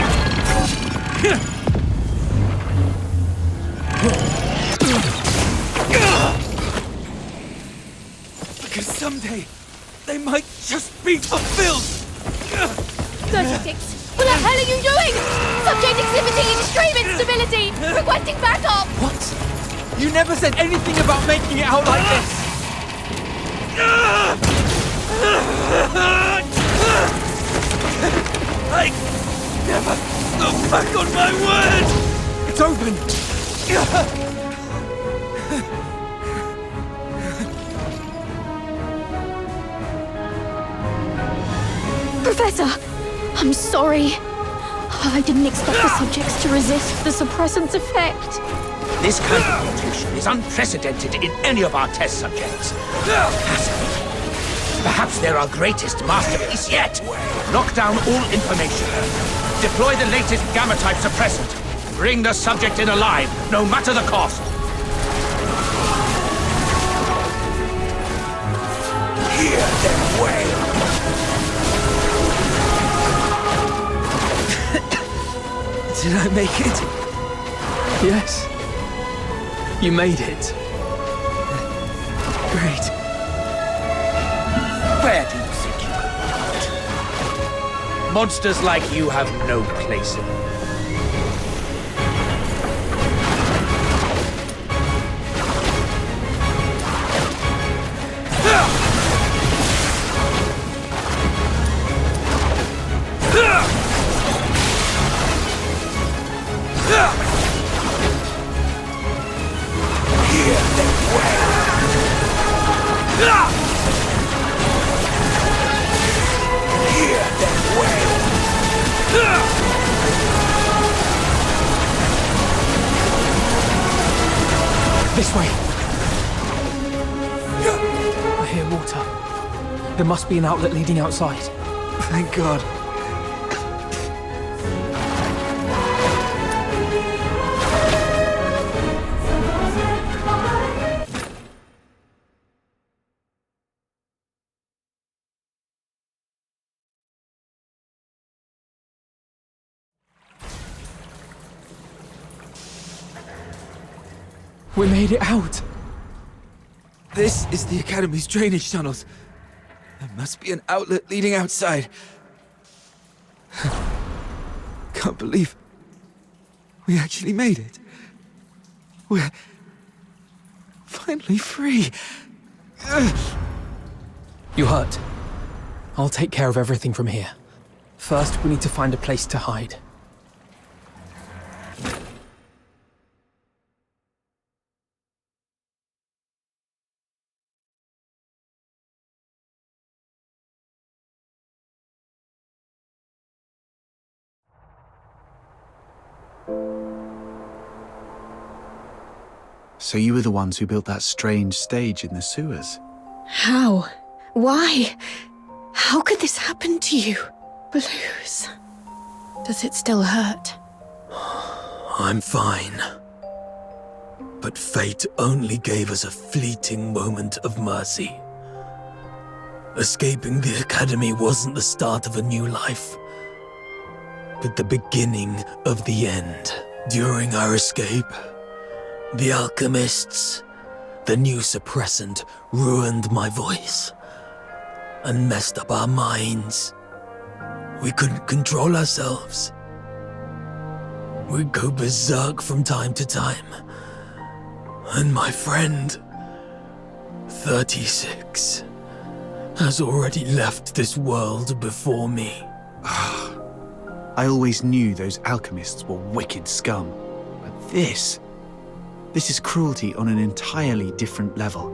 Because someday, they might just be fulfilled! 36! What the hell are you doing? Subject exhibiting extreme instability! Requesting backup! What? You never said anything about making it out like this! I never go back on my word! It's open! Professor, I'm sorry. I didn't expect the subjects to resist the suppressant's effect. This kind of mutation is unprecedented in any of our test subjects. Fascinating. Perhaps they're our greatest masterpiece yet. Knock down all information. Deploy the latest gamma-type suppressant. Bring the subject in alive, no matter the cost. Hear them wail. Did I make it? Yes. You made it. Great. Where do you think you belong? Monsters like you have no place in it. Hear them wail. Hear them wail. This way. I hear water. There must be an outlet leading outside. Thank God. We made it out. This is the Academy's drainage tunnels. There must be an outlet leading outside. Can't believe we actually made it. We're finally free. You hurt. I'll take care of everything from here. First, we need to find a place to hide. So you were the ones who built that strange stage in the sewers? How? Why? How could this happen to you? Blues. Does it still hurt? I'm fine. But fate only gave us a fleeting moment of mercy. Escaping the academy wasn't the start of a new life, but the beginning of the end. During our escape, the alchemists, the new suppressant, ruined my voice and messed up our minds. We couldn't control ourselves. We'd go berserk from time to time. And my friend, 36, has already left this world before me. I always knew those alchemists were wicked scum. But this is cruelty on an entirely different level.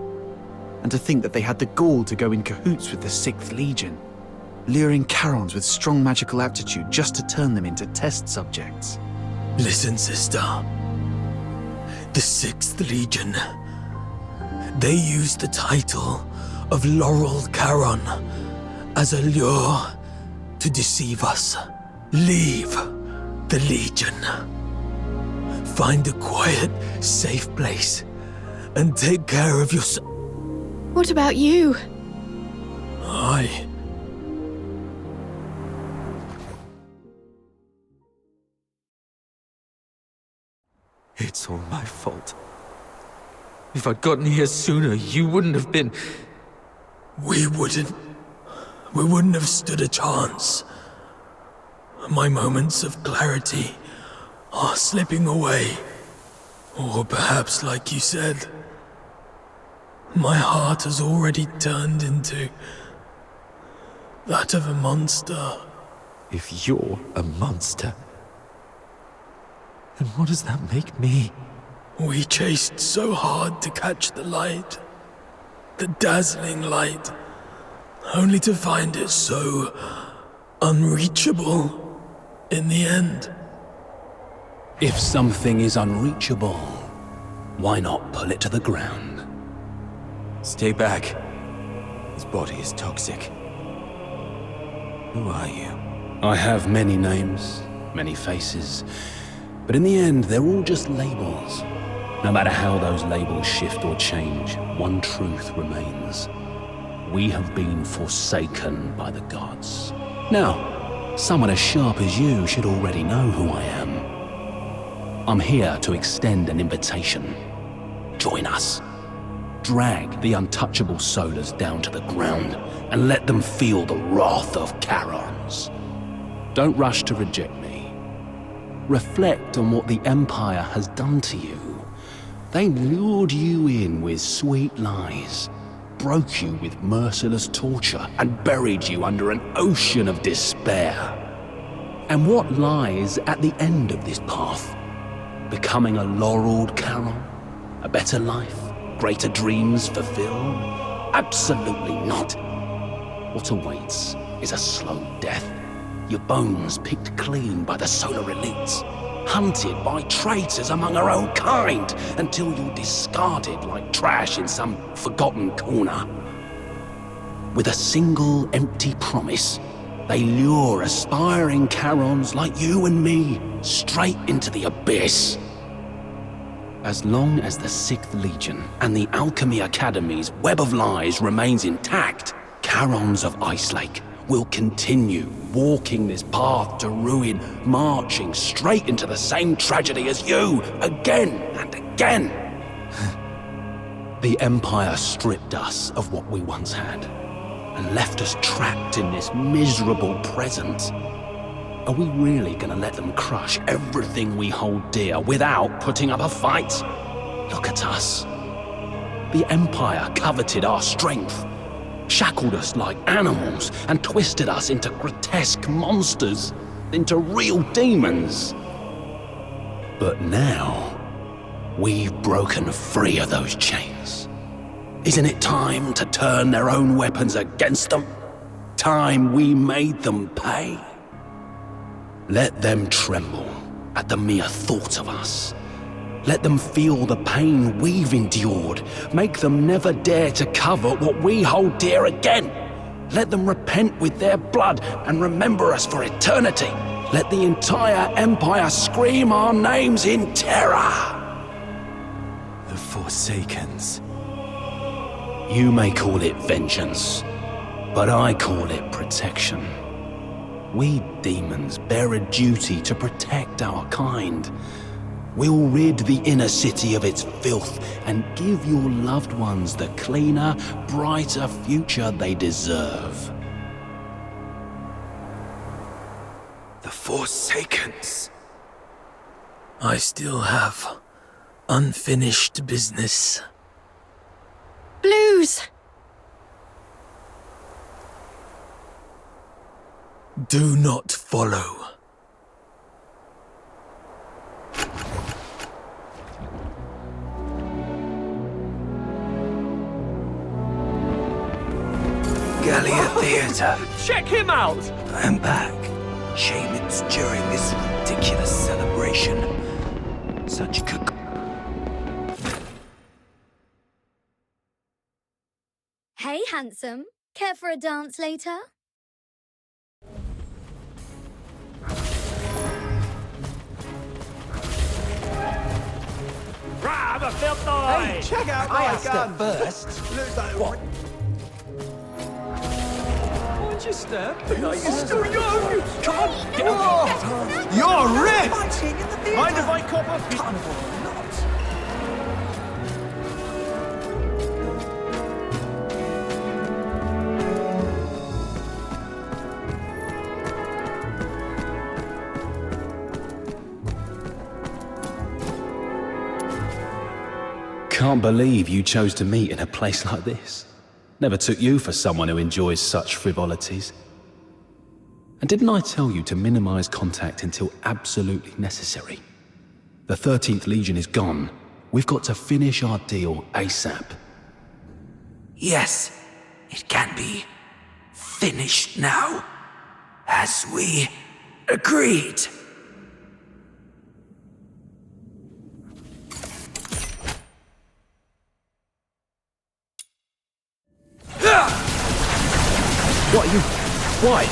And to think that they had the gall to go in cahoots with the 6th Legion, luring Charons with strong magical aptitude just to turn them into test subjects. Listen, sister. The 6th Legion. They used the title of Laurel Charon as a lure to deceive us. Leave the Legion. Find a quiet, safe place and take care of yourself. What about you? It's all my fault. If I'd gotten here sooner, you wouldn't have been... We wouldn't have stood a chance. My moments of clarity are slipping away. Or perhaps, like you said, my heart has already turned into that of a monster. If you're a monster, then what does that make me? We chased so hard to catch the light, the dazzling light, only to find it so unreachable in the end. If something is unreachable, why not pull it to the ground? Stay back. His body is toxic. Who are you? I have many names, many faces, but in the end, they're all just labels. No matter how those labels shift or change, one truth remains. We have been forsaken by the gods. Now, someone as sharp as you should already know who I am. I'm here to extend an invitation. Join us. Drag the untouchable Solars down to the ground and let them feel the wrath of Charons. Don't rush to reject me. Reflect on what the Empire has done to you. They lured you in with sweet lies, broke you with merciless torture, and buried you under an ocean of despair. And what lies at the end of this path? Becoming a laureled Charon? A better life? Greater dreams fulfilled? Absolutely not. What awaits is a slow death. Your bones picked clean by the solar elites, hunted by traitors among our own kind, until you're discarded like trash in some forgotten corner. With a single empty promise, they lure aspiring Charons like you and me straight into the abyss. As long as the 6th Legion and the Alchemy Academy's web of lies remains intact, Charons of Icelake will continue walking this path to ruin, marching straight into the same tragedy as you, again and again. The Empire stripped us of what we once had, and left us trapped in this miserable present. Are we really gonna let them crush everything we hold dear without putting up a fight? Look at us. The Empire coveted our strength, shackled us like animals, and twisted us into grotesque monsters, into real demons. But now, we've broken free of those chains. Isn't it time to turn their own weapons against them? Time we made them pay? Let them tremble at the mere thought of us. Let them feel the pain we've endured. Make them never dare to cover what we hold dear again. Let them repent with their blood and remember us for eternity. Let the entire Empire scream our names in terror. The Forsakens. You may call it vengeance, but I call it protection. We demons bear a duty to protect our kind. We'll rid the inner city of its filth and give your loved ones the cleaner, brighter future they deserve. The Forsakens. I still have unfinished business. Blues! Do not follow. Gallia Theatre. Check him out! I am back. Shame it's during this ridiculous celebration. Such Hey, handsome. Care for a dance later? Grab a filth boy! Hey, check out my gun! First. Looks like what? Why'd you step? You're still young! Come on, get up! You're ripped! Mind if I cop a carnival? Can't believe you chose to meet in a place like this. Never took you for someone who enjoys such frivolities. And didn't I tell you to minimize contact until absolutely necessary? The 13th Legion is gone. We've got to finish our deal ASAP. Yes, it can be finished now, as we agreed. What are you... Why?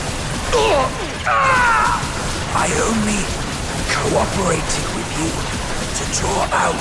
I only cooperated with you to draw out.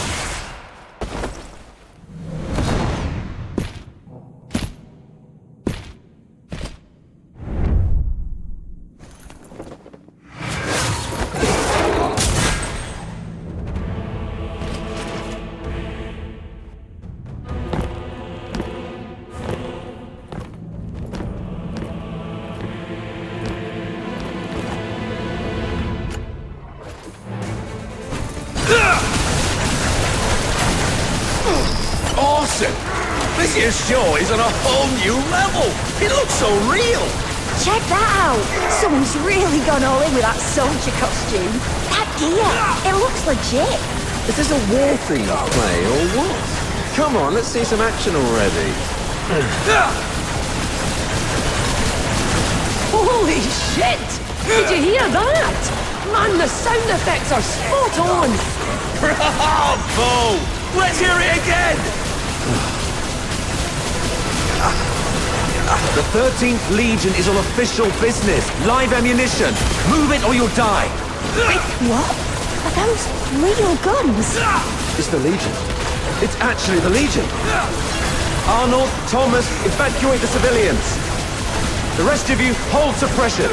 Awesome! This here show is on a whole new level! It looks so real! Check that out! Someone's really gone all in with that soldier costume. That gear, it looks legit. Is this a war theme play or what? Come on, let's see some action already. Holy shit! Did you hear that? Man, the sound effects are spot on! Bravo! Let's hear it again! The 13th Legion is on official business. Live ammunition. Move it or you'll die. Wait, what? Are those real guns? It's the Legion. It's actually the Legion. Arnold, Thomas, evacuate the civilians. The rest of you, hold suppression.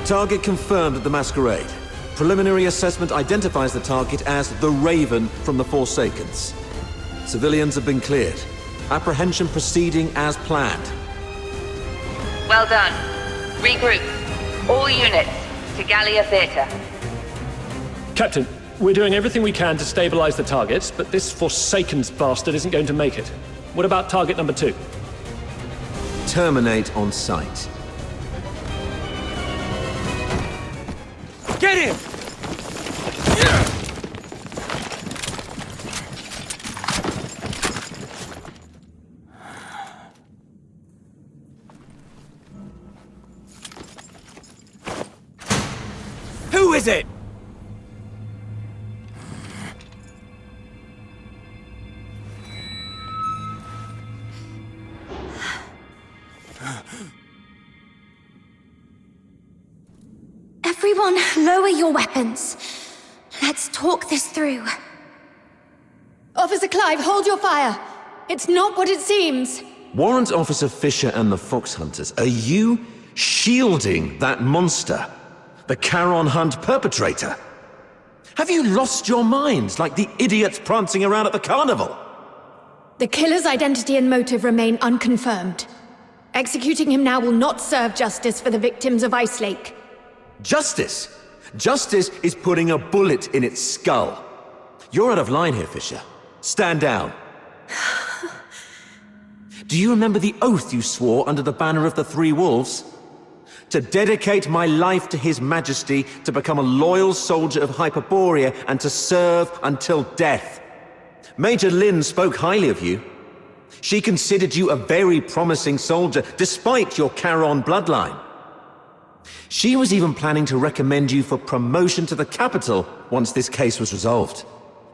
Target confirmed at the Masquerade. Preliminary assessment identifies the target as the Raven from the Forsakens. Civilians have been cleared. Apprehension proceeding as planned. Well done. Regroup. All units to Gallia Theatre. Captain, we're doing everything we can to stabilize the targets, but this Forsaken's bastard isn't going to make it. What about target number 2? Terminate on sight. Get him! Who is it? Everyone, lower your weapons. Let's talk this through. Officer Clive, hold your fire. It's not what it seems. Warrant Officer Fisher and the Fox Hunters, are you shielding that monster? The Charon Hunt perpetrator? Have you lost your minds like the idiots prancing around at the carnival? The killer's identity and motive remain unconfirmed. Executing him now will not serve justice for the victims of Ice Lake. Justice? Justice is putting a bullet in its skull. You're out of line here, Fisher. Stand down. Do you remember the oath you swore under the banner of the Three Wolves? To dedicate my life to His Majesty, to become a loyal soldier of Hyperborea, and to serve until death. Major Lynn spoke highly of you. She considered you a very promising soldier, despite your Charon bloodline. She was even planning to recommend you for promotion to the capital once this case was resolved.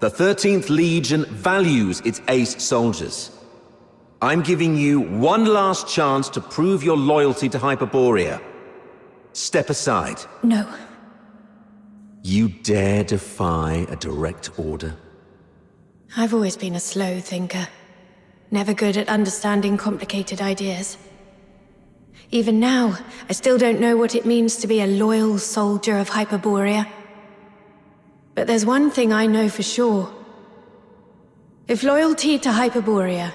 The 13th Legion values its ace soldiers. I'm giving you one last chance to prove your loyalty to Hyperborea. Step aside. No. You dare defy a direct order? I've always been a slow thinker. Never good at understanding complicated ideas. Even now, I still don't know what it means to be a loyal soldier of Hyperborea. But there's one thing I know for sure. If loyalty to Hyperborea,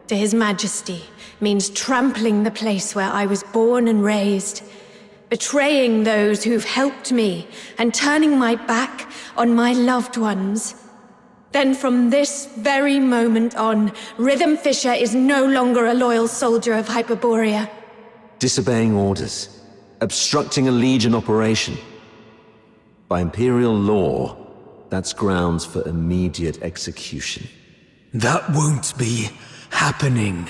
to His Majesty, means trampling the place where I was born and raised, betraying those who've helped me, and turning my back on my loved ones, then from this very moment on, Rhythm Fisher is no longer a loyal soldier of Hyperborea. Disobeying orders, obstructing a Legion operation. By Imperial law, that's grounds for immediate execution. That won't be happening.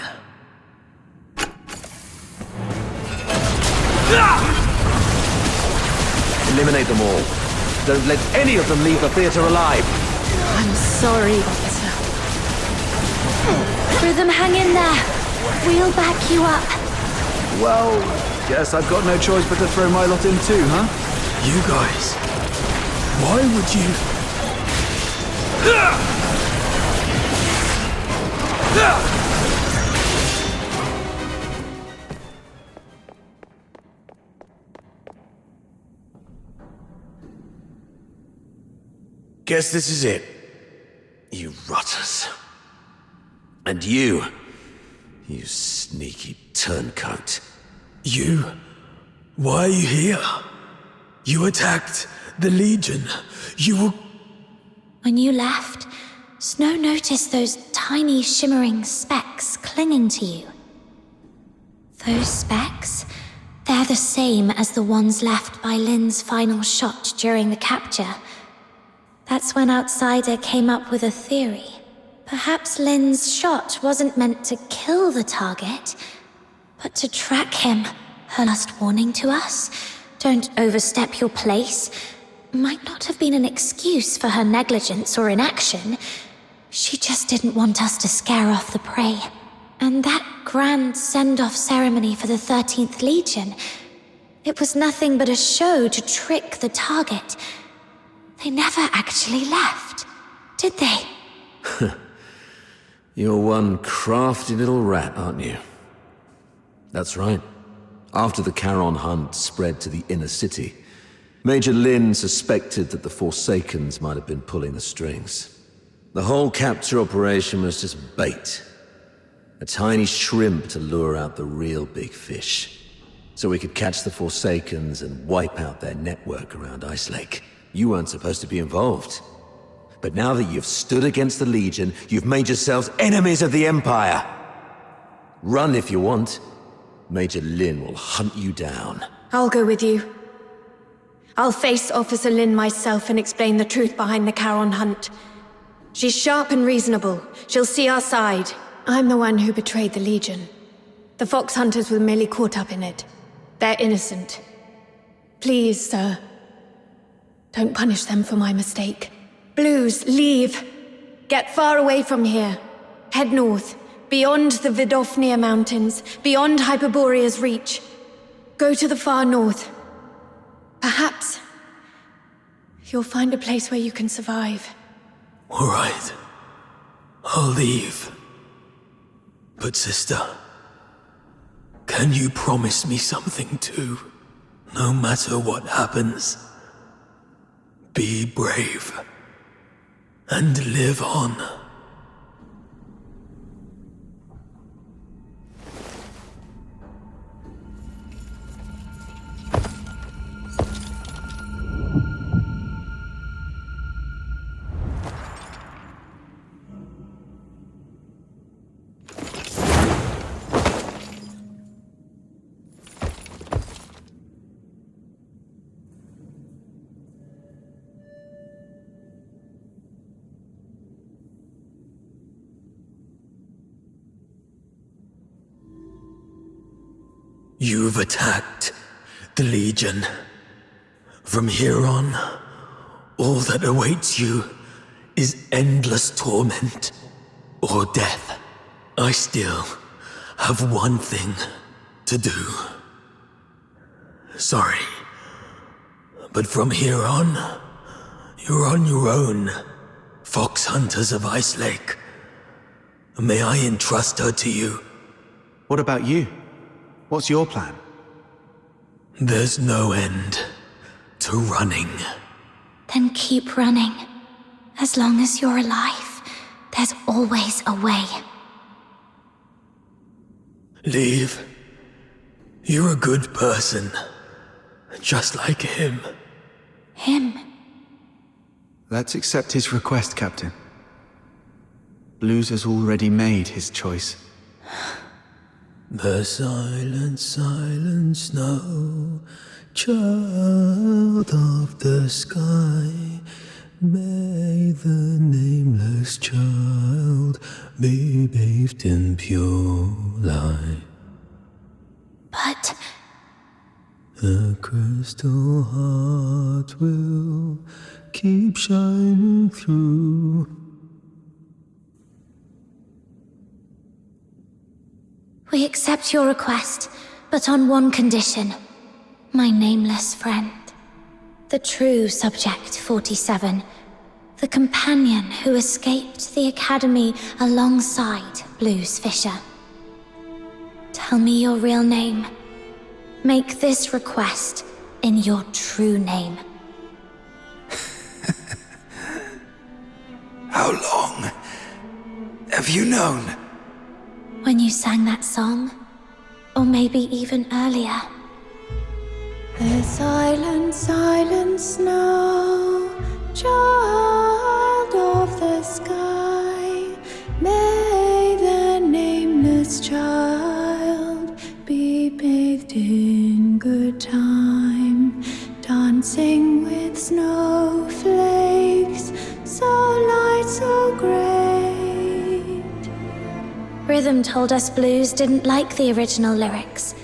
Eliminate them all. Don't let any of them leave the theater alive. I'm sorry, officer. Rhythm, hang in there. We'll back you up. Well, guess I've got no choice but to throw my lot in too, huh? You guys, why would you... Guess this is it, you rotters. And you sneaky turncoat. You? Why are you here? You attacked the Legion. You were... When you left, Snow noticed those tiny shimmering specks clinging to you. Those specks, they're the same as the ones left by Lynn's final shot during the capture. That's when Outsider came up with a theory. Perhaps Lynn's shot wasn't meant to kill the target, but to track him. Her last warning to us, don't overstep your place, might not have been an excuse for her negligence or inaction. She just didn't want us to scare off the prey. And that grand send-off ceremony for the 13th Legion, it was nothing but a show to trick the target. They never actually left, did they? You're one crafty little rat, aren't you? That's right. After the Charon hunt spread to the inner city, Major Lin suspected that the Forsakens might have been pulling the strings. The whole capture operation was just bait. A tiny shrimp to lure out the real big fish. So we could catch the Forsakens and wipe out their network around Ice Lake. You weren't supposed to be involved. But now that you've stood against the Legion, you've made yourselves enemies of the Empire. Run if you want. Major Lin will hunt you down. I'll go with you. I'll face Officer Lin myself and explain the truth behind the Charon hunt. She's sharp and reasonable. She'll see our side. I'm the one who betrayed the Legion. The Fox Hunters were merely caught up in it. They're innocent. Please, sir, don't punish them for my mistake. Blues, leave. Get far away from here. Head north, beyond the Vidofnir Mountains, beyond Hyperborea's reach. Go to the far north. Perhaps you'll find a place where you can survive. All right. I'll leave. But sister, can you promise me something too? No matter what happens, be brave and live on. You've attacked the Legion. From here on, all that awaits you is endless torment or death. I still have one thing to do. Sorry, but from here on, you're on your own, Fox Hunters of Ice Lake. May I entrust her to you? What about you? What's your plan? There's no end to running. Then keep running. As long as you're alive, there's always a way. Leave. You're a good person. Just like him. Him? Let's accept his request, Captain. Blues has already made his choice. The silent, silent snow, child of the sky, may the nameless child be bathed in pure light. But the crystal heart will keep shining through. we accept your request, but on one condition. My nameless friend. The true Subject 47. The companion who escaped the Academy alongside Blues Fisher. Tell me your real name. Make this request in your true name. How long have you known? When you sang that song, or maybe even earlier. The silent, silent snow, child of the sky, may the nameless child be bathed in good time, dancing with snowflakes, so light, so great. Rhythm told us Blues didn't like the original lyrics.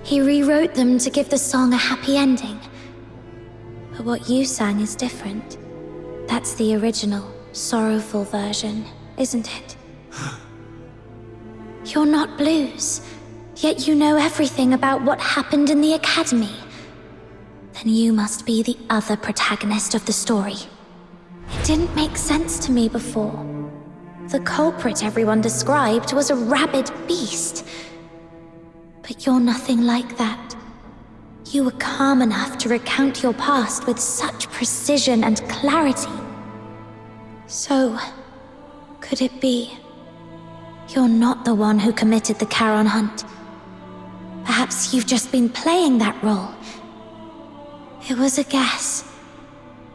He rewrote them to give the song a happy ending. But what you sang is different. That's the original, sorrowful version, isn't it? You're not Blues, yet you know everything about what happened in the Academy. Then you must be the other protagonist of the story. It didn't make sense to me before. The culprit everyone described was a rabid beast. But you're nothing like that. You were calm enough to recount your past with such precision and clarity. So, could it be you're not the one who committed the Charon hunt? Perhaps you've just been playing that role. It was a guess,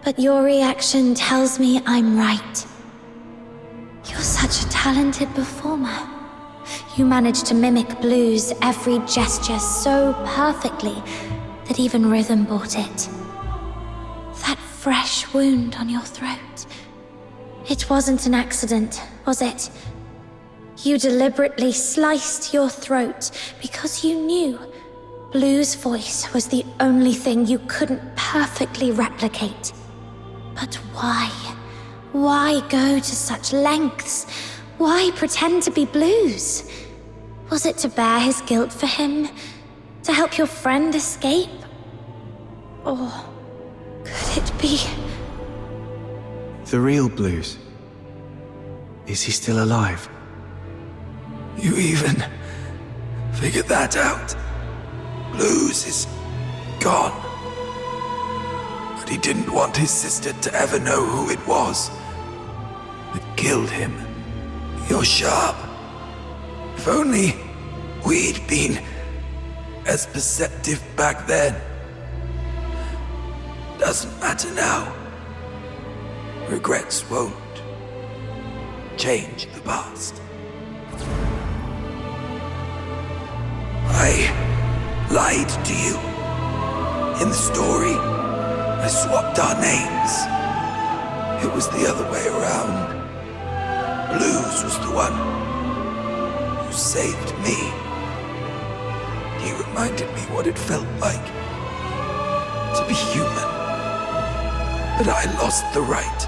but your reaction tells me I'm right. You're such a talented performer. You managed to mimic Blue's every gesture so perfectly that even rhythm bought it. That fresh wound on your throat. It wasn't an accident, was it? You deliberately sliced your throat because you knew Blue's voice was the only thing you couldn't perfectly replicate. But why? Why go to such lengths? Why pretend to be Blue's? Was it to bear his guilt for him? To help your friend escape? Or could it be... The real Blues? Is he still alive? You even figured that out? Blues is gone. But he didn't want his sister to ever know who it was that killed him. You're sharp. If only we'd been as perceptive back then. Doesn't matter now. Regrets won't change the past. I lied to you. In the story, I swapped our names. It was the other way around. Blues was the one who saved me. He reminded me what it felt like to be human. But I lost the right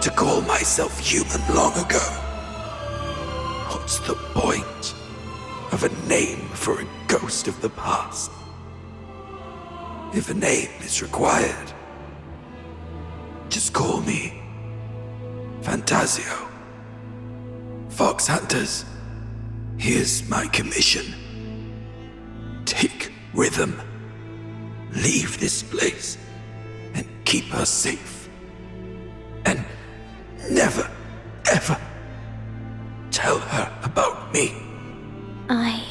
to call myself human long ago. What's the point of a name for a ghost of the past? If a name is required, just call me Fantasio. Fox Hunters, here's my commission. Take Rhythm, leave this place, and keep her safe. And never, ever tell her about me. I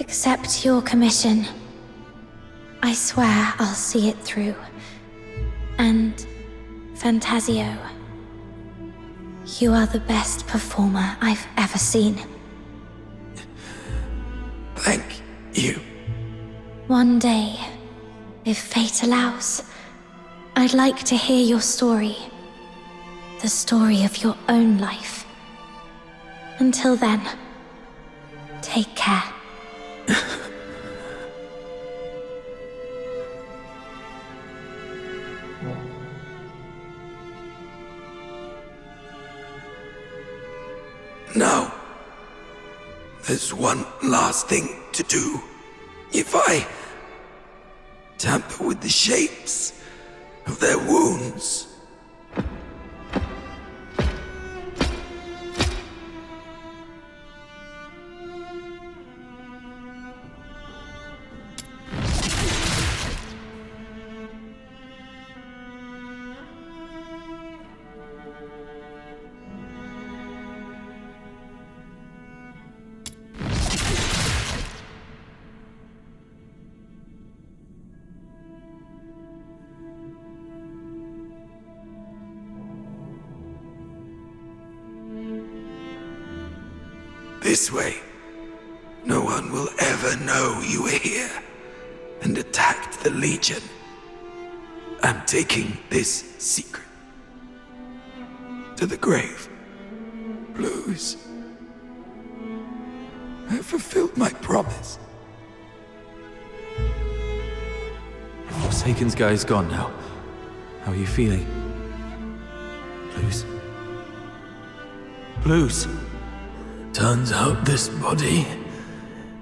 accept your commission. I swear I'll see it through. And, Fantasio, you are the best performer I've ever seen. Thank you. One day, if fate allows, I'd like to hear your story. The story of your own life. Until then, take care. Now, there's one last thing to do. If I tamper with the shapes of their wounds, this way, no one will ever know you were here and attacked the Legion. I'm taking this secret to the grave. Blues, I fulfilled my promise. The Forsaken's guy's gone now. How are you feeling? Blues? Blues? Turns out this body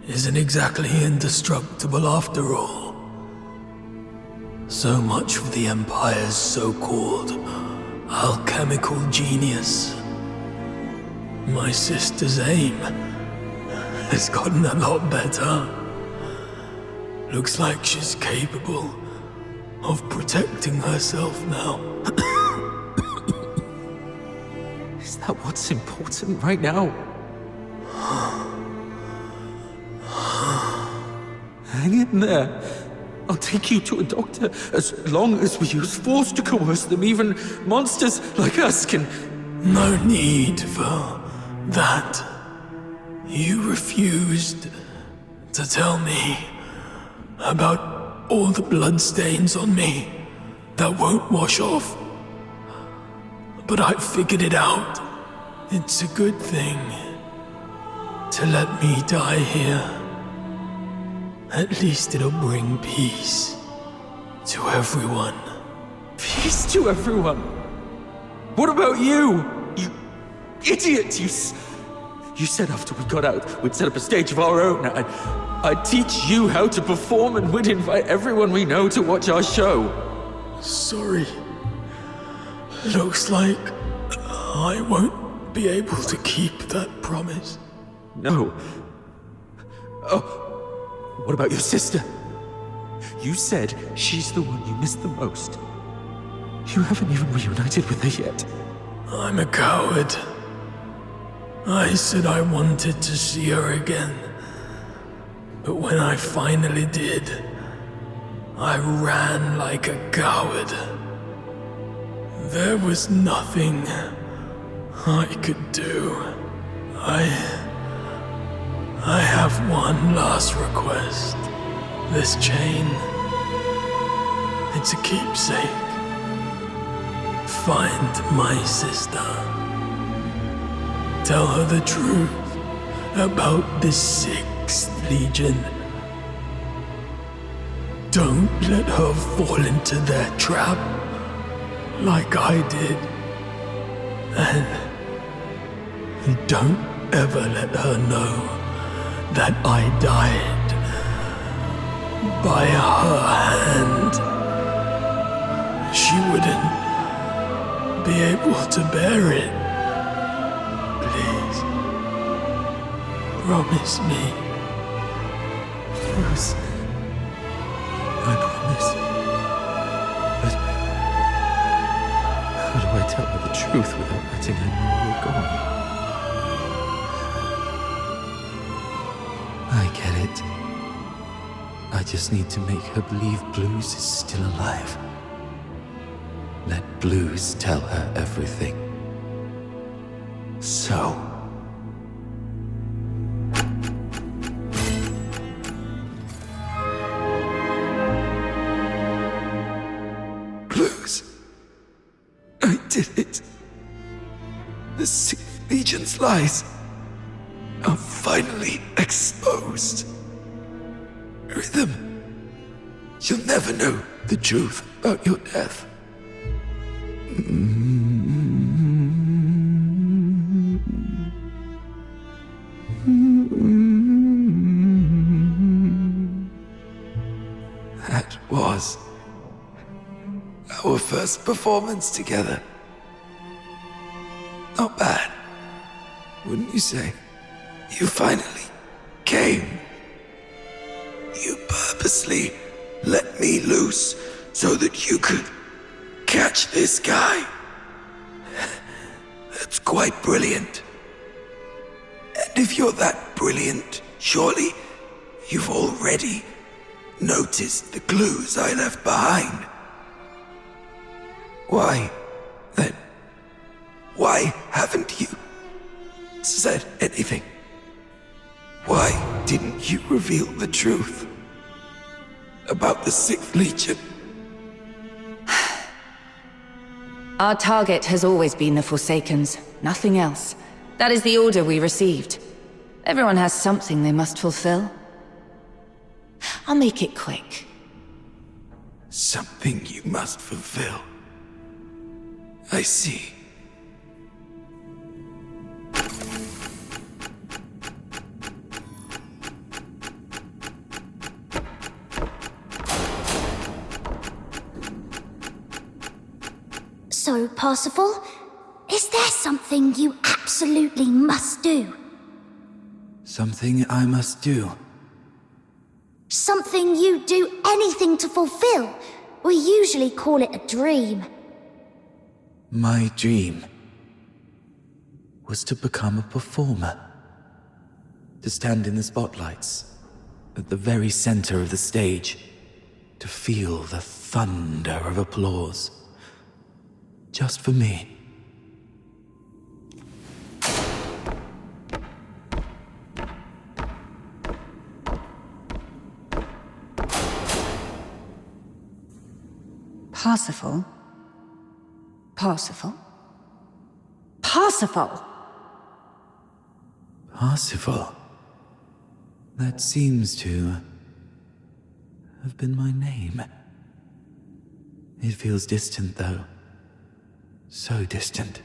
isn't exactly indestructible after all. So much for the Empire's so-called alchemical genius. My sister's aim has gotten a lot better. Looks like she's capable of protecting herself now. Is that what's important right now? Hang in there. I'll take you to a doctor as long as we use force to coerce them. Even monsters like us can... No need for that. You refused to tell me about all the bloodstains on me that won't wash off. But I figured it out. It's a good thing to let me die here. At least it'll bring peace to everyone. Peace to everyone? What about you? You idiot! You said after we got out, we'd set up a stage of our own. I'd teach you how to perform and we'd invite everyone we know to watch our show. Sorry. Looks like I won't be able to keep that promise. No. Oh. What about your sister? You said she's the one you miss the most. You haven't even reunited with her yet. I'm a coward. I said I wanted to see her again. But when I finally did, I ran like a coward. There was nothing I could do. I have one last request. This chain, it's a keepsake. Find my sister. Tell her the truth about the 6th Legion. Don't let her fall into their trap like I did. And don't ever let her know that I died by her hand. She wouldn't be able to bear it. Please, promise me. Bruce, I promise. But how do I tell her the truth without letting her know we're gone? I get it. I just need to make her believe Blues is still alive. Let Blues tell her everything. So... Blues. I did it. The 6th Legion's lies are finally exposed. Rhythm, you'll never know the truth about your death. That was our first performance together. Not bad, wouldn't you say? You finally came. You purposely let me loose so that you could catch this guy. That's quite brilliant. And if you're that brilliant, surely you've already noticed the clues I left behind. Why, then, why haven't you said anything? Why didn't you reveal the truth about the 6th Legion? Our target has always been the Forsakens, nothing else. That is the order we received. Everyone has something they must fulfill. I'll make it quick. Something you must fulfill. I see. So, Parsifal, is there something you absolutely must do? Something I must do. Something you do anything to fulfill. We usually call it a dream. My dream was to become a performer. To stand in the spotlights, at the very center of the stage. To feel the thunder of applause. Just for me. Parsifal? Parsifal? Parsifal! Parsifal. That seems to have been my name. It feels distant, though. So distant.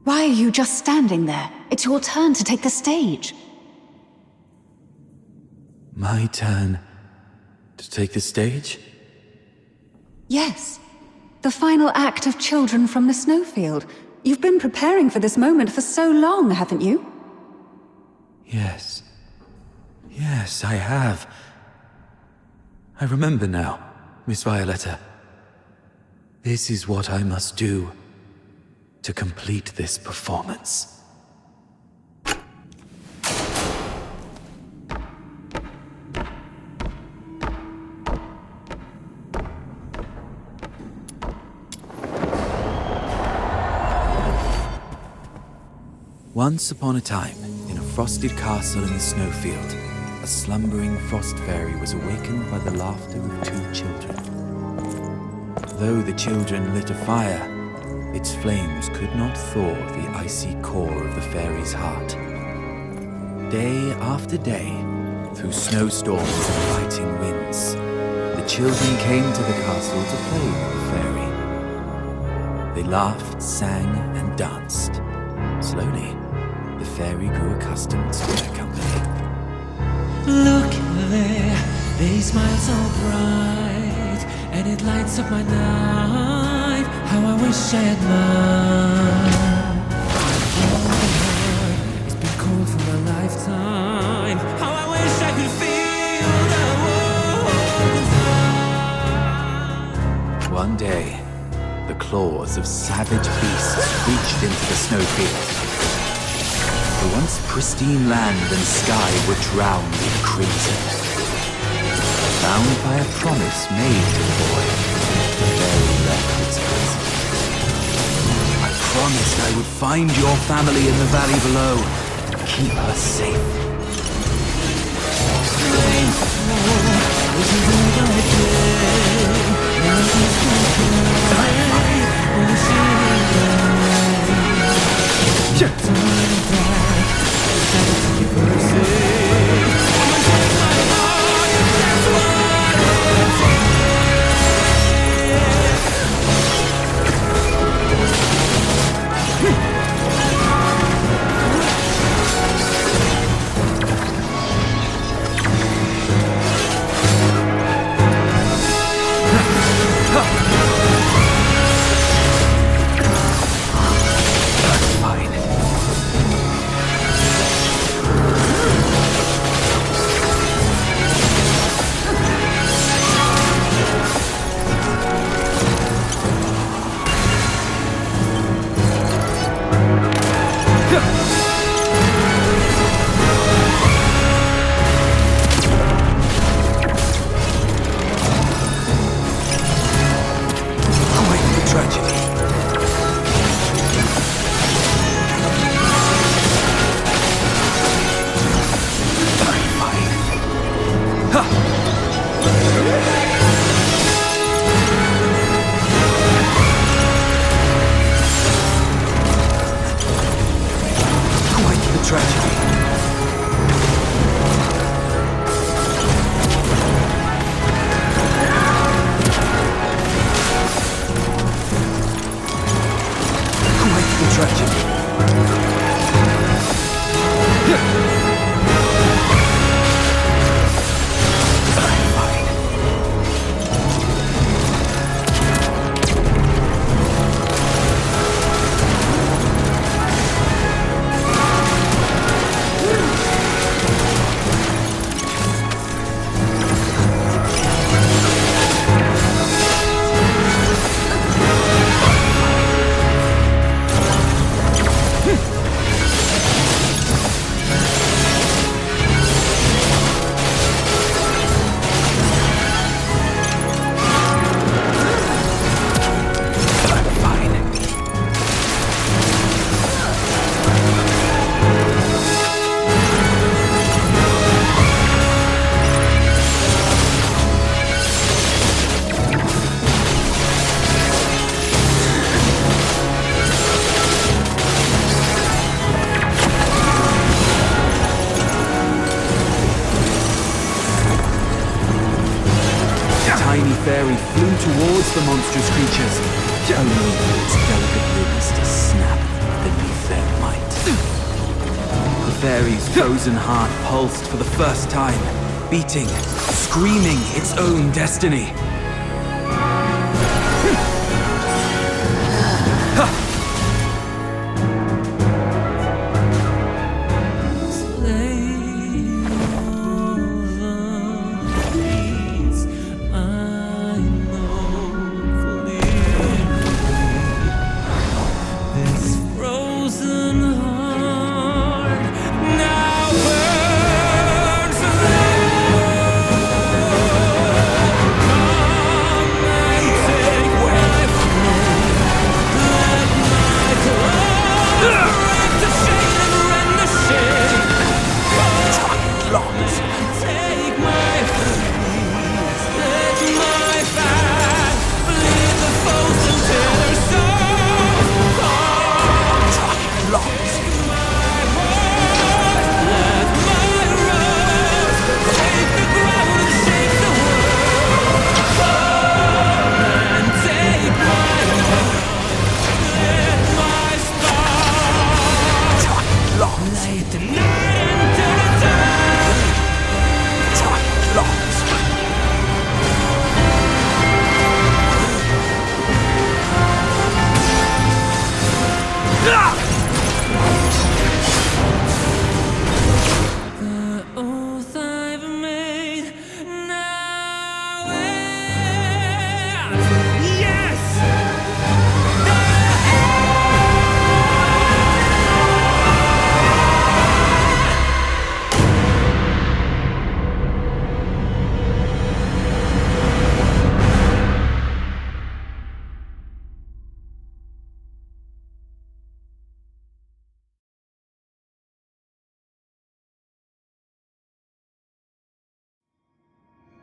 Why are you just standing there? It's your turn to take the stage. My turn to take the stage? Yes. The final act of Children from the Snowfield. You've been preparing for this moment for so long, haven't you? Yes. Yes, I have. I remember now, Miss Violetta. This is what I must do to complete this performance. Once upon a time, in a frosted castle in the snowfield, a slumbering frost fairy was awakened by the laughter of two children. Though the children lit a fire, its flames could not thaw the icy core of the fairy's heart. Day after day, through snowstorms and biting winds, the children came to the castle to play with the fairy. They laughed, sang, and danced. Slowly, the fairy grew accustomed to their company. Look there, they smile so bright, and it lights up my night. How I wish I had mine. Oh, it's been cold for a lifetime. How I wish I could feel the world. One day, the claws of savage beasts reached into the snowfield. The once pristine land and sky were drowned in crimson. Bound by a promise made to the boy, the fairy left its prison. I promised I would find your family in the valley below and keep her safe. towards the monstrous creatures, only for its delicate lips to snap beneath their might. The fairy's frozen heart pulsed for the first time, beating, screaming its own destiny.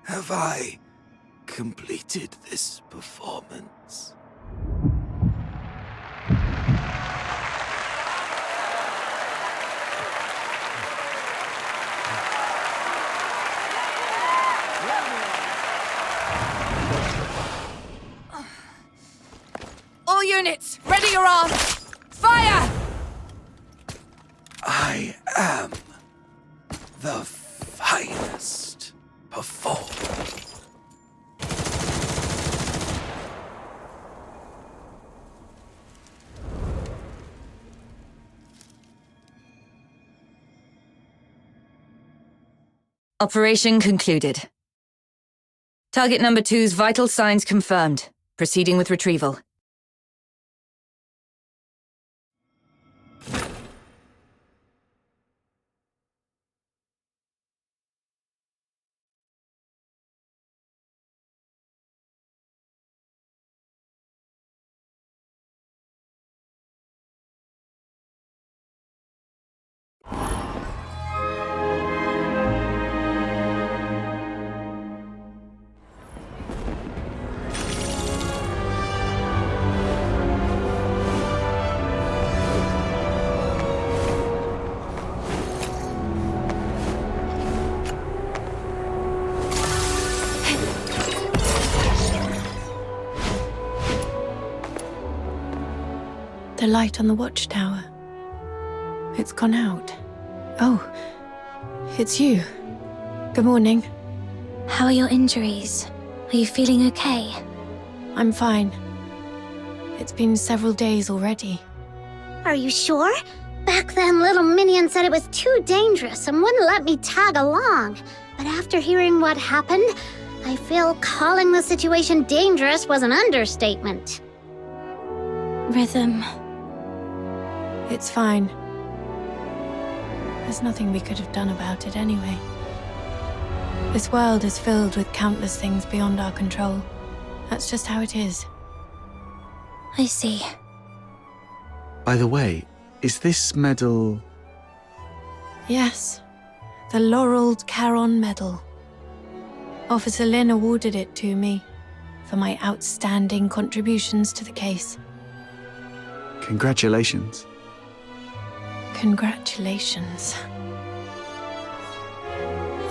Have I completed this performance? All units, ready your arms! Fire! I am the finest performer. Operation concluded. Target number 2's vital signs confirmed. Proceeding with retrieval. The light on the watchtower. It's gone out. Oh, it's you. Good morning. How are your injuries? Are you feeling okay? I'm fine. It's been several days already. Are you sure? Back then, little Minion said it was too dangerous and wouldn't let me tag along. But after hearing what happened, I feel calling the situation dangerous was an understatement. Rhythm. It's fine. There's nothing we could have done about it anyway. This world is filled with countless things beyond our control. That's just how it is. I see. By the way, is this medal... Yes. The Laureled Charon Medal. Officer Lin awarded it to me for my outstanding contributions to the case. Congratulations. Congratulations.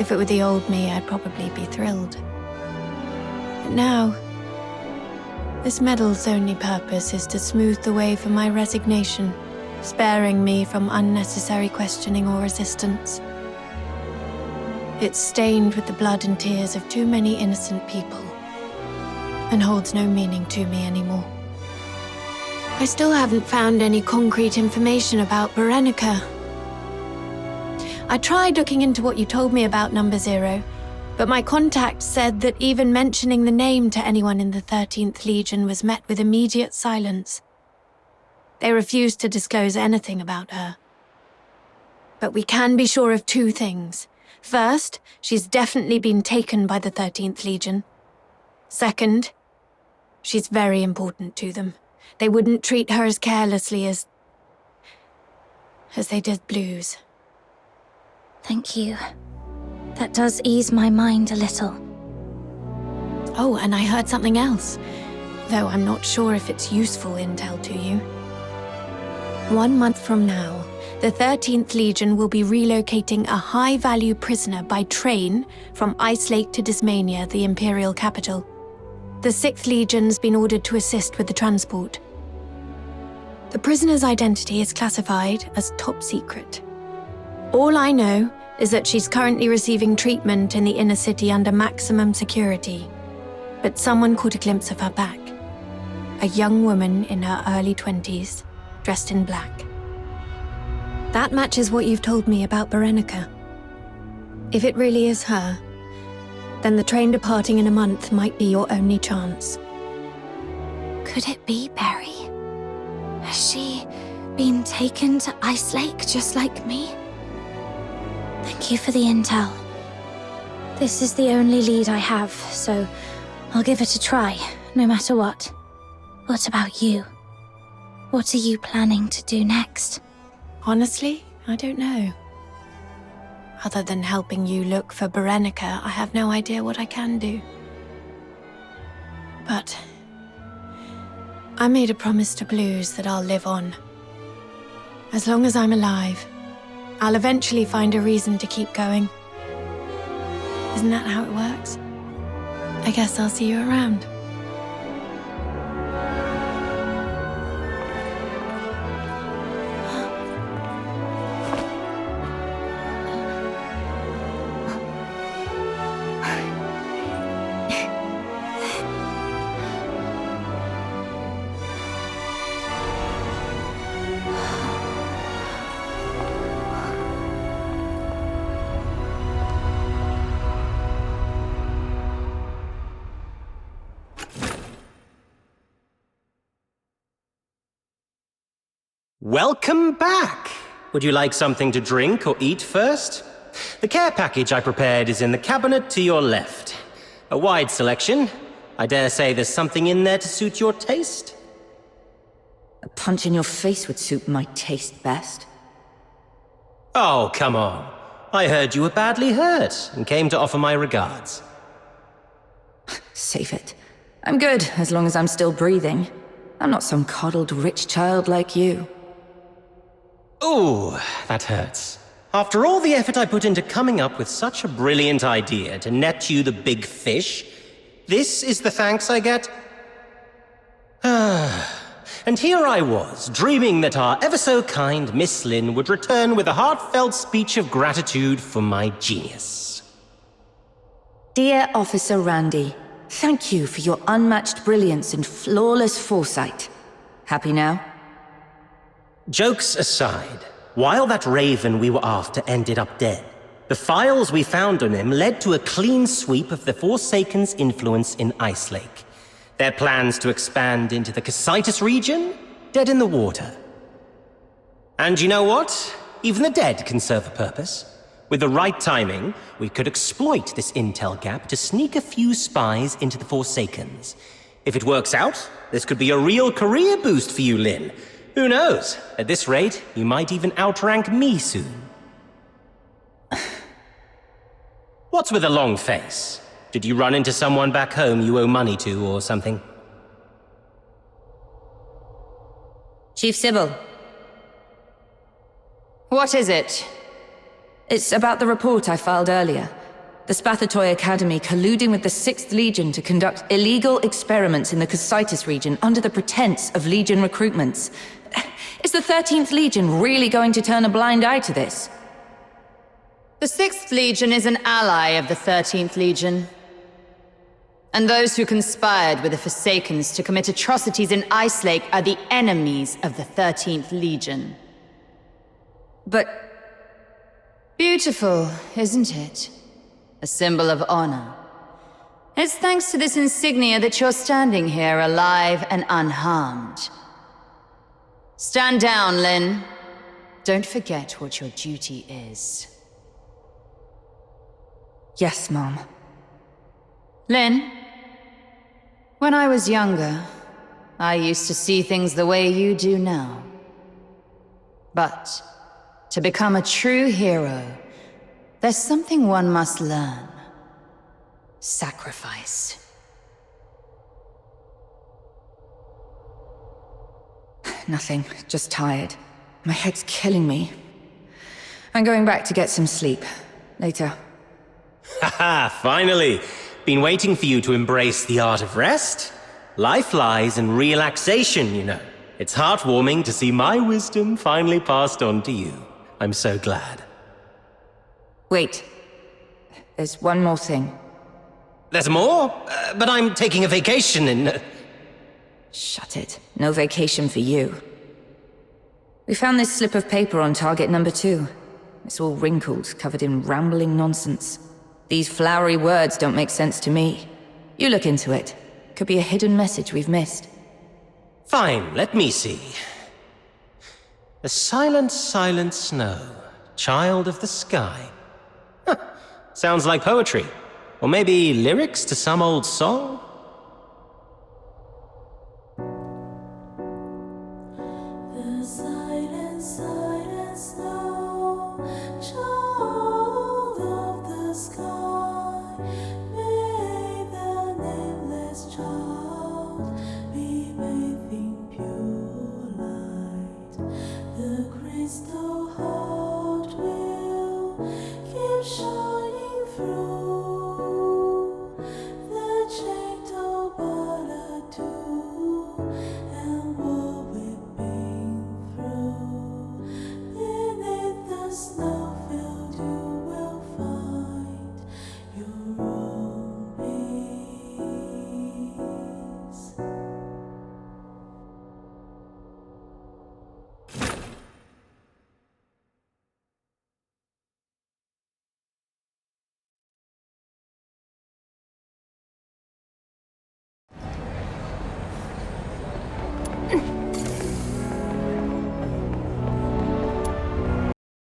If it were the old me, I'd probably be thrilled. But now, This medal's only purpose is to smooth the way for my resignation, sparing me from unnecessary questioning or resistance. It's stained with the blood and tears of too many innocent people, and holds no meaning to me anymore. I still haven't found any concrete information about Berenica. I tried looking into what you told me about Number Zero, but my contact said that even mentioning the name to anyone in the 13th Legion was met with immediate silence. They refused to disclose anything about her. But we can be sure of two things. First, she's definitely been taken by the 13th Legion. Second, she's very important to them. They wouldn't treat her as carelessly as they did Blues. Thank you. That does ease my mind a little. Oh, and I heard something else, though I'm not sure if it's useful intel to you. 1 month from now, the 13th Legion will be relocating a high-value prisoner by train from Ice Lake to Dismania, the Imperial capital. The 6th Legion's been ordered to assist with the transport. The prisoner's identity is classified as top secret. All I know is that she's currently receiving treatment in the inner city under maximum security. But someone caught a glimpse of her back. A young woman in her early 20s, dressed in black. That matches what you've told me about Berenica. If it really is her, then the train departing in a month might be your only chance. Could it be Berry? Has she been taken to Ice Lake just like me? Thank you for the intel. This is the only lead I have, so I'll give it a try, no matter what. What about you? What are you planning to do next? Honestly, I don't know. Other than helping you look for Berenica, I have no idea what I can do. But I made a promise to Blues that I'll live on. As long as I'm alive, I'll eventually find a reason to keep going. Isn't that how it works? I guess I'll see you around. Welcome back! Would you like something to drink or eat first? The care package I prepared is in the cabinet to your left. A wide selection. I dare say there's something in there to suit your taste. A punch in your face would suit my taste best. Oh, come on. I heard you were badly hurt and came to offer my regards. Save it. I'm good, as long as I'm still breathing. I'm not some coddled rich child like you. Ooh, that hurts. After all the effort I put into coming up with such a brilliant idea to net you the big fish, this is the thanks I get? And here I was, dreaming that our ever-so-kind Miss Lin would return with a heartfelt speech of gratitude for my genius. Dear Officer Randy, thank you for your unmatched brilliance and flawless foresight. Happy now? Jokes aside, while that raven we were after ended up dead, the files we found on him led to a clean sweep of the Forsaken's influence in Ice Lake. Their plans to expand into the Casitas region? Dead in the water. And you know what? Even the dead can serve a purpose. With the right timing, we could exploit this intel gap to sneak a few spies into the Forsakens. If it works out, this could be a real career boost for you, Lin. Who knows? At this rate, you might even outrank me soon. What's with a long face? Did you run into someone back home you owe money to or something? Chief Sybil. What is it? It's about the report I filed earlier. The Spathatoy Academy colluding with the 6th Legion to conduct illegal experiments in the Cocytus region under the pretense of Legion recruitments. Is the 13th Legion really going to turn a blind eye to this? The 6th Legion is an ally of the 13th Legion. And those who conspired with the Forsakens to commit atrocities in Ice Lake are the enemies of the 13th Legion. But... beautiful, isn't it? A symbol of honor. It's thanks to this insignia that you're standing here alive and unharmed. Stand down, Lynn. Don't forget what your duty is. Yes, Mom. Lynn, when I was younger, I used to see things the way you do now. But to become a true hero, there's something one must learn. Sacrifice. Nothing, just tired. My head's killing me. I'm going back to get some sleep. Later. Haha, finally! Been waiting for you to embrace the art of rest. Life lies in relaxation, you know. It's heartwarming to see my wisdom finally passed on to you. I'm so glad. Wait. There's one more thing. There's more? But I'm taking a vacation and... Shut it. No vacation for you. We found this slip of paper on target number 2. It's all wrinkled, covered in rambling nonsense. These flowery words don't make sense to me. You look into it. Could be a hidden message we've missed. Fine, let me see. The silent, silent snow, child of the sky. Huh. Sounds like poetry. Or maybe lyrics to some old song? The silent, silent snow, child of the sky, may the nameless child be bathed in pure light. The crystal heart will keep shining through.